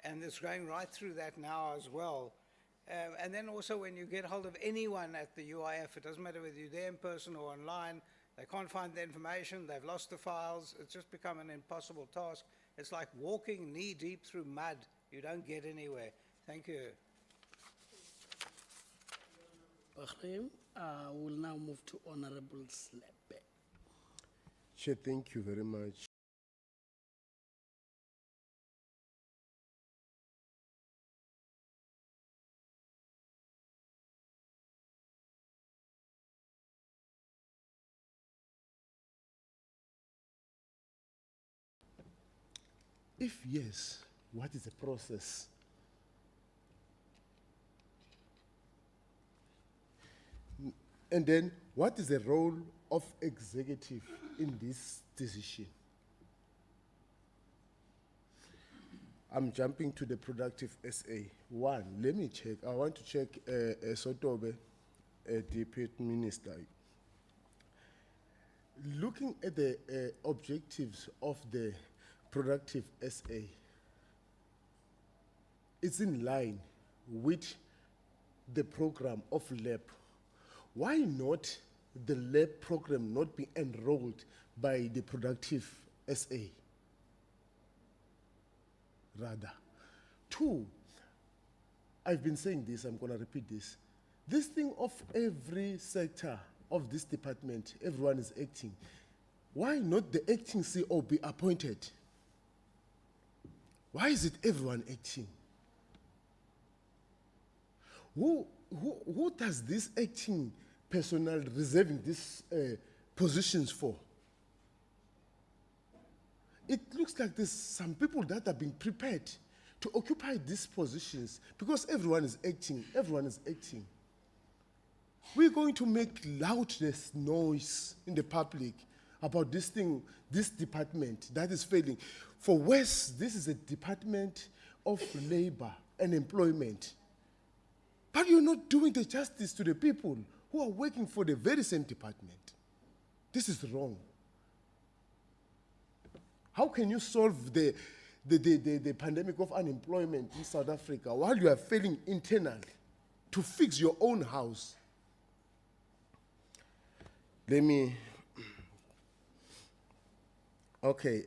And it's going right through that now as well. And then also when you get hold of anyone at the UIF, it doesn't matter whether you're there in person or online, they can't find the information, they've lost the files, it's just become an impossible task. It's like walking knee deep through mud. You don't get anywhere. Thank you. Bahrain, we'll now move to Honorable Slepe. Chair, thank you very much. If yes, what is the process? And then, what is the role of executive in this decision? I'm jumping to the Productive SA. One, let me check. I want to check Sotobe, Deputy Minister. Looking at the objectives of the Productive SA, it's in line with the program of LAB. Why not the LAB program not be enrolled by the Productive SA? Rather. Two, I've been saying this, I'm going to repeat this. This thing of every sector of this department, everyone is acting. Why not the acting CO be appointed? Why is it everyone acting? Who does this acting personnel reserving these positions for? It looks like there's some people that are being prepared to occupy these positions because everyone is acting, everyone is acting. We're going to make loudness noise in the public about this thing, this department that is failing. For West, this is a department of labor and employment. But you're not doing the justice to the people who are working for the very same department. This is wrong. How can you solve the pandemic of unemployment in South Africa while you are failing internally to fix your own house? Okay.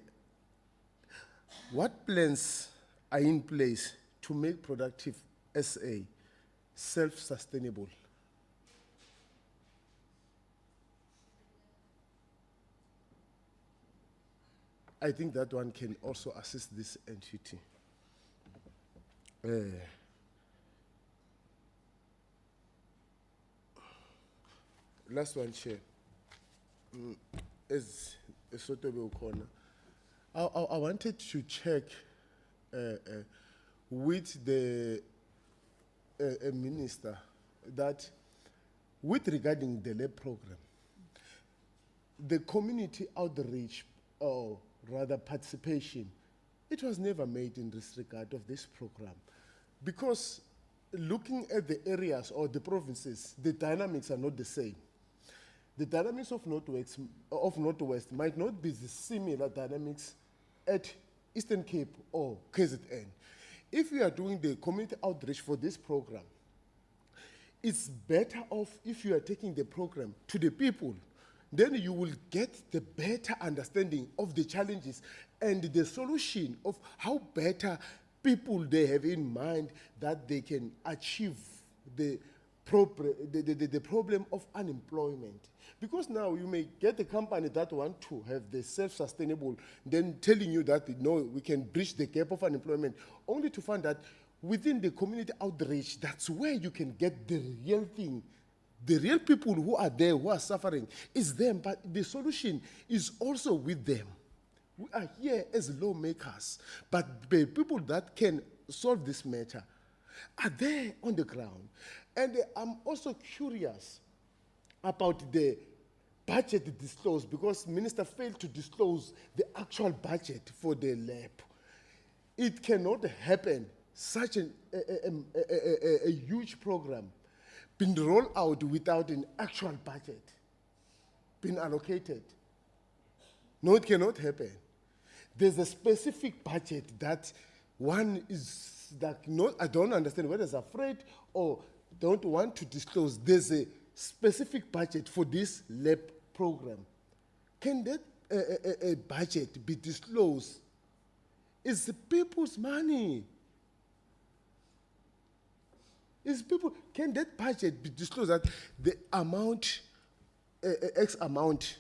What plans are in place to make Productive SA self-sustainable? I think that one can also assist this entity. Last one, Chair. As Sotobe O'Connor, I wanted to check with the minister that with regarding the LAB program, the community outreach, or rather participation, it was never made in this regard of this program. Because looking at the areas or the provinces, the dynamics are not the same. The dynamics of Northwest might not be the similar dynamics at Eastern Cape or KZN. If you are doing the community outreach for this program, it's better off if you are taking the program to the people. Then you will get the better understanding of the challenges and the solution of how better people they have in mind that they can achieve the problem of unemployment. Because now you may get a company that want to have the self-sustainable, then telling you that, no, we can bridge the gap of unemployment, only to find that within the community outreach, that's where you can get the real thing. The real people who are there, who are suffering, is them, but the solution is also with them. We are here as lawmakers, but the people that can solve this matter are there on the ground. And I'm also curious about the budget disclosed, because Minister failed to disclose the actual budget for the lab. It cannot happen, such a huge program being rolled out without an actual budget being allocated. No, it cannot happen. There's a specific budget that one is like, no, I don't understand whether it's afraid or don't want to disclose. There's a specific budget for this lab program. Can that a budget be disclosed? It's the people's money. It's people. Can that budget be disclosed, that the amount, X amount,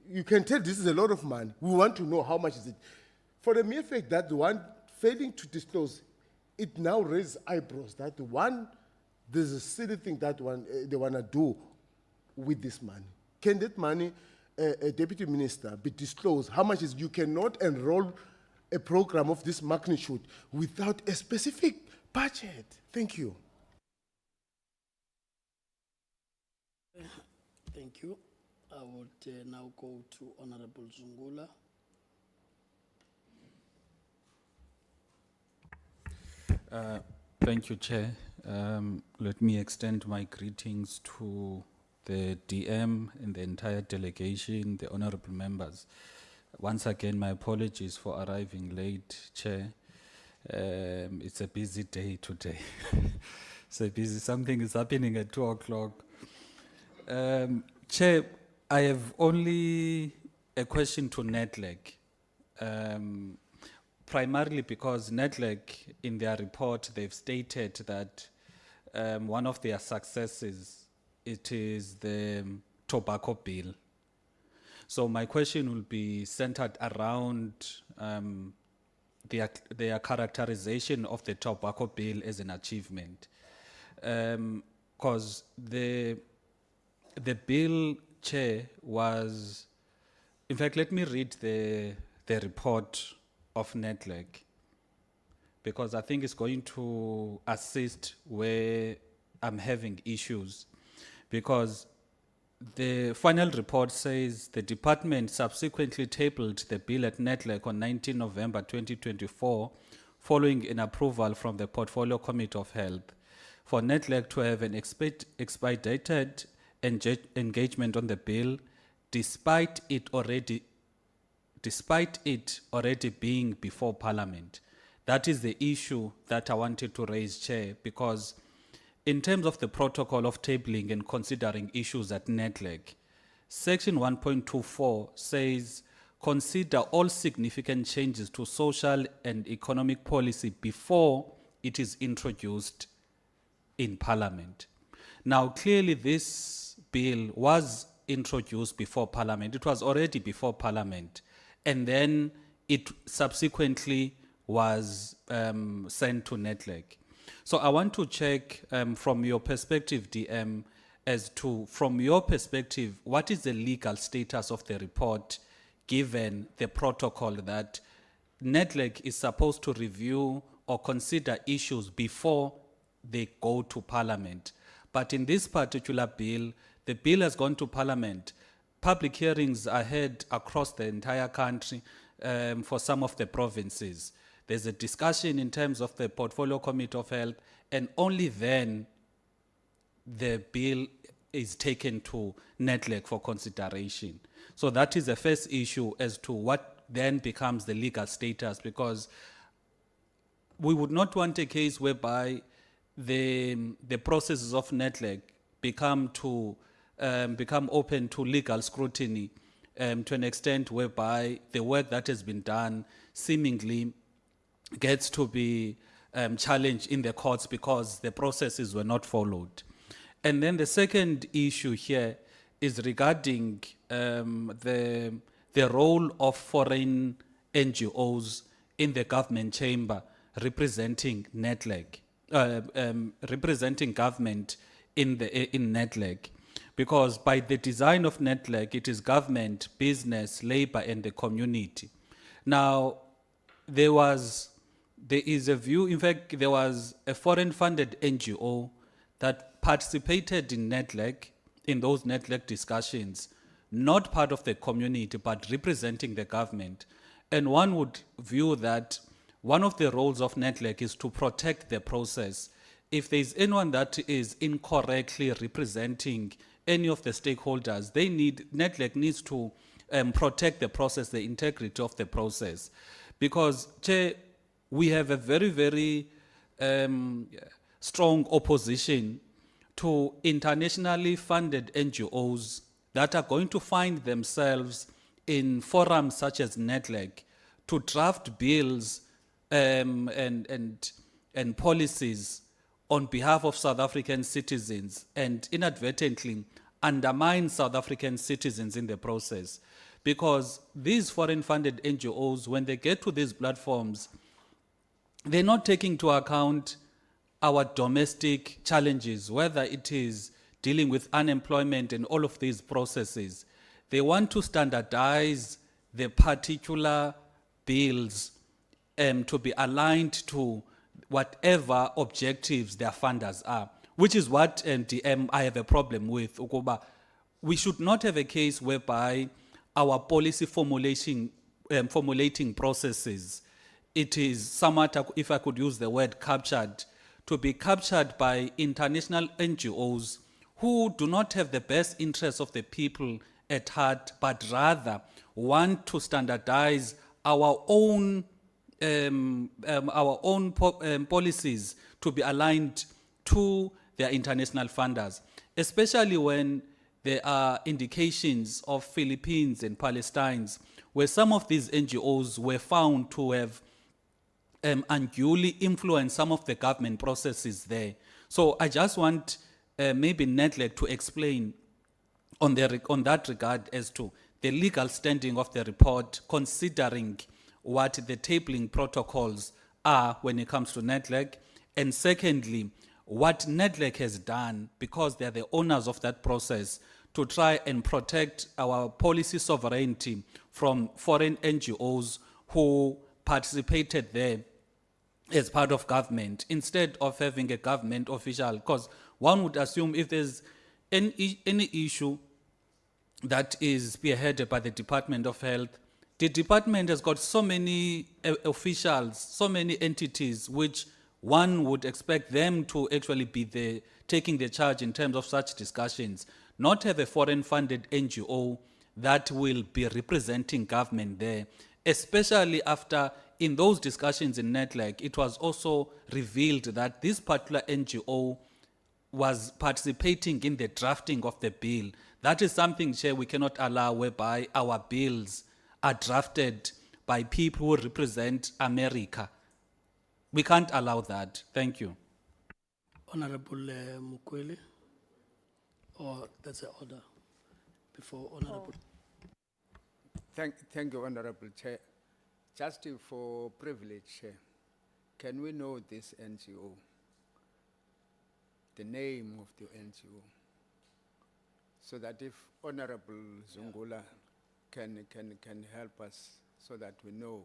you can tell this is a lot of money. We want to know how much is it. For the mere fact that the one failing to disclose, it now raises eyebrows that there's a silly thing that they want to do with this money. Can that money, Deputy Minister, be disclosed? How much is, you cannot enroll a program of this magnitude without a specific budget. Thank you. Thank you. I would now go to Honorable Zungula. Thank you, Chair. Let me extend my greetings to the DM and the entire delegation, the honorable members. Once again, my apologies for arriving late, Chair. It's a busy day today. Something is happening at 2 o'clock. Chair, I have only a question to Nedlac. Primarily because Nedlac, in their report, they've stated that one of their successes, it is the tobacco bill. So my question will be centered around their characterization of the tobacco bill as an achievement. Because the bill, Chair, was, in fact, let me read the report of Nedlac, because I think it's going to assist where I'm having issues. Because the final report says the department subsequently tabled the bill at Nedlac on 19 November 2024, following an approval from the Portfolio Committee of Health, for Nedlac to have an expedited engagement on the bill, despite it already being before Parliament. That is the issue that I wanted to raise, Chair, because in terms of the protocol of tabling and considering issues at Nedlac, Section 1.24 says, consider all significant changes to social and economic policy before it is introduced in Parliament. Now, clearly this bill was introduced before Parliament. It was already before Parliament. And then it subsequently was sent to Nedlac. So I want to check from your perspective, DM, as to, from your perspective, what is the legal status of the report given the protocol that Nedlac is supposed to review or consider issues before they go to Parliament. But in this particular bill, the bill has gone to Parliament. Public hearings are held across the entire country for some of the provinces. There's a discussion in terms of the Portfolio Committee of Health, and only then the bill is taken to Nedlac for consideration. So that is the first issue as to what then becomes the legal status, because we would not want a case whereby the processes of Nedlac become open to legal scrutiny to an extent whereby the work that has been done seemingly gets to be challenged in the courts because the processes were not followed. And then the second issue here is regarding the role of foreign NGOs in the government chamber representing Nedlac, representing government in Nedlac. Because by the design of Nedlac, it is government, business, labor, and the community. Now, there is a view, in fact, there was a foreign-funded NGO that participated in Nedlac, in those Nedlac discussions, not part of the community, but representing the government. And one would view that one of the roles of Nedlac is to protect the process. If there's anyone that is incorrectly representing any of the stakeholders, Nedlac needs to protect the process, the integrity of the process. Because, Chair, we have a very, very strong opposition to internationally funded NGOs that are going to find themselves in forums such as Nedlac to draft bills and policies on behalf of South African citizens and inadvertently undermine South African citizens in the process. Because these foreign-funded NGOs, when they get to these platforms, they're not taking into account our domestic challenges, whether it is dealing with unemployment and all of these processes. They want to standardize the particular bills to be aligned to whatever objectives their funders are, which is what DM I have a problem with. We should not have a case whereby our policy formulating processes, it is somewhat, if I could use the word captured, to be captured by international NGOs who do not have the best interests of the people at heart, but rather want to standardize our own policies to be aligned to their international funders, especially when there are indications of Philippines and Palestine, where some of these NGOs were found to have unduly influenced some of the government processes there. So I just want maybe Nedlac to explain on that regard as to the legal standing of the report, considering what the tabling protocols are when it comes to Nedlac, and secondly, what Nedlac has done, because they are the owners of that process, to try and protect our policy sovereignty from foreign NGOs who participated there as part of government, instead of having a government official. Because one would assume if there's any issue that is spearheaded by the Department of Health, the department has got so many officials, so many entities, which one would expect them to actually be taking the charge in terms of such discussions, not have a foreign-funded NGO that will be representing government there, especially after, in those discussions in Nedlac, it was also revealed that this particular NGO was participating in the drafting of the bill. That is something, Chair, we cannot allow, whereby our bills are drafted by people who represent America. We can't allow that. Thank you. Honorable Mukwele, or that's the order before Honorable. Thank you, Honorable just for privilege, can we know this NGO? The name of the NGO? So that if Honorable Zungula can help us so that we know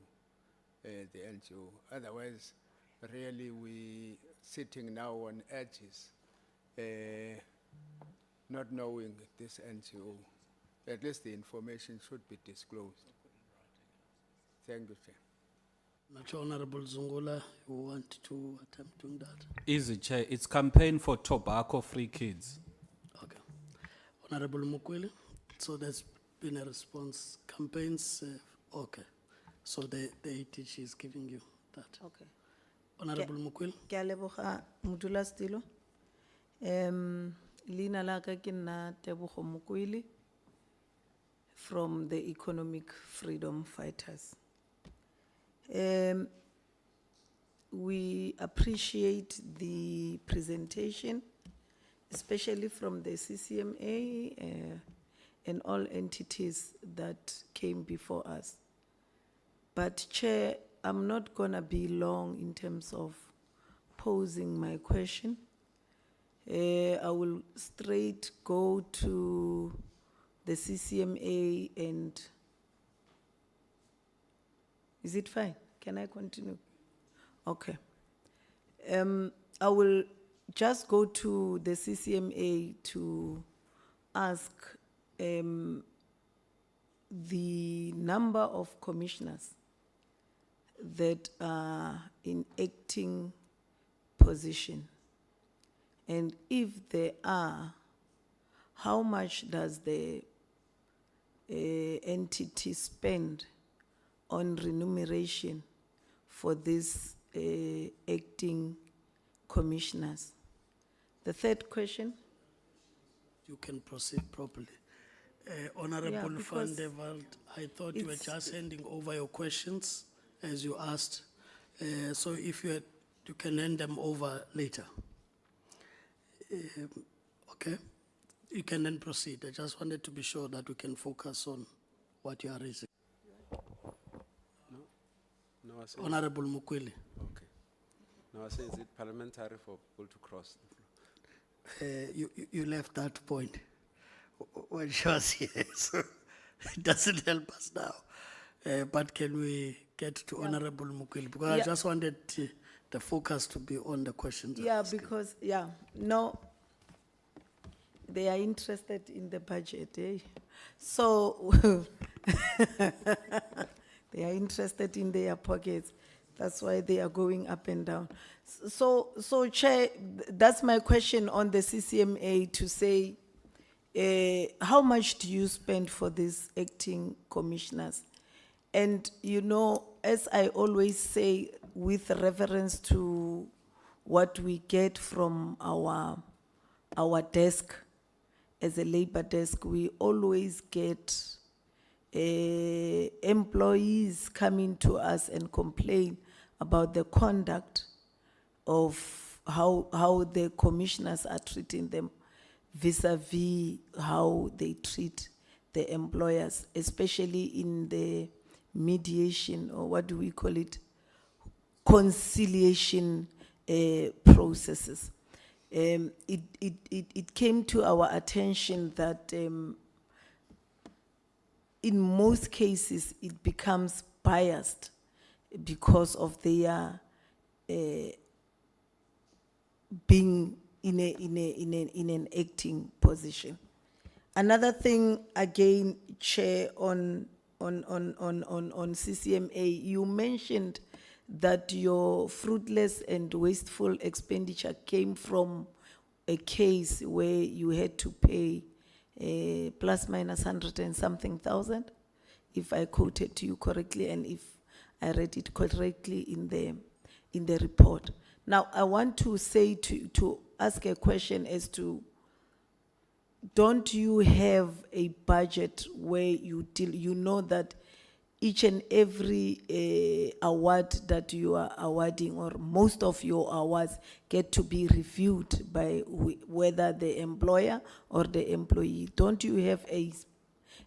the NGO. Otherwise, really we sitting now on edges, not knowing this NGO. At least the information should be disclosed. Thank you, Chair. Not sure Honorable Zungula, you want to attempt doing that? Easy, Chair. It's campaign for tobacco-free kids. Okay. Honorable Mukwele, so there's been a response. Campaigns, okay. So the ATG is giving you that. Okay. Honorable Mukwele. Ke a leboga modula Stilo. Leina la ka ke nna Tebogo Mokwele from the Economic Freedom Fighters. We appreciate the presentation, especially from the CCMA and all entities that came before us. But Chair, I'm not gonna be long in terms of posing my question. I will straight go to the CCMA and, is it fine? Can I continue? Okay. I will just go to the CCMA to ask the number of commissioners that are in acting position. And if there are, how much does the entity spend on remuneration for these acting commissioners? The third question. You can proceed properly. Honorable Van because der Walt, I thought you were just handing over your questions as you asked. So if you can hand them over later. Okay, you can then proceed. I just wanted to be sure that we can focus on what you are raising. No, I say, Honorable Mukwele. okay. No, I say, is it parliamentary for people to cross the floor? You left that point when she was here, so it doesn't help us now. But can we get to Honorable Mukwele? Because I just wanted the focus to be on the questions. Yeah, because, no, they are interested in the budget, eh? So, they are interested in their pockets. That's why they are going up and down. So Chair, that's my question on the CCMA to say, how much do you spend for these acting commissioners? And you know, as I always say, with reference to what we get from our desk, as a labor desk, we always get employees coming to us and complain about the conduct of how the commissioners are treating them vis-a-vis how they treat the employers, especially in the mediation, or what do we call it, conciliation processes. It came to our attention that in most cases it becomes biased because of their being in an acting position. Another thing, again, Chair, on CCMA, you mentioned that your fruitless and wasteful expenditure came from a case where you had to pay plus minus 100 and something thousand, if I quoted to you correctly and if I read it correctly in the report. Now, I want to say to ask a question as to, don't you have a budget where you know that each and every award that you are awarding, or most of your awards, get to be reviewed by whether the employer or the employee? Don't you have a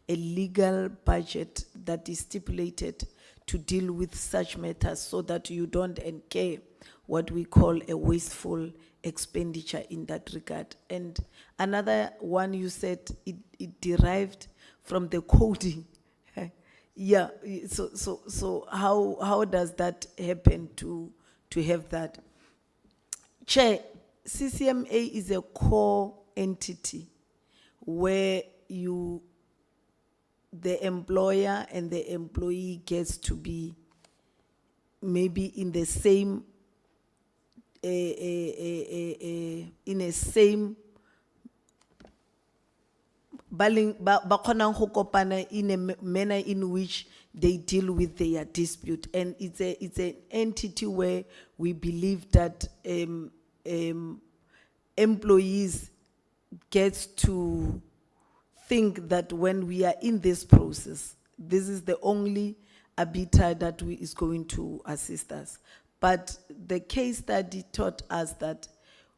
legal budget that is stipulated to deal with such matters so that you don't incur what we call a wasteful expenditure in that regard. And another one you said it derived from the coding. Yeah, so how does that happen to have that? Chair, CCMA is a core entity where the employer and the employee gets to be maybe in the same, in a same, ba kgonang go kopana in a manner in which they deal with their dispute. And it's an entity where we believe that employees gets to think that when we are in this process, this is the only arbiter that is going to assist us. But the case study taught us that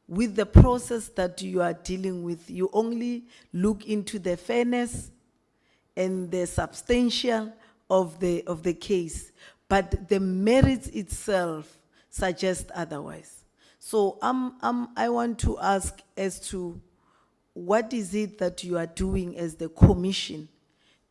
with the process that you are dealing with, you only look into the fairness and the substantial of the case, but the merits itself suggest otherwise. So I want to ask as to what is it that you are doing as the commission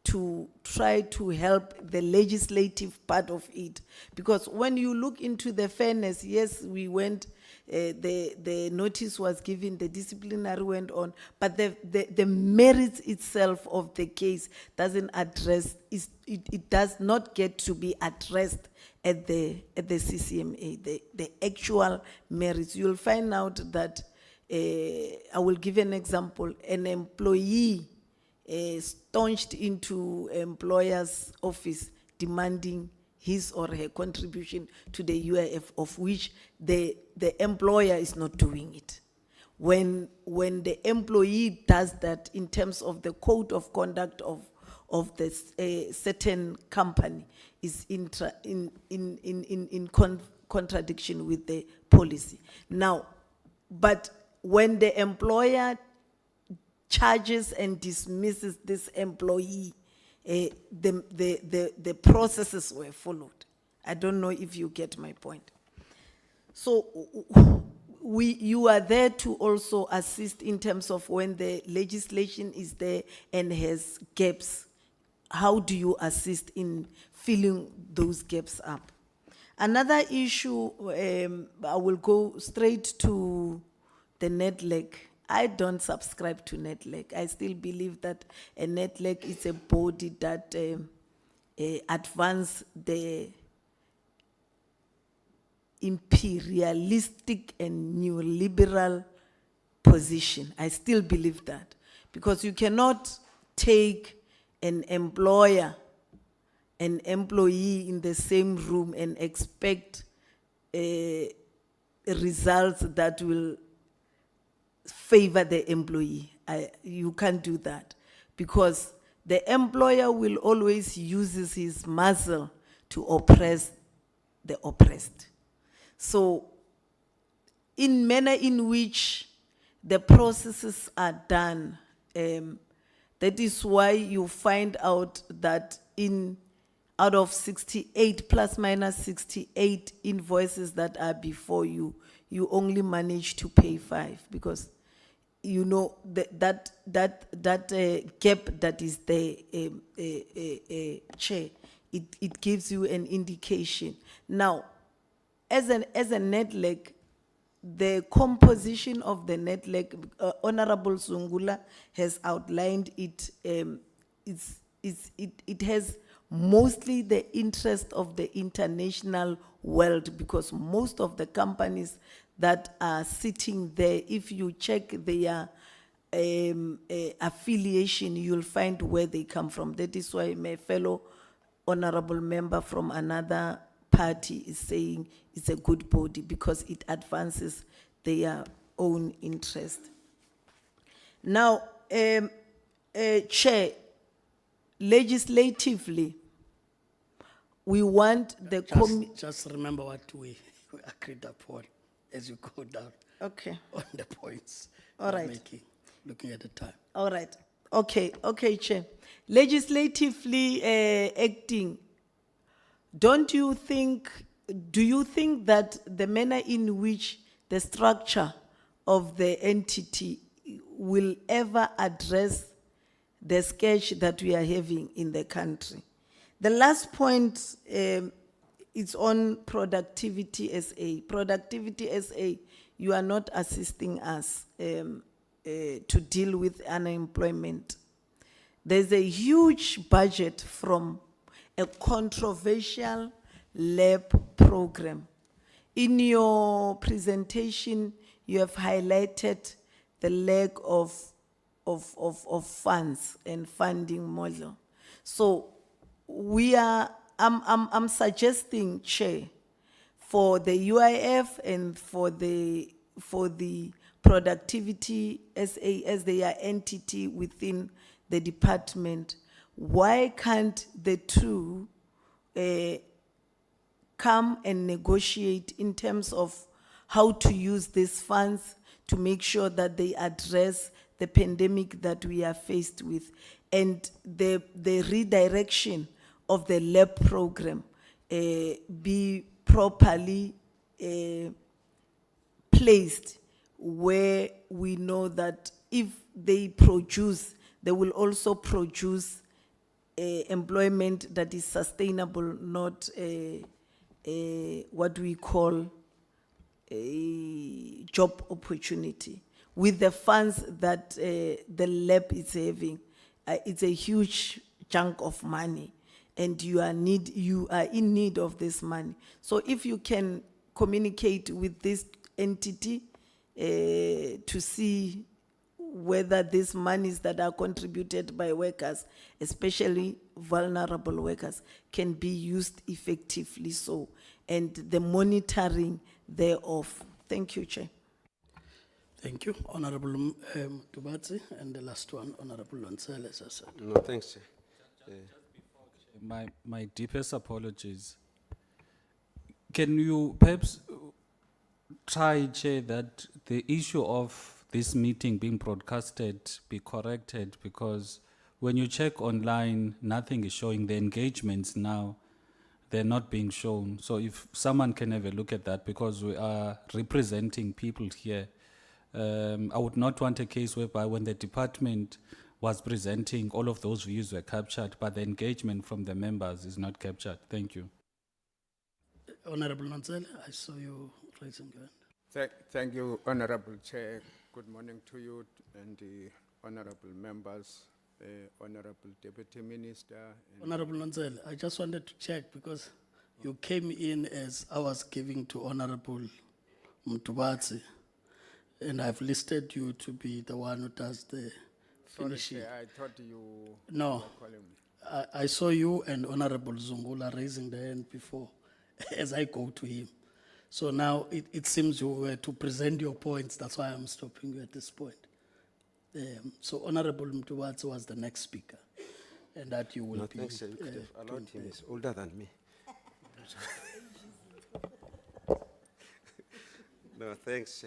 to try to help the legislative part of it? Because when you look into the fairness, yes, we went, the notice was given, the disciplinary went on, but the merits itself of the case doesn't address, it does not get to be addressed at the CCMA, the actual merits. You'll find out that, I will give an example, an employee staunched into employer's office demanding his or her contribution to the UIF, of which the employer is not doing it. When the employee does that in terms of the code of conduct of the certain company is in contradiction with the policy. Now, but when the employer charges and dismisses this employee, the processes were followed. I don't know if you get my point. So you are there to also assist in terms of when the legislation is there and has gaps. How do you assist in filling those gaps up? Another issue, I will go straight to the Nedlac. I don't subscribe to Nedlac. I still believe that a Nedlac is a body that advances the imperialistic and neoliberal position. I still believe that. Because you cannot take an employer, an employee in the same room and expect results that will favor the employee. You can't do that, because the employer will always use his muscle to oppress the oppressed. So in manner in which the processes are done, that is why you find out that out of 68 plus minus 68 invoices that are before you, you only manage to pay 5, because you know that gap that is there, Chair, it gives you an indication. Now, as a Nedlac, the composition of the Nedlac, Honorable Zungula has outlined it. It has mostly the interest of the international world, because most of the companies that are sitting there, if you check their affiliation, you'll find where they come from. That is why my fellow honorable member from another party is saying it's a good body, because it advances their own interest. Now, Chair, legislatively, we want the just remember what we agreed upon as you go down. Okay. On the points. All right. Making, looking at the time. All right. Okay, Chair. Legislatively acting, do you think that the manner in which the structure of the entity will ever address the sketch that we are having in the country? The last point is on Productivity SA. Productivity SA, you are not assisting us to deal with unemployment. There's a huge budget from a controversial lab program. In your presentation, you have highlighted the lack of funds and funding model. So I'm suggesting, Chair, for the UIF and for the Productivity SA as they are entity within the department, why can't the two come and negotiate in terms of how to use these funds to make sure that they address the pandemic that we are faced with, and the redirection of the lab program be properly placed where we know that if they produce, they will also produce employment that is sustainable, not what we call a job opportunity. With the funds that the lab is having, it's a huge chunk of money, and you are in need of this money. So if you can communicate with this entity to see whether these monies that are contributed by workers, especially vulnerable workers, can be used effectively so, and the monitoring thereof. Thank you, Chair. Thank you, Honorable Tubatsi, and the last one, Honorable Lonsel, as I said. No, thanks, Chair. My deepest apologies. Can you perhaps try, Chair, that the issue of this meeting being broadcasted be corrected, because when you check online, nothing is showing. The engagements now, they're not being shown. So if someone can have a look at that, because we are representing people here. I would not want a case whereby when the department was presenting, all of those views were captured, but the engagement from the members is not captured. Thank you. Honorable Lonsel, I saw you raising your hand. Thank you, Honorable Chair. Good morning to you and the honorable members, Honorable Deputy Minister. Honorable Lonsel, I just wanted to check because you came in as I was giving to Honorable Mtubatsi, and I've listed you to be the one who does the finishing. Sorry, I thought you No, were calling me. I saw you and Honorable Zungula raising the hand before as I go to him. So now it seems you were to present your points. That's why I'm stopping you at this point. So Honorable Mtubatsi was the next speaker, and that you will No, be. thanks, Chair. You could have allowed him. He's older than me. No, thanks.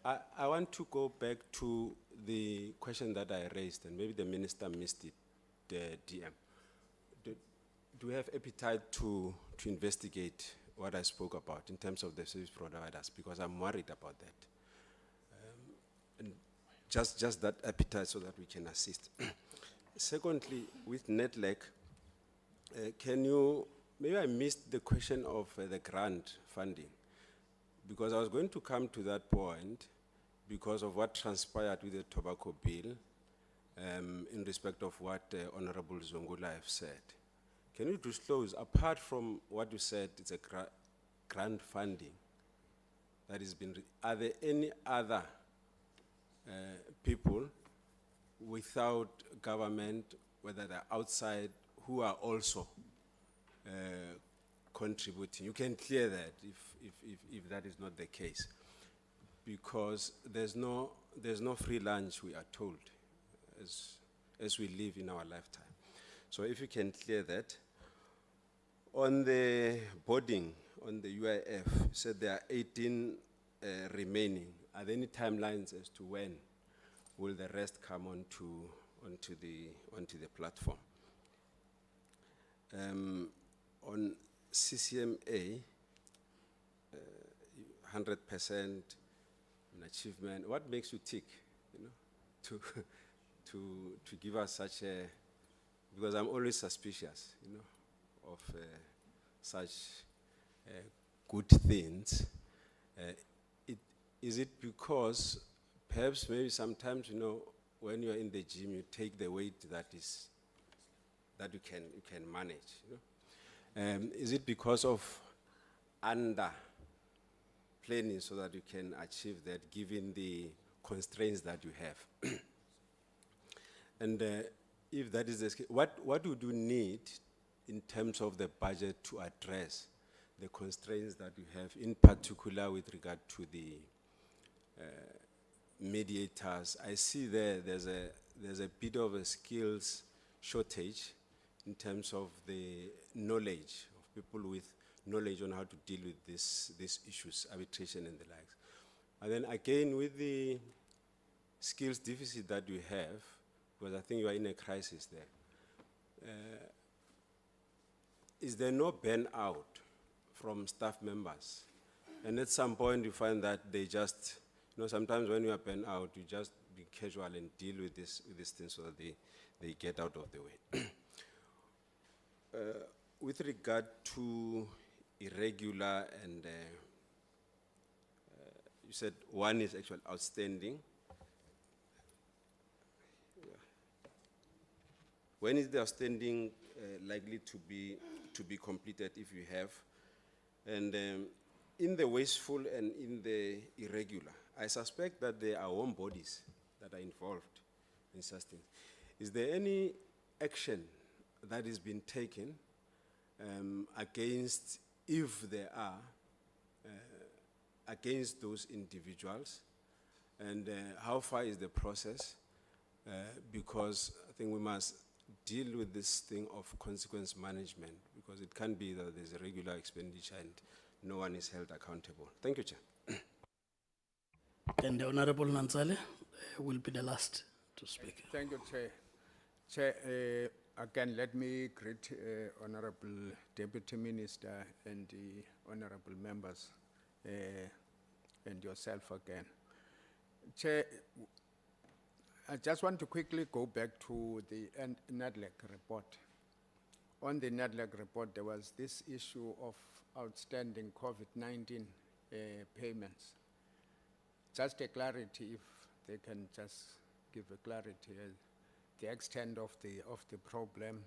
I want to go back to the question that I raised, and maybe the minister missed it, the DM. Do we have appetite to investigate what I spoke about in terms of the service providers? Because I'm worried about that. And just that appetite so that we can assist. Secondly, with Nedlac, can you, maybe I missed the question of the grant funding, because I was going to come to that point because of what transpired with the tobacco bill in respect of what Honorable Zungula have said. Can you disclose, apart from what you said, it's a grant funding that has been, are there any other people without government, whether they're outside, who are also contributing? You can clear that if that is not the case, because there's no free lunch, we are told, as we live in our lifetime. So if you can clear that. On the boarding, on the UIF, you said there are 18 remaining. Are there any timelines as to when will the rest come onto the platform? CCMA, 100% an achievement. What makes you tick, to give us such a, because I'm always suspicious, of such good things. Is it because perhaps maybe sometimes, when you're in the gym, you take the weight that you can manage, is it because of under planning so that you can achieve that given the constraints that you have? And if that is the case, what would you need in terms of the budget to address the constraints that you have, in particular with regard to the mediators? I see there's a bit of a skills shortage in terms of the knowledge of people with knowledge on how to deal with these issues, arbitration and the likes. And then again, with the skills deficit that you have, because I think you are in a crisis there, is there no burnout from staff members? And at some point you find that they just, sometimes when you are burnt out, you just be casual and deal with these things so that they get out of the way. With regard to irregular and you said one is actually outstanding. When is the outstanding likely to be completed, if you have? And in the wasteful and in the irregular, I suspect that there are home bodies that are involved in such things. Is there any action that is being taken against, if there are, against those individuals? And how far is the process? Because I think we must deal with this thing of consequence management, because it can't be that there's a regular expenditure and no one is held accountable. Thank you, Chair. And the Honorable Nansale will be the last to speak. Thank you, Chair. Chair, again, let me greet Honorable Deputy Minister and the honorable members and yourself again. Chair, I just want to quickly go back to the Nedlac report. On the Nedlac report, there was this issue of outstanding COVID-19 payments. Just a clarity, if they can just give a clarity, the extent of the problem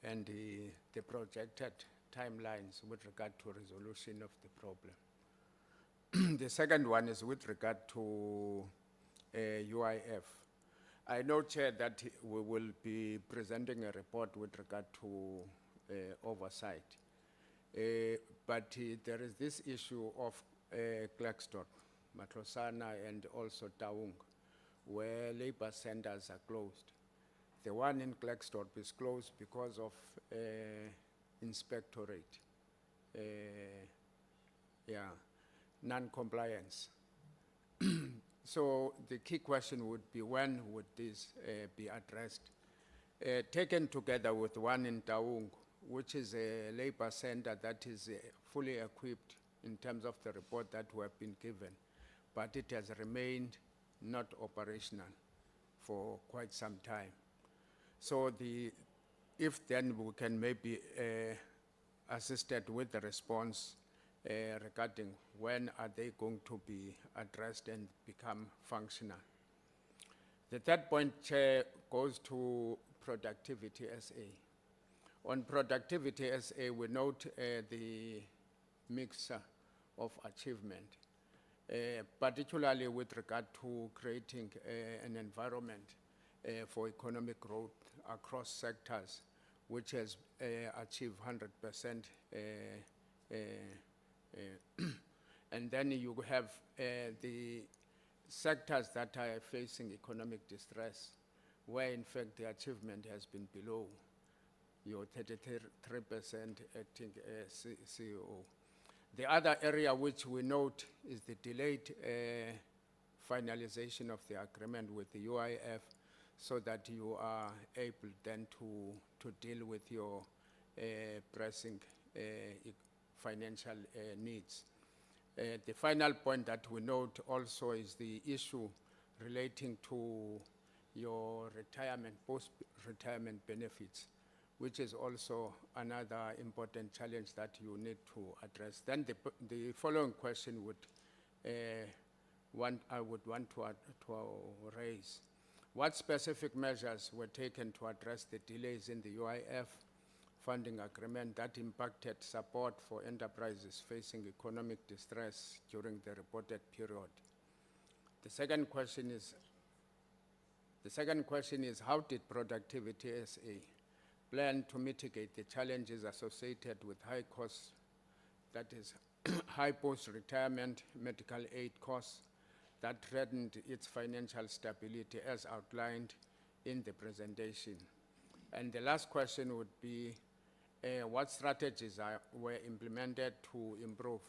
and the projected timelines with regard to resolution of the problem. The second one is with regard to UIF. I know, Chair, that we will be presenting a report with regard to oversight. But there is this issue of Klerksdorp, Matlosana, and also Taung, where labor centers are closed. The one in Klerksdorp is closed because of inspectorate, non-compliance. So the key question would be, when would this be addressed? Taken together with one in Taung, which is a labor center that is fully equipped in terms of the report that we have been given, but it has remained not operational for quite some time. So if then we can maybe assisted with the response regarding when are they going to be addressed and become functional. The third point, Chair, goes to Productivity SA. On Productivity SA, we note the mix of achievement, particularly with regard to creating an environment for economic growth across sectors, which has achieved 100%. And then you have the sectors that are facing economic distress, where in fact the achievement has been below your 33% acting CEO. The other area which we note is the delayed finalization of the agreement with the UIF, so that you are able then to deal with your pressing financial needs. The final point that we note also is the issue relating to your retirement, post-retirement benefits, which is also another important challenge that you need to address. Then the following question would, I would want to raise. What specific measures were taken to address the delays in the UIF funding agreement that impacted support for enterprises facing economic distress during the reported period? The second question is, how did Productivity SA plan to mitigate the challenges associated with high costs, that is, high post-retirement medical aid costs that threatened its financial stability as outlined in the presentation? And the last question would be, what strategies were implemented to improve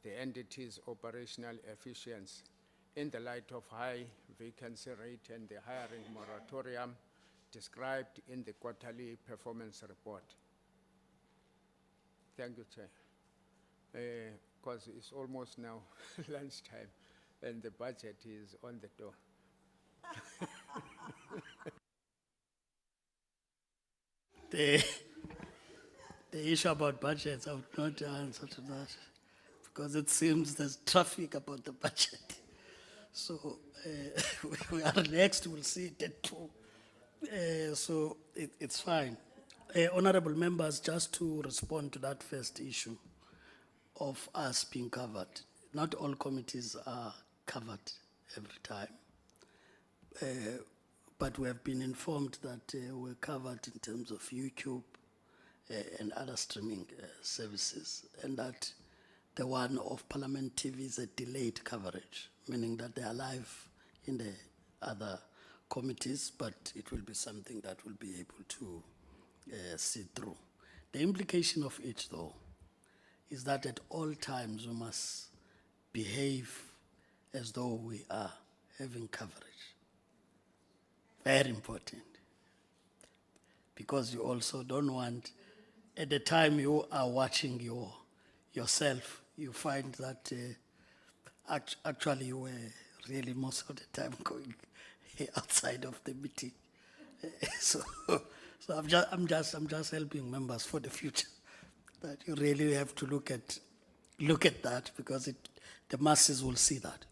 the entity's operational efficiency in the light of high vacancy rate and the hiring moratorium described in the quarterly performance report? Thank you, Chair. Because it's almost now lunchtime and the budget is on the door. The issue about budgets, I would not answer to that because it seems there's traffic about the budget. So we are next, we'll see it at 2. So it's fine. Honorable members, just to respond to that first issue of us being covered. Not all committees are covered every time. But we have been informed that we're covered in terms of YouTube and other streaming services, and that the one of Parliament TV is a delayed coverage, meaning that they are live in the other committees, but it will be something that will be able to see through. The implication of it, though, is that at all times we must behave as though we are having coverage. Very important. Because you also don't want, at the time you are watching yourself, you find that actually you were really most of the time going outside of the meeting. So I'm just helping members for the future, that you really have to look at that, because the masses will see that.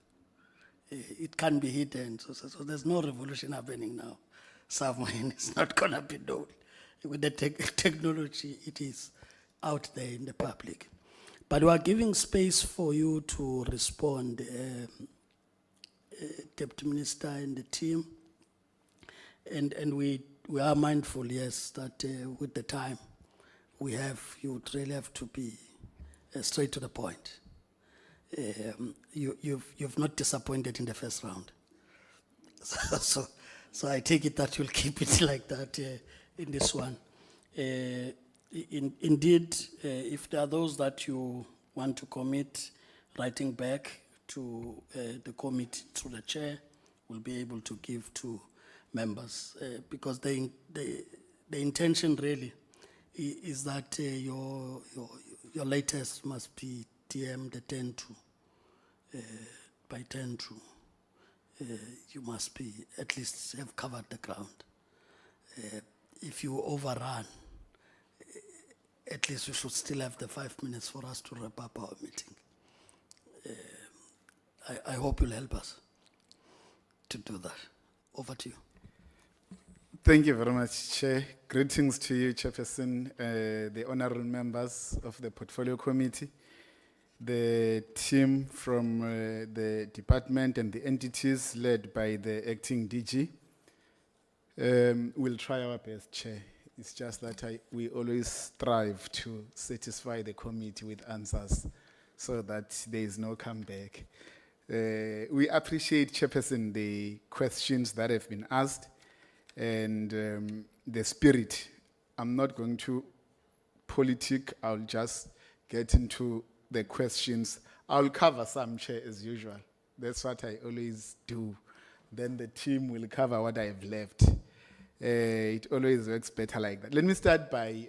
It can be hidden, so there's no revolution happening now. Somewhere it's not gonna be known. With the technology, it is out there in the public. But we are giving space for you to respond, Deputy Minister and the team. And we are mindful, yes, that with the time we have, you would really have to be straight to the point. You've not disappointed in the first round. So I take it that you'll keep it like that in this one. Indeed, if there are those that you want to commit writing back to the committee through the chair, we'll be able to give to members, because the intention really is that your latest must be DM the 10 to by 10 to you must be at least have covered the ground. If you overrun, at least we should still have the 5 minutes for us to wrap up our meeting. I hope you'll help us to do that. Over to you. Thank you very much, Chair. Greetings to you, Chairperson, the honorable members of the Portfolio Committee, the team from the department and the entities led by the acting DG. We'll try our best, Chair. It's just that we always strive to satisfy the committee with answers so that there is no comeback. We appreciate, Chairperson, the questions that have been asked and the spirit. I'm not going to politic, I'll just get into the questions. I'll cover some, Chair, as usual. That's what I always do. Then the team will cover what I have left. It always works better like that. Let me start by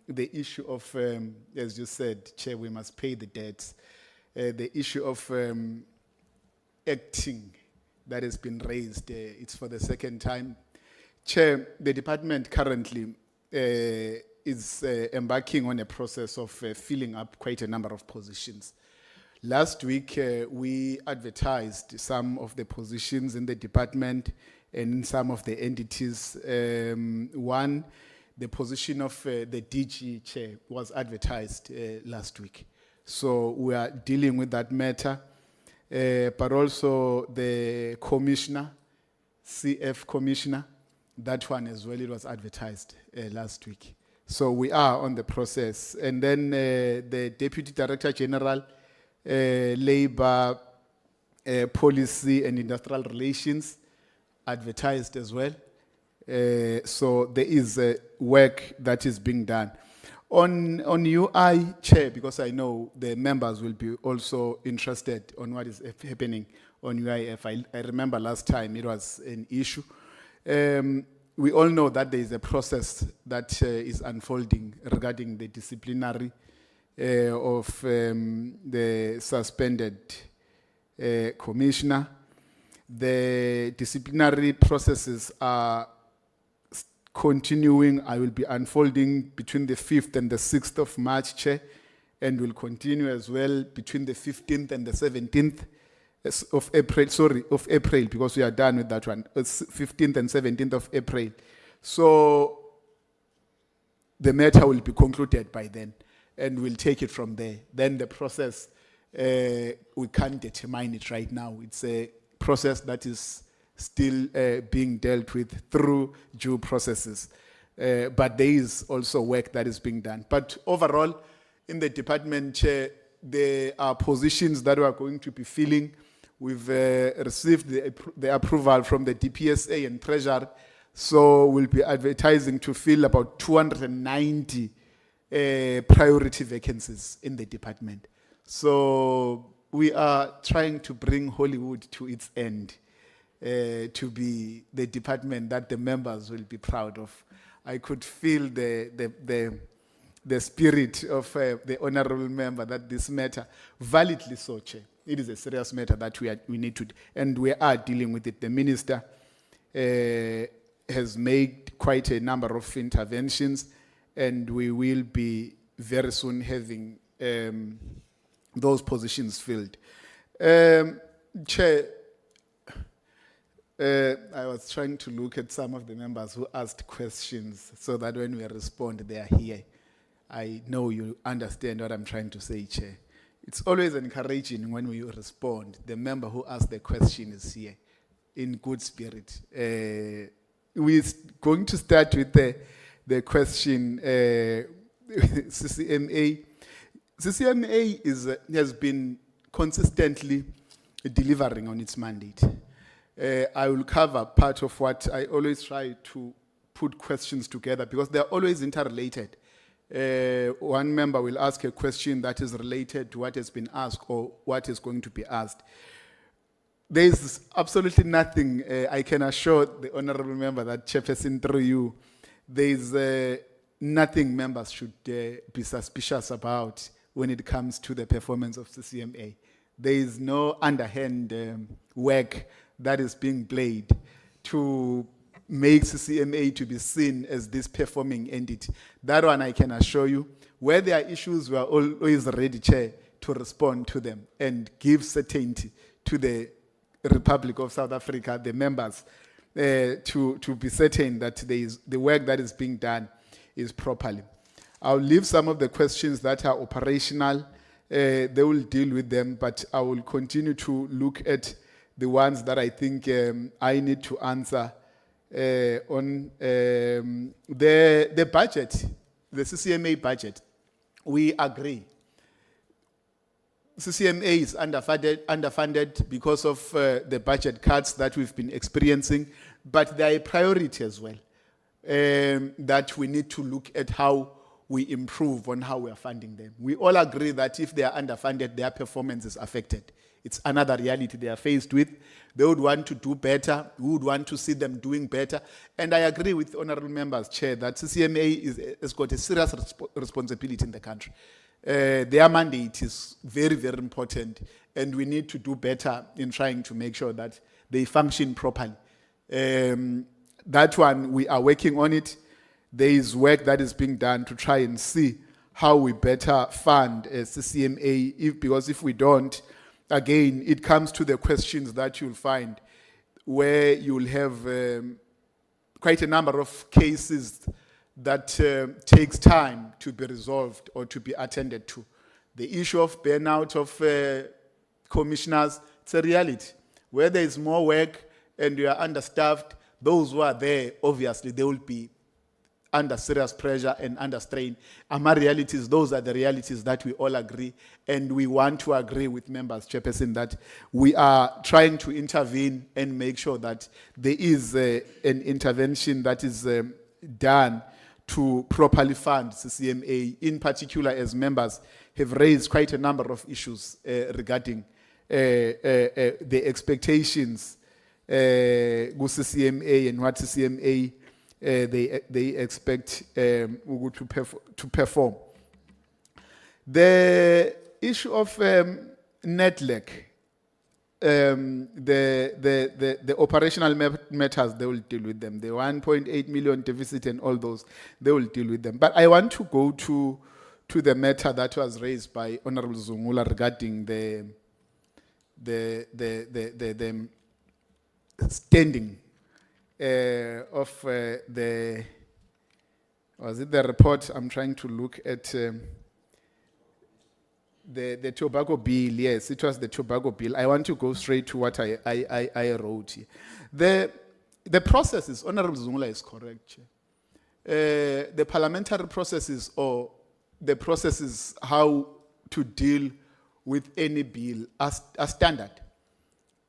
the issue of, as you said, Chair, we must pay the debts. The issue of acting that has been raised, it's for the second time. Chair, the department currently is embarking on a process of filling up quite a number of positions. Last week, we advertised some of the positions in the department and in some of the entities. One, the position of the DG chair was advertised last week. So we are dealing with that matter. But also the commissioner, CF commissioner, that one as well, it was advertised last week. So we are on the process. And then the Deputy Director General, Labor, Policy and Industrial Relations, advertised as well. So there is work that is being done. On UI, Chair, because I know the members will be also interested on what is happening on UIF. I remember last time it was an issue. We all know that there is a process that is unfolding regarding the disciplinary of the suspended commissioner. The disciplinary processes are continuing. I will be unfolding between the 5th and the 6th of March, Chair, and will continue as well between the 15th and the 17th of April, because we are done with that one. It's 15th and 17th of April. So the matter will be concluded by then, and we'll take it from there. Then the process, we can't determine it right now. It's a process that is still being dealt with through due processes. But there is also work that is being done. But overall, in the department, Chair, there are positions that we are going to be filling. We've received the approval from the DPSA and Treasury, so we'll be advertising to fill about 290 priority vacancies in the department. So we are trying to bring Hollywood to its end, to be the department that the members will be proud of. I could feel the spirit of the honorable member that this matter, validly so, Chair, it is a serious matter that we need to, and we are dealing with it. The minister has made quite a number of interventions, and we will be very soon having those positions filled. Chair, I was trying to look at some of the members who asked questions so that when we respond, they are here. I know you understand what I'm trying to say, Chair. It's always encouraging when we respond. The member who asked the question is here in good spirit. We're going to start with the question, CCMA. CCMA has been consistently delivering on its mandate. I will cover part of what I always try to put questions together because they're always interrelated. One member will ask a question that is related to what has been asked or what is going to be asked. There is absolutely nothing, I can assure the honorable member that Chairperson through you, there is nothing members should be suspicious about when it comes to the performance of CCMA. There is no underhand work that is being played to make CCMA to be seen as this performing entity. That one I can assure you. Where there are issues, we are always ready, Chair, to respond to them and give certainty to the Republic of South Africa, the members, to be certain that there is the work that is being done is properly. I'll leave some of the questions that are operational. They will deal with them, but I will continue to look at the ones that I think I need to answer on the budget, the CCMA budget. We agree. CCMA is underfunded because of the budget cuts that we've been experiencing, but they are a priority as well, that we need to look at how we improve on how we are funding them. We all agree that if they are underfunded, their performance is affected It's another reality they are faced with. They would want to do better. We would want to see them doing better. And I agree with honorable members, Chair, that CCMA has got a serious responsibility in the country. Their mandate is very, very important, and we need to do better in trying to make sure that they function properly. That one, we are working on it. There is work that is being done to try and see how we better fund CCMA, because if we don't, again, it comes to the questions that you'll find where you'll have quite a number of cases that takes time to be resolved or to be attended to. The issue of burnout of commissioners, it's a reality. Where there is more work and you are understaffed, those who are there, obviously, they will be under serious pressure and under strain. Our realities, those are the realities that we all agree, and we want to agree with members, Chairperson, that we are trying to intervene and make sure that there is an intervention that is done to properly fund CCMA, in particular as members have raised quite a number of issues regarding the expectations with CCMA and what CCMA they expect to perform. The issue of Nedlac, the operational matters, they will deal with them. The 1.8 million deficit and all those, they will deal with them. But I want to go to the matter that was raised by Honorable Zungula regarding the standing of was it the report? I'm trying to look at the tobacco bill. Yes, it was the tobacco bill. I want to go straight to what I wrote here. The processes, Honorable Zungula is correct. The parliamentary processes, or the processes how to deal with any bill are standard.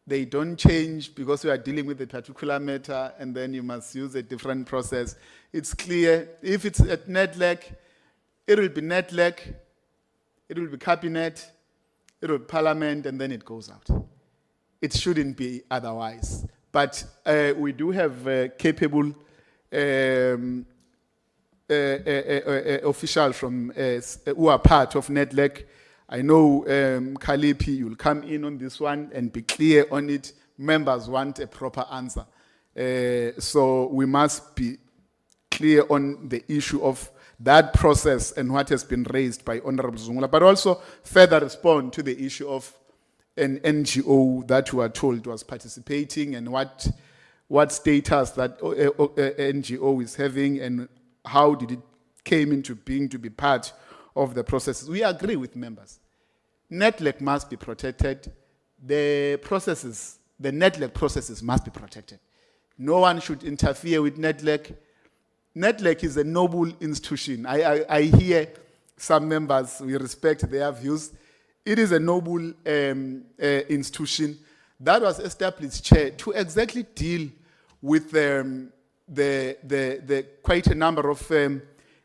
They don't change because we are dealing with a particular matter and then you must use a different process. It's clear. If it's at Nedlac, it will be Nedlac, it will be cabinet, it will be parliament, and then it goes out. It shouldn't be otherwise. But we do have capable officials from who are part of Nedlac. I know Kalipi, you'll come in on this one and be clear on it. Members want a proper answer. So we must be clear on the issue of that process and what has been raised by Honorable Zungula, but also further respond to the issue of an NGO that we are told was participating and what status that NGO is having and how did it came into being to be part of the processes. We agree with members. Nedlac must be protected. The Nedlac processes must be protected. No one should interfere with Nedlac. Nedlac is a noble institution. I hear some members, we respect their views. It is a noble institution that was established, Chair, to exactly deal with the quite a number of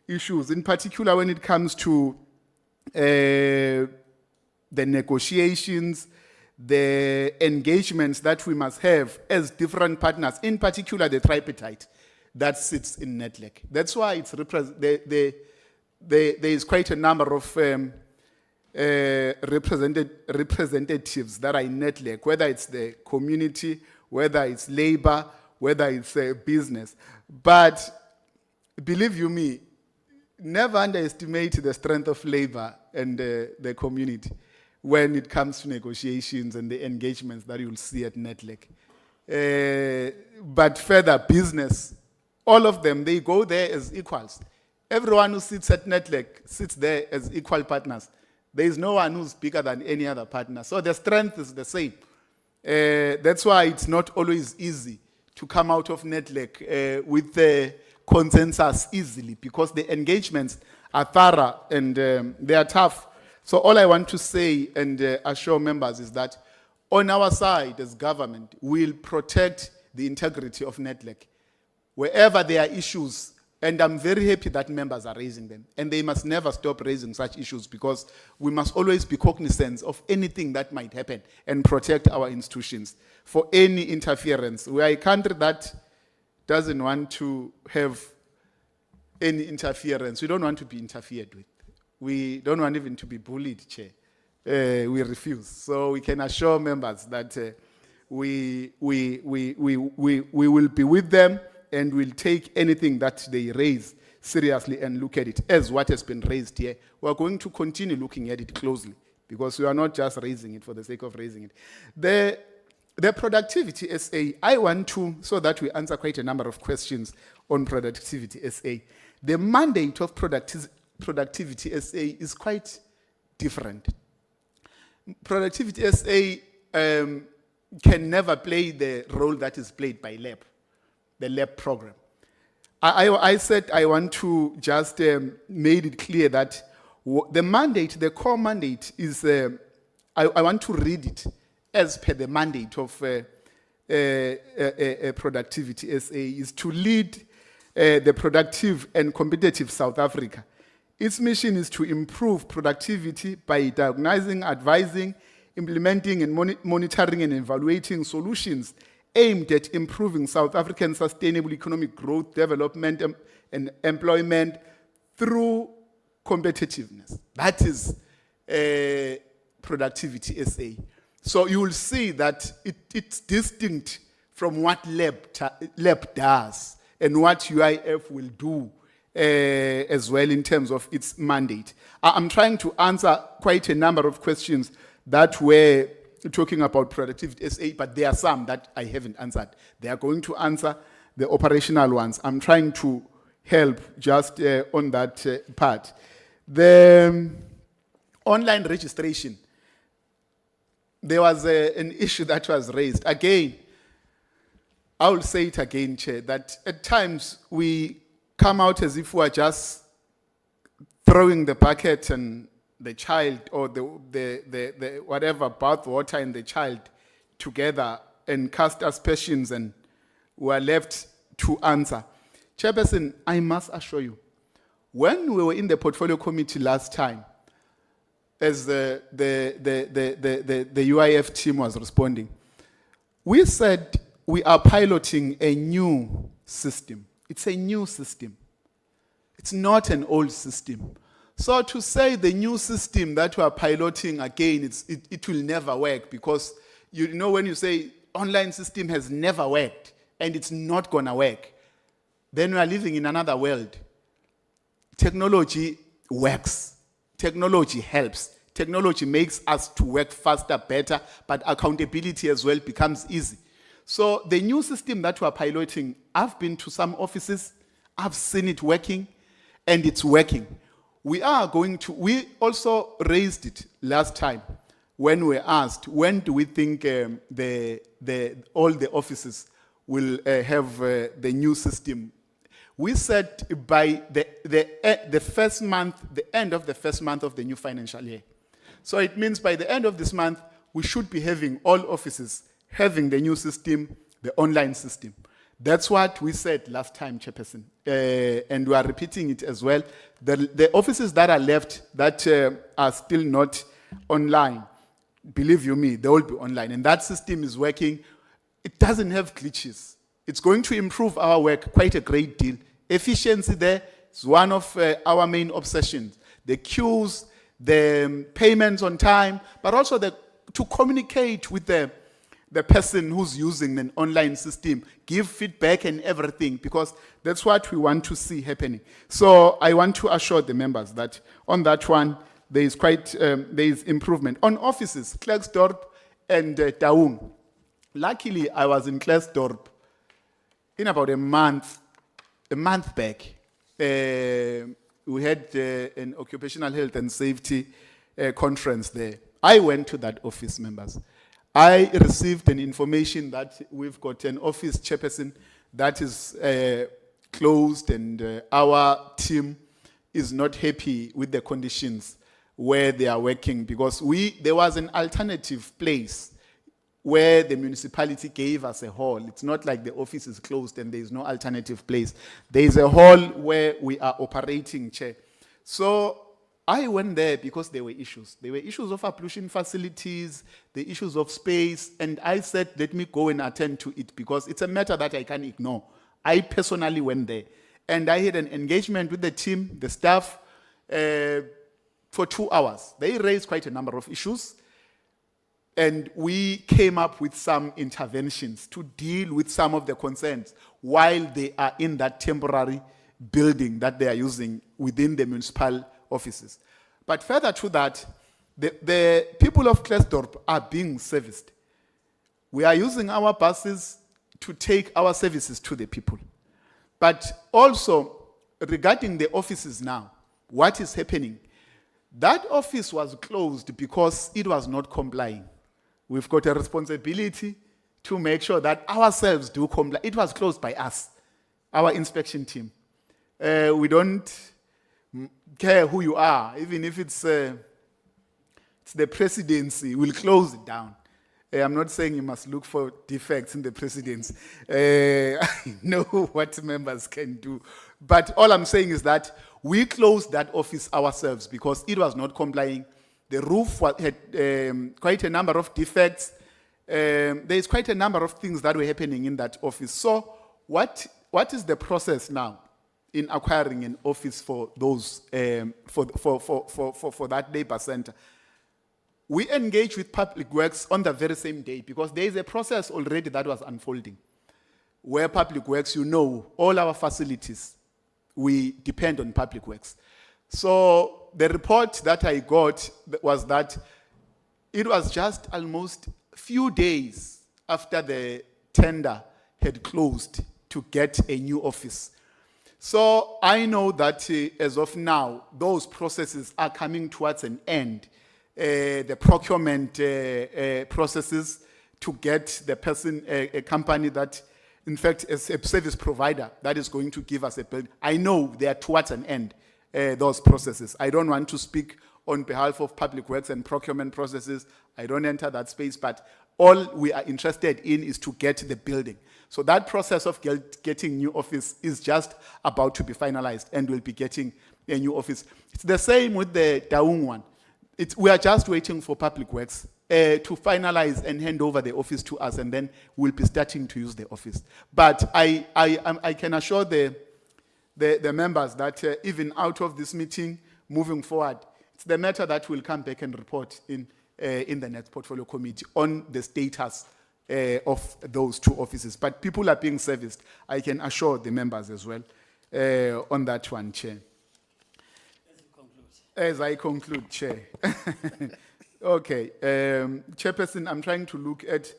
issues, in particular when it comes to the negotiations, the engagements that we must have as different partners, in particular the tripartite that sits in Nedlac. That's why it's there is quite a number of representatives that are in Nedlac, whether it's the community, whether it's labor, whether it's business. But believe you me, never underestimate the strength of labor and the community when it comes to negotiations and the engagements that you'll see at Nedlac. But further, business, all of them, they go there as equals. Everyone who sits at Nedlac sits there as equal partners. There is no one who's bigger than any other partner. So the strength is the same. That's why it's not always easy to come out of Nedlac with the consensus easily, because the engagements are thorough and they are tough. So all I want to say and assure members is that on our side as government, we'll protect the integrity of Nedlac. Wherever there are issues And I'm very happy that members are raising them. And they must never stop raising such issues, because we must always be cognizant of anything that might happen and protect our institutions for any interference. We are a country that doesn't want to have any interference. We don't want to be interfered with. We don't want even to be bullied, Chair. We refuse. So we can assure members that we will be with them, and will take anything that they raise seriously and look at it as what has been raised here. We are going to continue looking at it closely, because we are not just raising it for the sake of raising it. The Productivity SA, I want to, so that we answer quite a number of questions on Productivity SA. The mandate of Productivity SA is quite different. Productivity SA can never play the role that is played by the lab program. I said I want to just made it clear that the mandate, the core mandate is, I want to read it as per the mandate of Productivity SA, is to lead the productive and competitive South Africa. Its mission is to improve productivity by diagnosing, advising, implementing and monitoring and evaluating solutions aimed at improving South African sustainable economic growth, development and employment through competitiveness. That is Productivity SA. So you will see that it's distinct from what lab does and what UIF will do as well in terms of its mandate. I'm trying to answer quite a number of questions that were talking about Productivity SA, but there are some that I haven't answered. They are going to answer the operational ones. I'm trying to help just on that part. The online registration, there was an issue that was raised. Again, I will say it again, Chair, that at times we come out as if we are just throwing the bucket and the child, or the whatever, bath water and the child together, and cast aspersions, and we are left to answer. Chairperson, I must assure you, when we were in the portfolio committee last time, as the UIF team was responding, we said we are piloting a new system. It's a new system. It's not an old system. So to say the new system that we are piloting again, it will never work, because you know when you say online system has never worked and it's not going to work, then we are living in another world. Technology works. Technology helps. Technology makes us to work faster, better, but accountability as well becomes easy. So the new system that we are piloting, I've been to some offices, I've seen it working, and it's working. We also raised it last time when we asked, when do we think all the offices will have the new system? We said by the first month, the end of the first month of the new financial year. So it means by the end of this month, we should be having all offices having the new system, the online system. That's what we said last time, Chairperson, and we are repeating it as well. The offices that are left that are still not online, believe you me, they will be online. And that system is working. It doesn't have glitches. It's going to improve our work quite a great deal. Efficiency there is one of our main obsessions. The queues, the payments on time, but also to communicate with the person who's using an online system, give feedback and everything, because that's what we want to see happening. So I want to assure the members that on that one, there is improvement. On offices, Klerksdorp and Taung. Luckily, I was in Klerksdorp in about a month back. We had an occupational health and safety conference there. I went to that office, members. I received an information that we've got an office chairperson that is closed, and our team is not happy with the conditions where they are working, because there was an alternative place where the municipality gave us a hall. It's not like the office is closed and there is no alternative place. There is a hall where we are operating, Chair. So I went there because there were issues. There were issues of ablution facilities, the issues of space, and I said, let me go and attend to it because it's a matter that I can't ignore. I personally went there, and I had an engagement with the team, the staff, for 2 hours. They raised quite a number of issues, and we came up with some interventions to deal with some of the concerns while they are in that temporary building that they are using within the municipal offices. But further to that, the people of Klersdorp are being serviced. We are using our buses to take our services to the people. But also, regarding the offices now, what is happening? That office was closed because it was not complying. We've got a responsibility to make sure that ourselves do comply. It was closed by us, our inspection team. We don't care who you are, even if it's the presidency, we'll close it down. I'm not saying you must look for defects in the presidency. I know what members can do. But all I'm saying is that we closed that office ourselves because it was not complying. The roof had quite a number of defects. There's quite a number of things that were happening in that office. So what is the process now in acquiring an office for those, for that labor center? We engage with Public Works on the very same day because there is a process already that was unfolding where Public Works, you know, all our facilities, we depend on Public Works. So the report that I got was that it was just almost a few days after the tender had closed to get a new office. So I know that as of now, those processes are coming towards an end. The procurement processes to get the person, a company that, in fact, is a service provider that is going to give us a building. I know they are towards an end, those processes. I don't want to speak on behalf of Public Works and procurement processes. I don't enter that space, but all we are interested in is to get the building. So that process of getting new office is just about to be finalized, and we'll be getting a new office. It's the same with the Daung one. We are just waiting for Public Works to finalize and hand over the office to us, and then we'll be starting to use the office. But I can assure the members that even out of this meeting, moving forward, it's the matter that will come back and report in the next portfolio committee on the status of those two offices. But people are being serviced. I can assure the members as well on that one, Chair. As I conclude, Chair. Okay, Chairperson, I'm trying to look at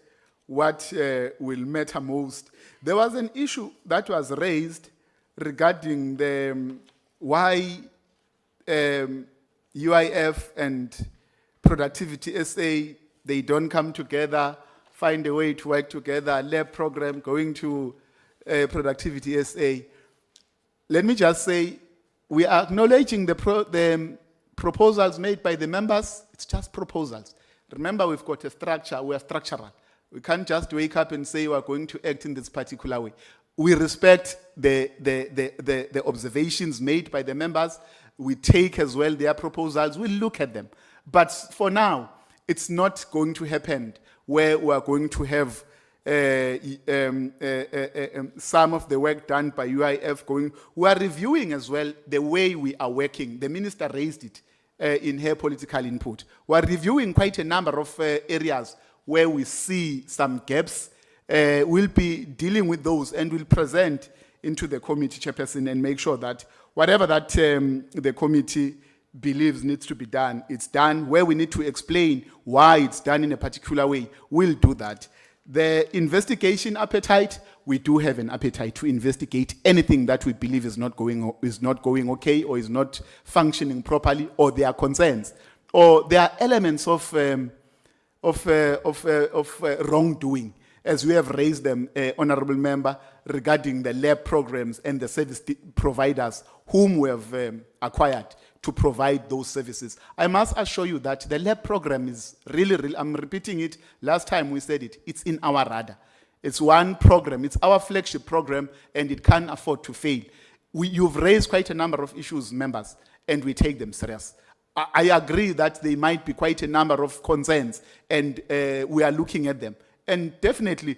what will matter most. There was an issue that was raised regarding the why UIF and Productivity SA, they don't come together, find a way to work together, lab program going to Productivity SA. Let me just say, we are acknowledging the proposals made by the members. It's just proposals. Remember, we've got a structure, we are structural. We can't just wake up and say we're going to act in this particular way. We respect the observations made by the members. We take as well their proposals, we look at them. But for now, it's not going to happen where we are going to have some of the work done by UIF going. We are reviewing as well the way we are working. The minister raised it in her political input. We are reviewing quite a number of areas where we see some gaps. We'll be dealing with those and we'll present into the committee, Chairperson, and make sure that whatever that the committee believes needs to be done, it's done. Where we need to explain why it's done in a particular way, we'll do that. The investigation appetite, we do have an appetite to investigate anything that we believe is not going okay, or is not functioning properly, or there are concerns, or there are elements of wrongdoing, as we have raised them, Honourable Member, regarding the lab programs and the service providers whom we have acquired to provide those services. I must assure you that the lab program is really, I'm repeating it, last time we said it, it's in our radar. It's one program, it's our flagship program, and it can't afford to fail. You've raised quite a number of issues, members, and we take them serious. I agree that there might be quite a number of concerns, and we are looking at them. And definitely,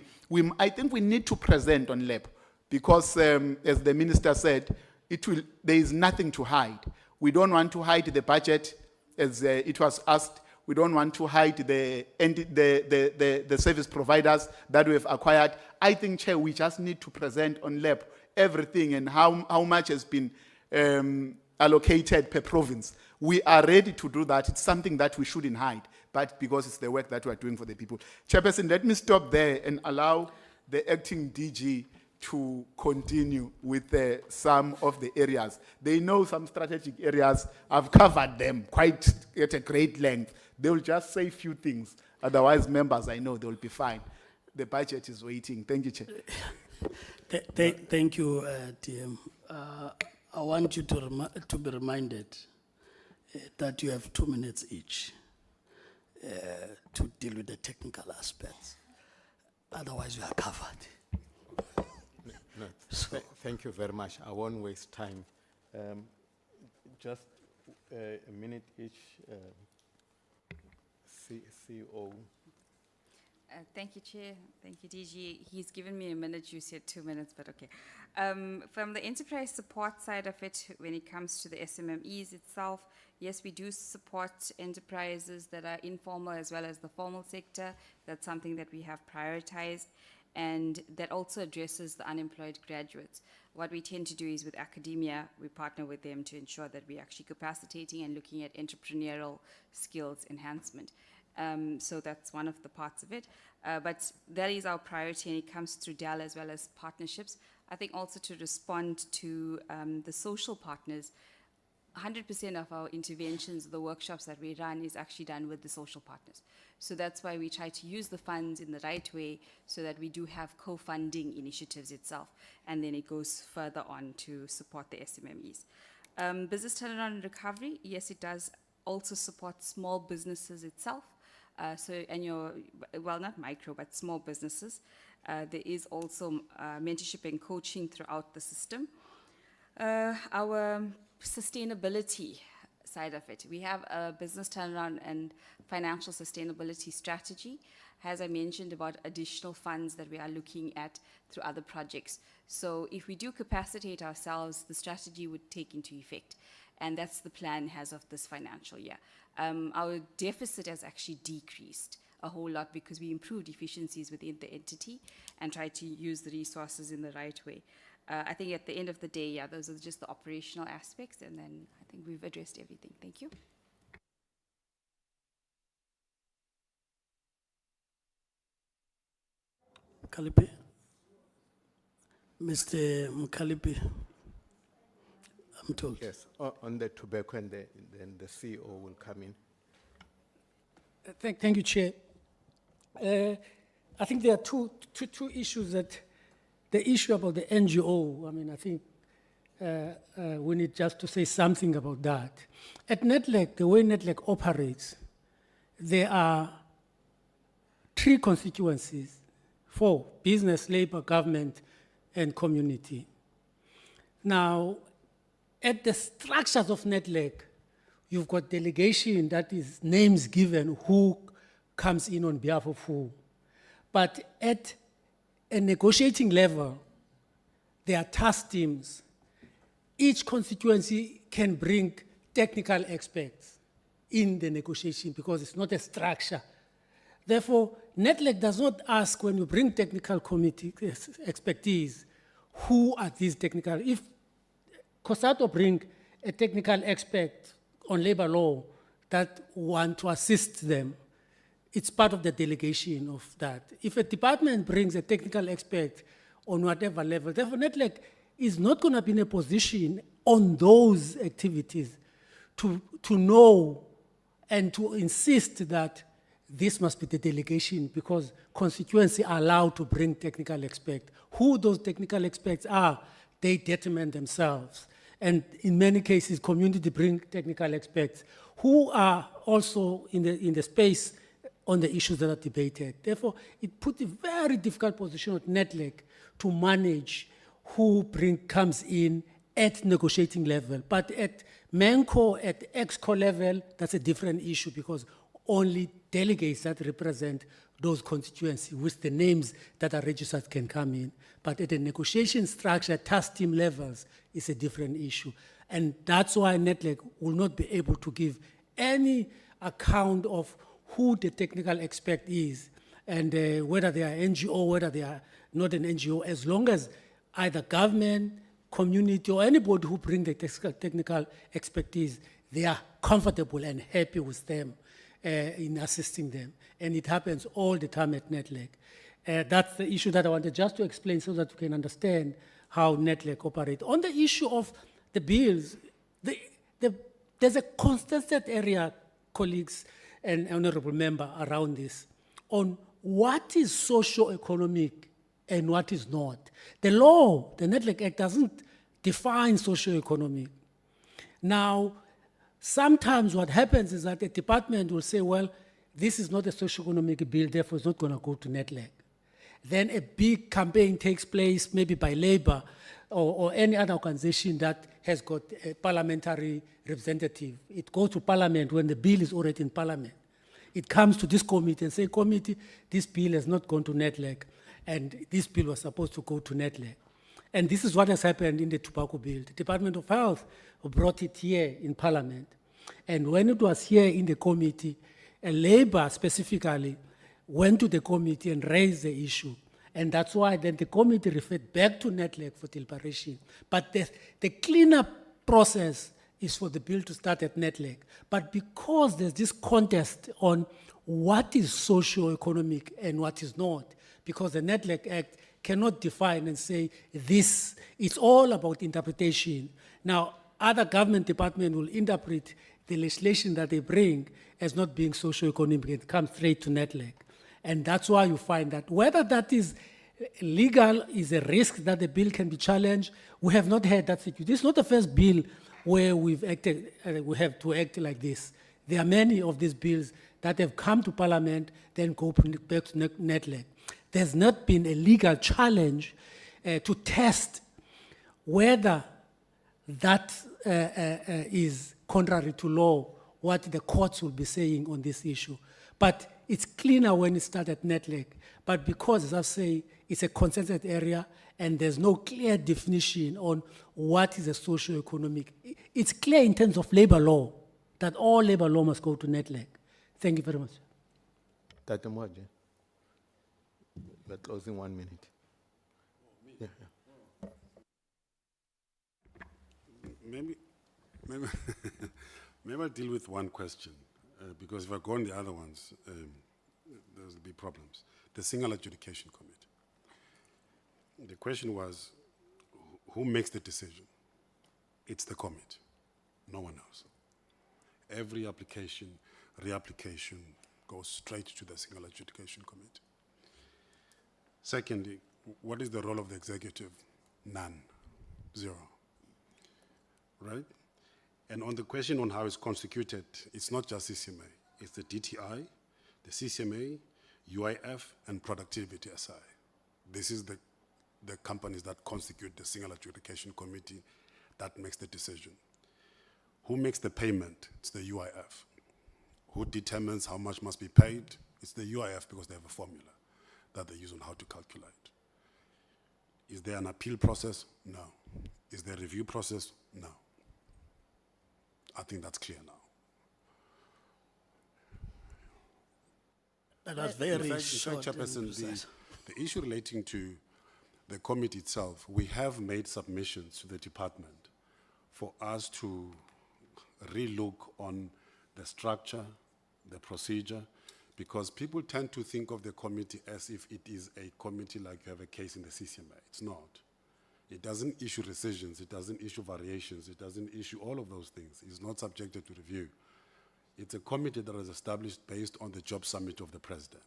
I think we need to present on lab, because as the minister said, there is nothing to hide. We don't want to hide the budget, as it was asked. We don't want to hide the service providers that we have acquired. I think, Chair, we just need to present on lab everything and how much has been allocated per province. We are ready to do that. It's something that we shouldn't hide, but because it's the work that we are doing for the people. Chairperson, let me stop there and allow the acting DG to continue with some of the areas. They know some strategic areas. I've covered them quite at a great length. They will just say a few things. Otherwise, members, I know they will be fine. The budget is waiting. Thank you, Chair. Thank you, TM. I want you to be reminded that you have 2 minutes each to deal with the technical aspects. Otherwise, you are covered. No, thank you very much. I won't waste time. Just a minute each. CEO. Thank you, Chair. Thank you, DG. He's given me a minute. You said 2 minutes, but okay. From the enterprise support side of it, when it comes to the SMMEs itself, yes, we do support enterprises that are informal as well as the formal sector. That's something that we have prioritized, and that also addresses the unemployed graduates. What we tend to do is with academia, we partner with them to ensure that we're actually capacitating and looking at entrepreneurial skills enhancement. So that's one of the parts of it. But that is our priority, and it comes through DAL as well as partnerships. I think also to respond to the social partners, 100% of our interventions, the workshops that we run is actually done with the social partners. So that's why we try to use the funds in the right way so that we do have co-funding initiatives itself, and then it goes further on to support the SMMEs. Business turnaround and recovery, yes, it does also support small businesses itself. Well, not micro, but small businesses. There is also mentorship and coaching throughout the system. Our sustainability side of it, we have a business turnaround and financial sustainability strategy, as I mentioned, about additional funds that we are looking at through other projects. So if we do capacitate ourselves, the strategy would take into effect. And that's the plan as of this financial year. Our deficit has actually decreased a whole lot because we improved efficiencies within the entity and tried to use the resources in the right way. I think at the end of the day, yeah, those are just the operational aspects, and then I think we've addressed everything. Thank you. Mkalipi? Mr. Mkalipi? I'm told. Yes, on the tobacco, and then the CEO will come in. Thank you, Chair. I think there are two issues that, the issue about the NGO, I mean, I think we need just to say something about that. At Nedlac, the way Nedlac operates, there are 3 constituencies: 4, business, labor, government, and community. Now, at the structures of Nedlac, you've got delegation, that is names given, who comes in on behalf of who. But at a negotiating level, there are task teams. Each constituency can bring technical experts in the negotiation because it's not a structure. Therefore, Nedlac does not ask, when you bring technical committee expertise, who are these technical? If COSATO bring a technical expert on labor law that want to assist them, it's part of the delegation of that. If a department brings a technical expert on whatever level, therefore Nedlac is not going to be in a position on those activities to know and to insist that this must be the delegation, because constituency are allowed to bring technical experts. Who those technical experts are, they determine themselves. And in many cases, community bring technical experts who are also in the space on the issues that are debated. Therefore, it put a very difficult position on Nedlac to manage who comes in at negotiating level. But at MENCO, at EXCO level, that's a different issue because only delegates that represent those constituencies with the names that are registered can come in. But at the negotiation structure, task team levels, is a different issue. And that's why Nedlac will not be able to give any account of who the technical expert is and whether they are NGO, whether they are not an NGO, as long as either government, community, or anybody who bring the technical expertise, they are comfortable and happy with them in assisting them. And it happens all the time at Nedlac. That's the issue that I wanted just to explain so that you can understand how Nedlac operates. On the issue of the bills, there's a contested area, colleagues and honorable member, around this, on what is socio-economic and what is not. The law, the Nedlac Act, doesn't define socio-economic. Now, sometimes what happens is that the department will say, well, this is not a socio-economic bill, therefore it's not going to go to Nedlac. Then a big campaign takes place, maybe by Labour or any other organization that has got a parliamentary representative. It goes to Parliament when the bill is already in Parliament. It comes to this committee and say, committee, this bill has not gone to Nedlac, and this bill was supposed to go to Nedlac. And this is what has happened in the tobacco bill. The Department of Health brought it here in Parliament. And when it was here in the committee, Labour specifically went to the committee and raised the issue. And that's why then the committee referred back to Nedlac for deliberation. But the cleanup process is for the bill to start at Nedlac. But because there's this contest on what is socio-economic and what is not, because the Nedlac Act cannot define and say this, it's all about interpretation. Now, other government departments will interpret the legislation that they bring as not being socio-economic. It comes straight to Nedlac. And that's why you find that whether that is legal is a risk that the bill can be challenged. We have not had that situation. This is not the first bill where we've acted, we have to act like this. There are many of these bills that have come to Parliament, then go back to Nedlac. There's not been a legal challenge to test whether that is contrary to law, what the courts will be saying on this issue. But it's cleaner when it starts at Nedlac. But because, as I say, it's a consensus area and there's no clear definition on what is a socio-economic, it's clear in terms of labor law that all labor law must go to Nedlac. Thank you very much. Dr. Moje, we're closing 1 minute. Yeah. Maybe I'll deal with one question, because if I go on the other ones, there'll be problems. The single adjudication committee. The question was, who makes the decision? It's the committee, no one else. Every application, reapplication, goes straight to the single adjudication committee. Secondly, what is the role of the executive? None, zero, right? And on the question on how it's constituted, it's not just CCMA, it's the DTI, the CCMA, UIF, and Productivity SA. This is the companies that constitute the single adjudication committee that makes the decision. Who makes the payment? It's the UIF. Who determines how much must be paid? It's the UIF, because they have a formula that they use on how to calculate. Is there an appeal process? No. Is there a review process? No. I think that's clear now. That was very in fact, short. Chairperson, the issue relating to the committee itself, we have made submissions to the department for us to relook on the structure, the procedure, because people tend to think of the committee as if it is a committee like you have a case in the CCMA. It's not. It doesn't issue rescissions, it doesn't issue variations, it doesn't issue all of those things. It's not subjected to review. It's a committee that was established based on the job summit of the president.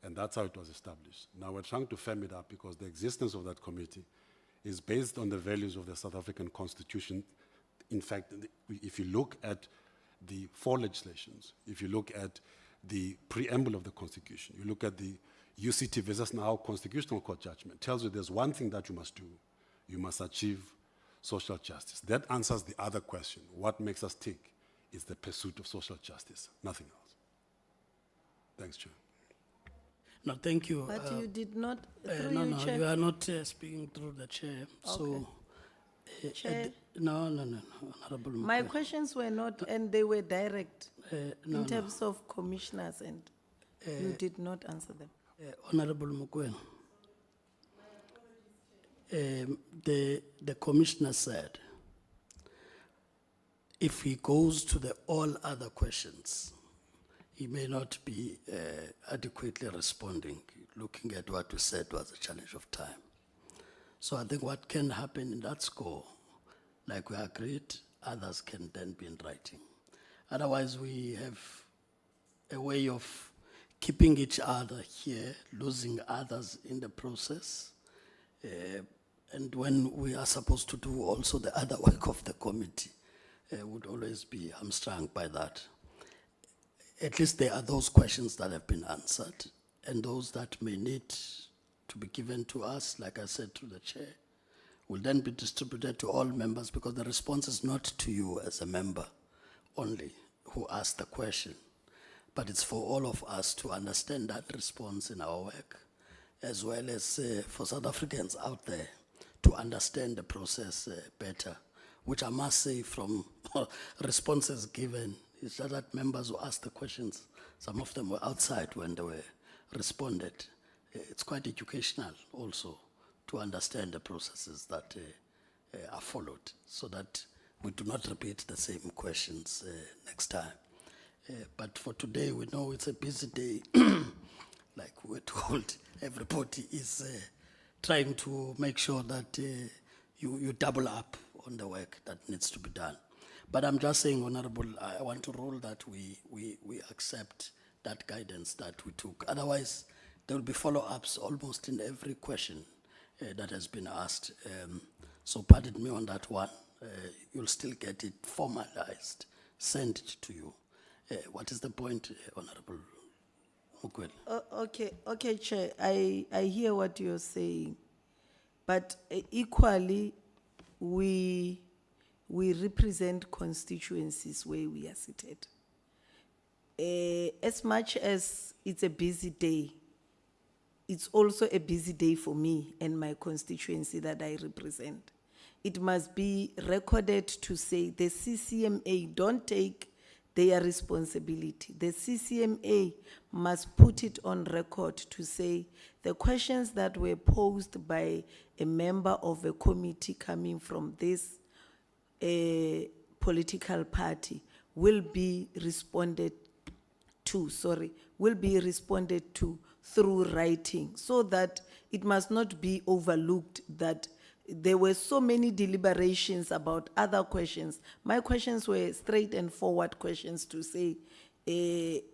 And that's how it was established. Now we're trying to firm it up because the existence of that committee is based on the values of the South African Constitution. In fact, if you look at the 4 legislations, if you look at the preamble of the Constitution, you look at the UCT versus now Constitutional Court judgment, tells you there's one thing that you must do. You must achieve social justice. That answers the other question. What makes us tick is the pursuit of social justice, nothing else. Thanks, Chair. No, thank you. But you did not, through No, you, no, Chair. you are not speaking through the chair. So, Chair. No, Honorable My Mokoena. questions were not, and they were direct no, in terms of commissioners, and you did not answer them. Honorable Mokoena. The commissioner said, if he goes to the all other questions, he may not be adequately responding. Looking at what we said was a challenge of time. So I think what can happen in that score, like we agreed, others can then be in writing. Otherwise, we have a way of keeping each other here, losing others in the process. And when we are supposed to do also the other work of the committee, would always be hamstrung by that. At least there are those questions that have been answered, and those that may need to be given to us, like I said to the chair, will then be distributed to all members, because the response is not to you as a member only who asked the question, but it's for all of us to understand that response in our work, as well as for South Africans out there to understand the process better, which I must say from responses given, is that members who asked the questions, some of them were outside when they were responded. It's quite educational also to understand the processes that are followed, so that we do not repeat the same questions next time. But for today, we know it's a busy day. Like we're told, everybody is trying to make sure that you double up on the work that needs to be done. But I'm just saying, Honorable, I want to rule that we accept that guidance that we took. Otherwise, there will be follow-ups almost in every question that has been asked. So pardon me on that one. You'll still get it formalized, sent to you. What is the point, Honorable Mokoena? Okay, Chair, I hear what you're saying, but equally, we represent constituencies where we are seated. As much as it's a busy day, it's also a busy day for me and my constituency that I represent. It must be recorded to say the CCMA don't take their responsibility. The CCMA must put it on record to say the questions that were posed by a member of a committee coming from this political party will be responded to, through writing, so that it must not be overlooked that there were so many deliberations about other questions. My questions were straight and forward questions to say,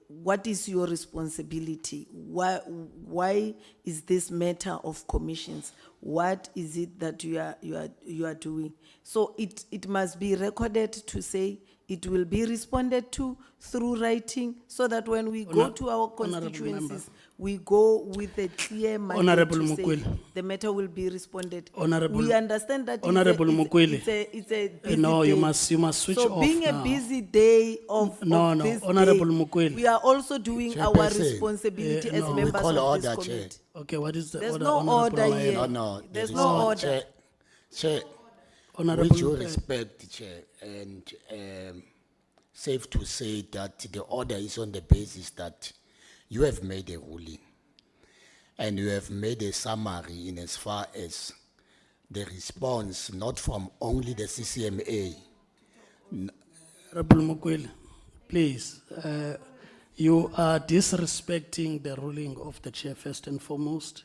what is your responsibility? Why is this matter of commissions? What is it that you are doing? So it must be recorded to say it will be responded to through writing, so that when we go to our constituencies, we go with a clear mind to say the matter will be responded. We understand that it's a busy No, day. you must switch so off being now. a busy day of this Honorable day, Mokoena. we are also doing our Chairperson, responsibility as no. members Call of order, this Chair. committee. Okay, what is the There's order? no Honorable order Mokoena? here. No, There's there no is- order. Chair, Honorable, with due respect, Chair, and safe to say that the order is on the basis that you have made a ruling, and you have made a summary in as far as the response, not from only the CCMA. Honorable Mokoena, please, you are disrespecting the ruling of the chair first and foremost,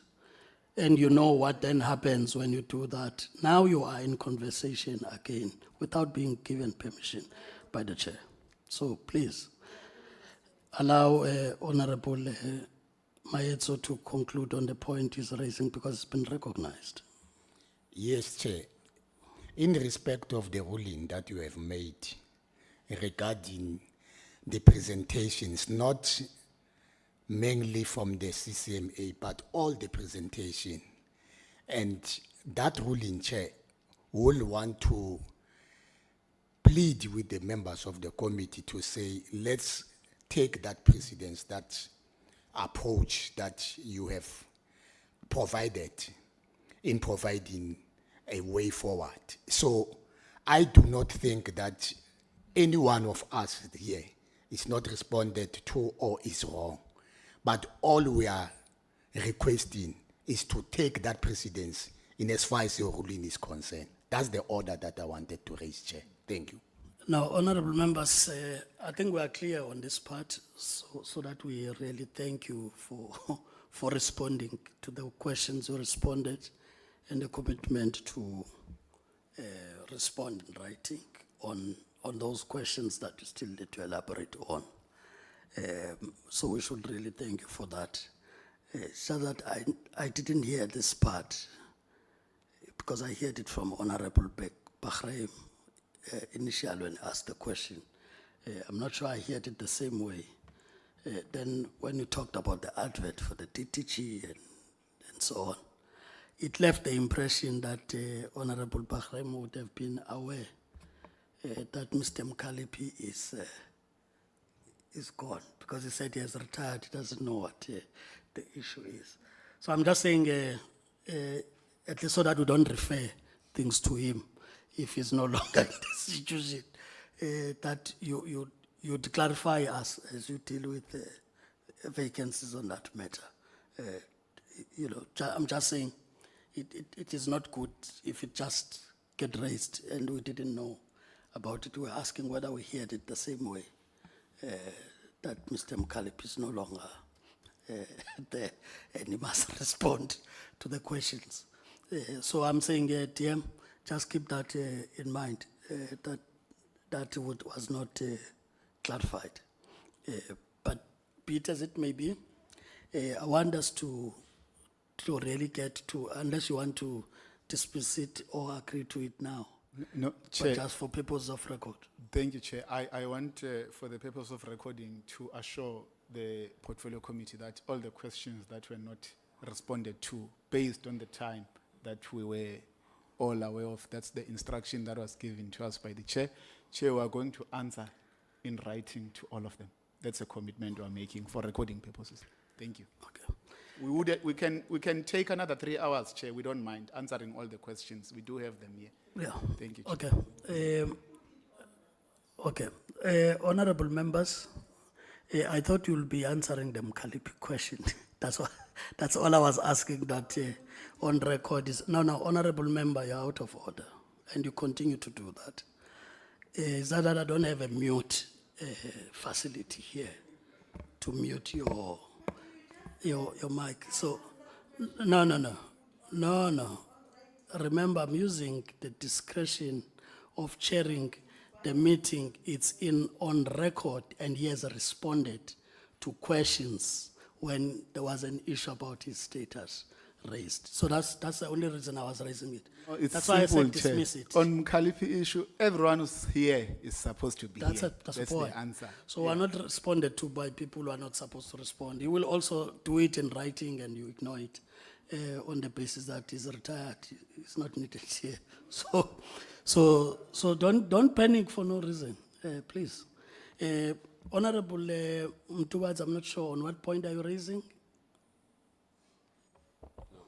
and you know what then happens when you do that. Now you are in conversation again without being given permission by the chair. So please, allow Honorable Maetso to conclude on the point he's raising, because it's been recognized. Yes, Chair. In respect of the ruling that you have made regarding the presentations, not mainly from the CCMA, but all the presentation, and that ruling, Chair, will want to plead with the members of the committee to say, let's take that precedence, that approach that you have provided in providing a way forward. So I do not think that any one of us here is not responded to or is wrong. But all we are requesting is to take that precedence in as far as your ruling is concerned. That's the order that I wanted to raise, Chair. Thank you. Now, honorable members, I think we are clear on this part, so that we really thank you for responding to the questions you responded and the commitment to respond in writing on those questions that you still need to elaborate on. So we should really thank you for that. So that I didn't hear this part because I heard it from Honorable Bahraim initially when I asked the question. I'm not sure I heard it the same way. Then when you talked about the advert for the DTG and so on, it left the impression that Honorable Bahraim would have been aware that Mr. Mkalipi is gone, because he said he has retired. He doesn't know what the issue is. So I'm just saying, at least so that we don't refer things to him if he's no longer in the situation, that you'd clarify us as you deal with vacancies on that matter. I'm just saying it is not good if it just get raised and we didn't know about it. We're asking whether we heard it the same way, that Mr. Mkalip is no longer there and he must respond to the questions. So I'm saying, DM, just keep that in mind, that was not clarified. But be it as it may be, I want us to really get to, unless you want to dismiss it or agree to it now. No, But Chair. just for purpose of record. Thank you, Chair. I want, for the purpose of recording, to assure the Portfolio Committee that all the questions that were not responded to, based on the time that we were all aware of, that's the instruction that was given to us by the Chair. Chair, we are going to answer in writing to all of them. That's a commitment we are making for recording purposes. Thank you. Okay. We can take another 3 hours, Chair. We don't mind answering all the questions. We do have them here. Yeah. Thank you, Chair. Okay. Honorable members, I thought you'll be answering the Mkalipi question. That's all I was asking, that on record is, no, honorable member, you're out of order and you continue to do that. Is that I don't have a mute facility here to mute your mic. So, no. Remember, I'm using the discretion of chairing the meeting. It's on record, and he has responded to questions when there was an issue about his status raised. So that's the only reason I was raising it. It's that's why I simple, said dismiss Chair. it. On Mkalipi issue, everyone who's here is supposed to be That's here. it. That's That's the point. the answer. So we're not responded to by people who are not supposed to respond. He will also do it in writing, and you ignore it on the basis that he's retired. It's not needed here. So don't panic for no reason, please. Honorable Mtubads, I'm not sure on what point are you raising.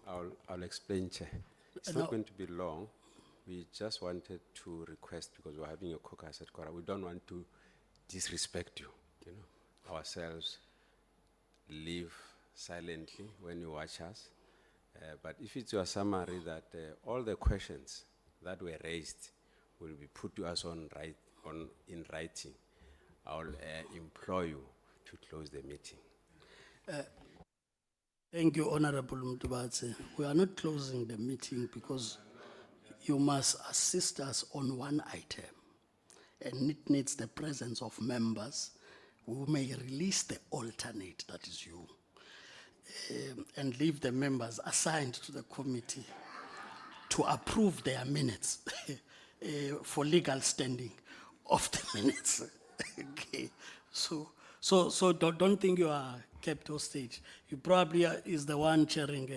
I'll explain, Chair. It's No. not going to be long. We just wanted to request, because we're having a caucus at Kora, we don't want to disrespect you, ourselves live silently when you watch us. But if it's your summary that all the questions that were raised will be put to us in writing, I'll implore you to close the meeting. Thank you, Honorable Mtubatse. We are not closing the meeting because you must assist us on one item, and it needs the presence of members who may release the alternate, that is you, and leave the members assigned to the committee to approve their minutes for legal standing of the minutes. Okay, so don't think you are kept hostage. You probably is the one chairing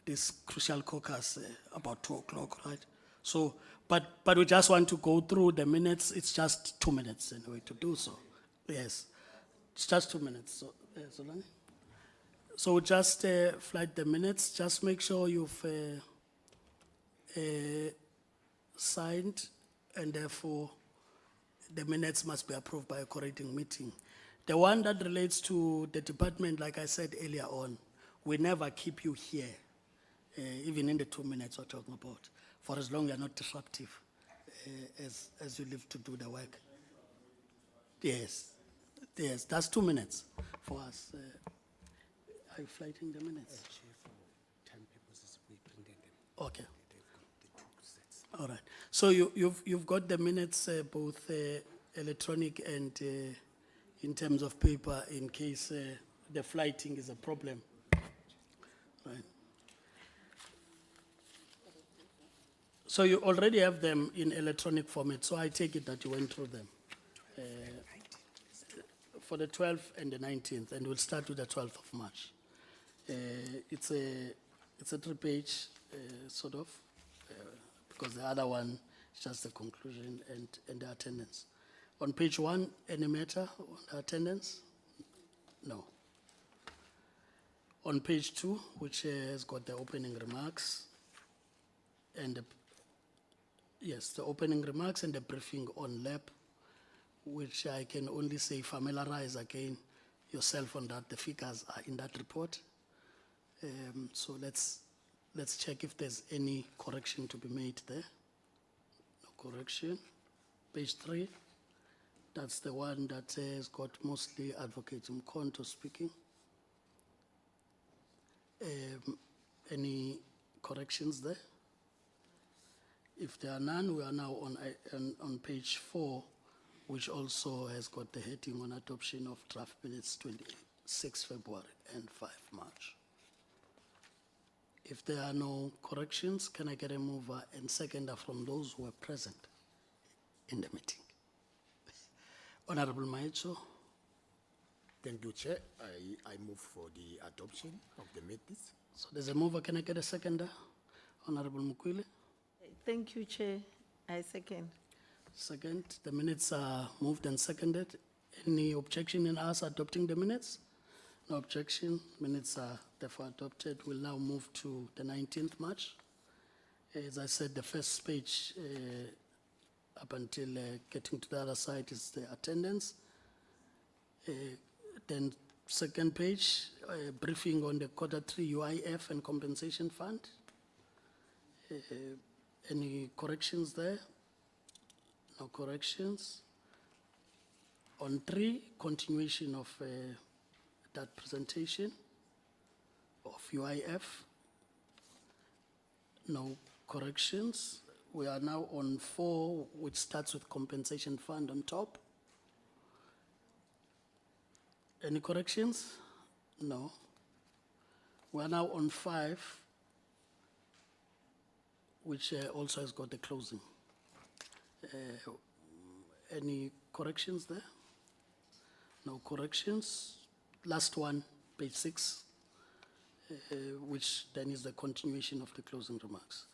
this crucial caucus about 2 o'clock, right? So, but we just want to go through the minutes. It's just 2 minutes anyway to do so. Yes, it's just 2 minutes. So, Zolani? So just flight the minutes. Just make sure you've signed, and therefore the minutes must be approved by a correcting meeting. The one that relates to the department, like I said earlier on, we never keep you here, even in the 2 minutes we're talking about, for as long as you're not disruptive as you live to do the work. Yes, that's 2 minutes for us. Are you flighting the minutes? Okay. All right. So you've got the minutes, both electronic and in terms of paper, in case the flighting is a problem. Right. So you already have them in electronic format. So I take it that you went through them for the 12th and the 19th, and we'll start with the 12th of March. It's a 3-page sort of. Because the other one is just the conclusion and the attendance. On page 1, any matter on the attendance? No. On page 2, which has got the opening remarks, and the opening remarks and the briefing on lab, which I can only say familiarize again yourself on that. The figures are in that report. So let's check if there's any correction to be made there. No correction. Page 3, that's the one that has got mostly Advocate Mkonto speaking. Any corrections there? If there are none, we are now on page 4, which also has got the heading on adoption of draft minutes 26 February and 5 March. If there are no corrections, can I get a mover and seconder from those who were present in the meeting? Honorable Maicho. Thank you, Chair. I move for the adoption of the minutes. So there's a mover, can I get a seconder? Honorable Mukwile. Thank you, Chair. I second. Second, the minutes are moved and seconded. Any objection in us adopting the minutes? No objection, minutes are therefore adopted. We'll now move to the 19th March. As I said, the first page up until getting to the other side is the attendance. Then second page, briefing on the Q3 UIF and compensation fund. Any corrections there? No corrections. On 3, continuation of that presentation of UIF. No corrections. We are now on 4, which starts with compensation fund on top. Any corrections? No. We are now on 5, which also has got the closing. Any corrections there? No corrections. Last one, page 6, which then is the continuation of the closing remarks.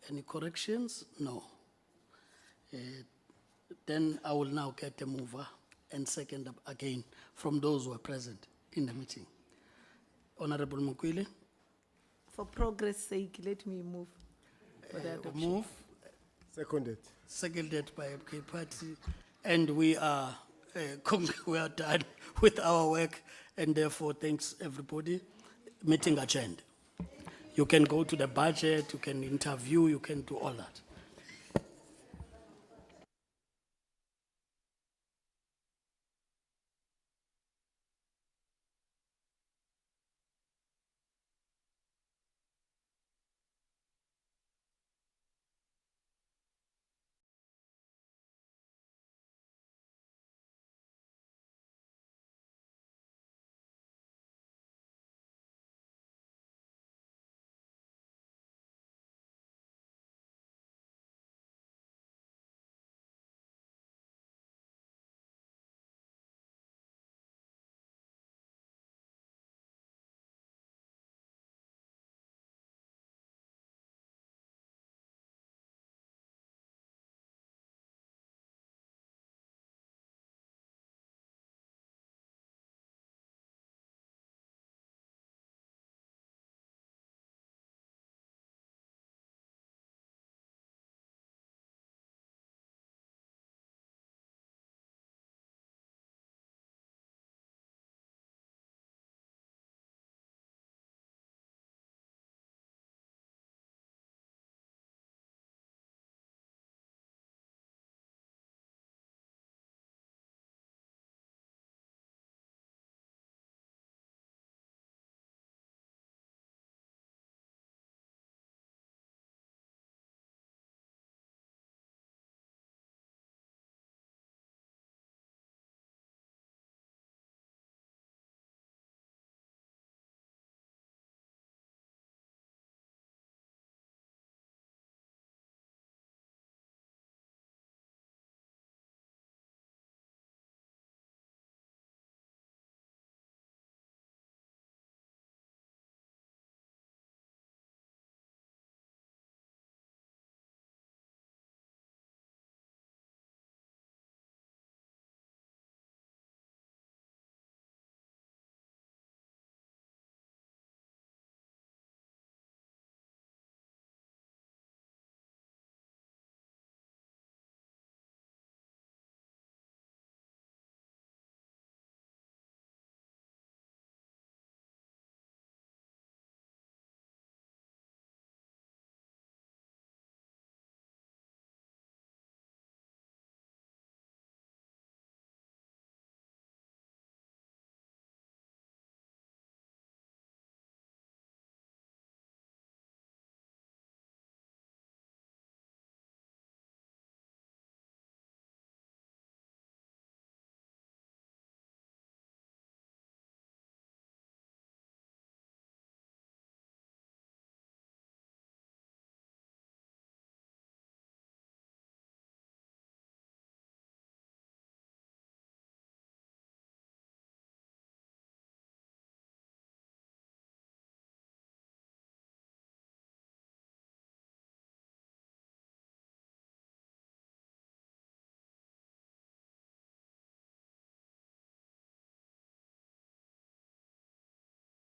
Any corrections? No. Then I will now get a mover and second up again from those who are present in the meeting. Honorable Mukwile. For progress sake, let me move for the adoption. Move. Seconded. Seconded by MK Party. And we are done with our work, and therefore thanks everybody. Meeting adjourned. You can go to the budget, you can interview, you can do all that.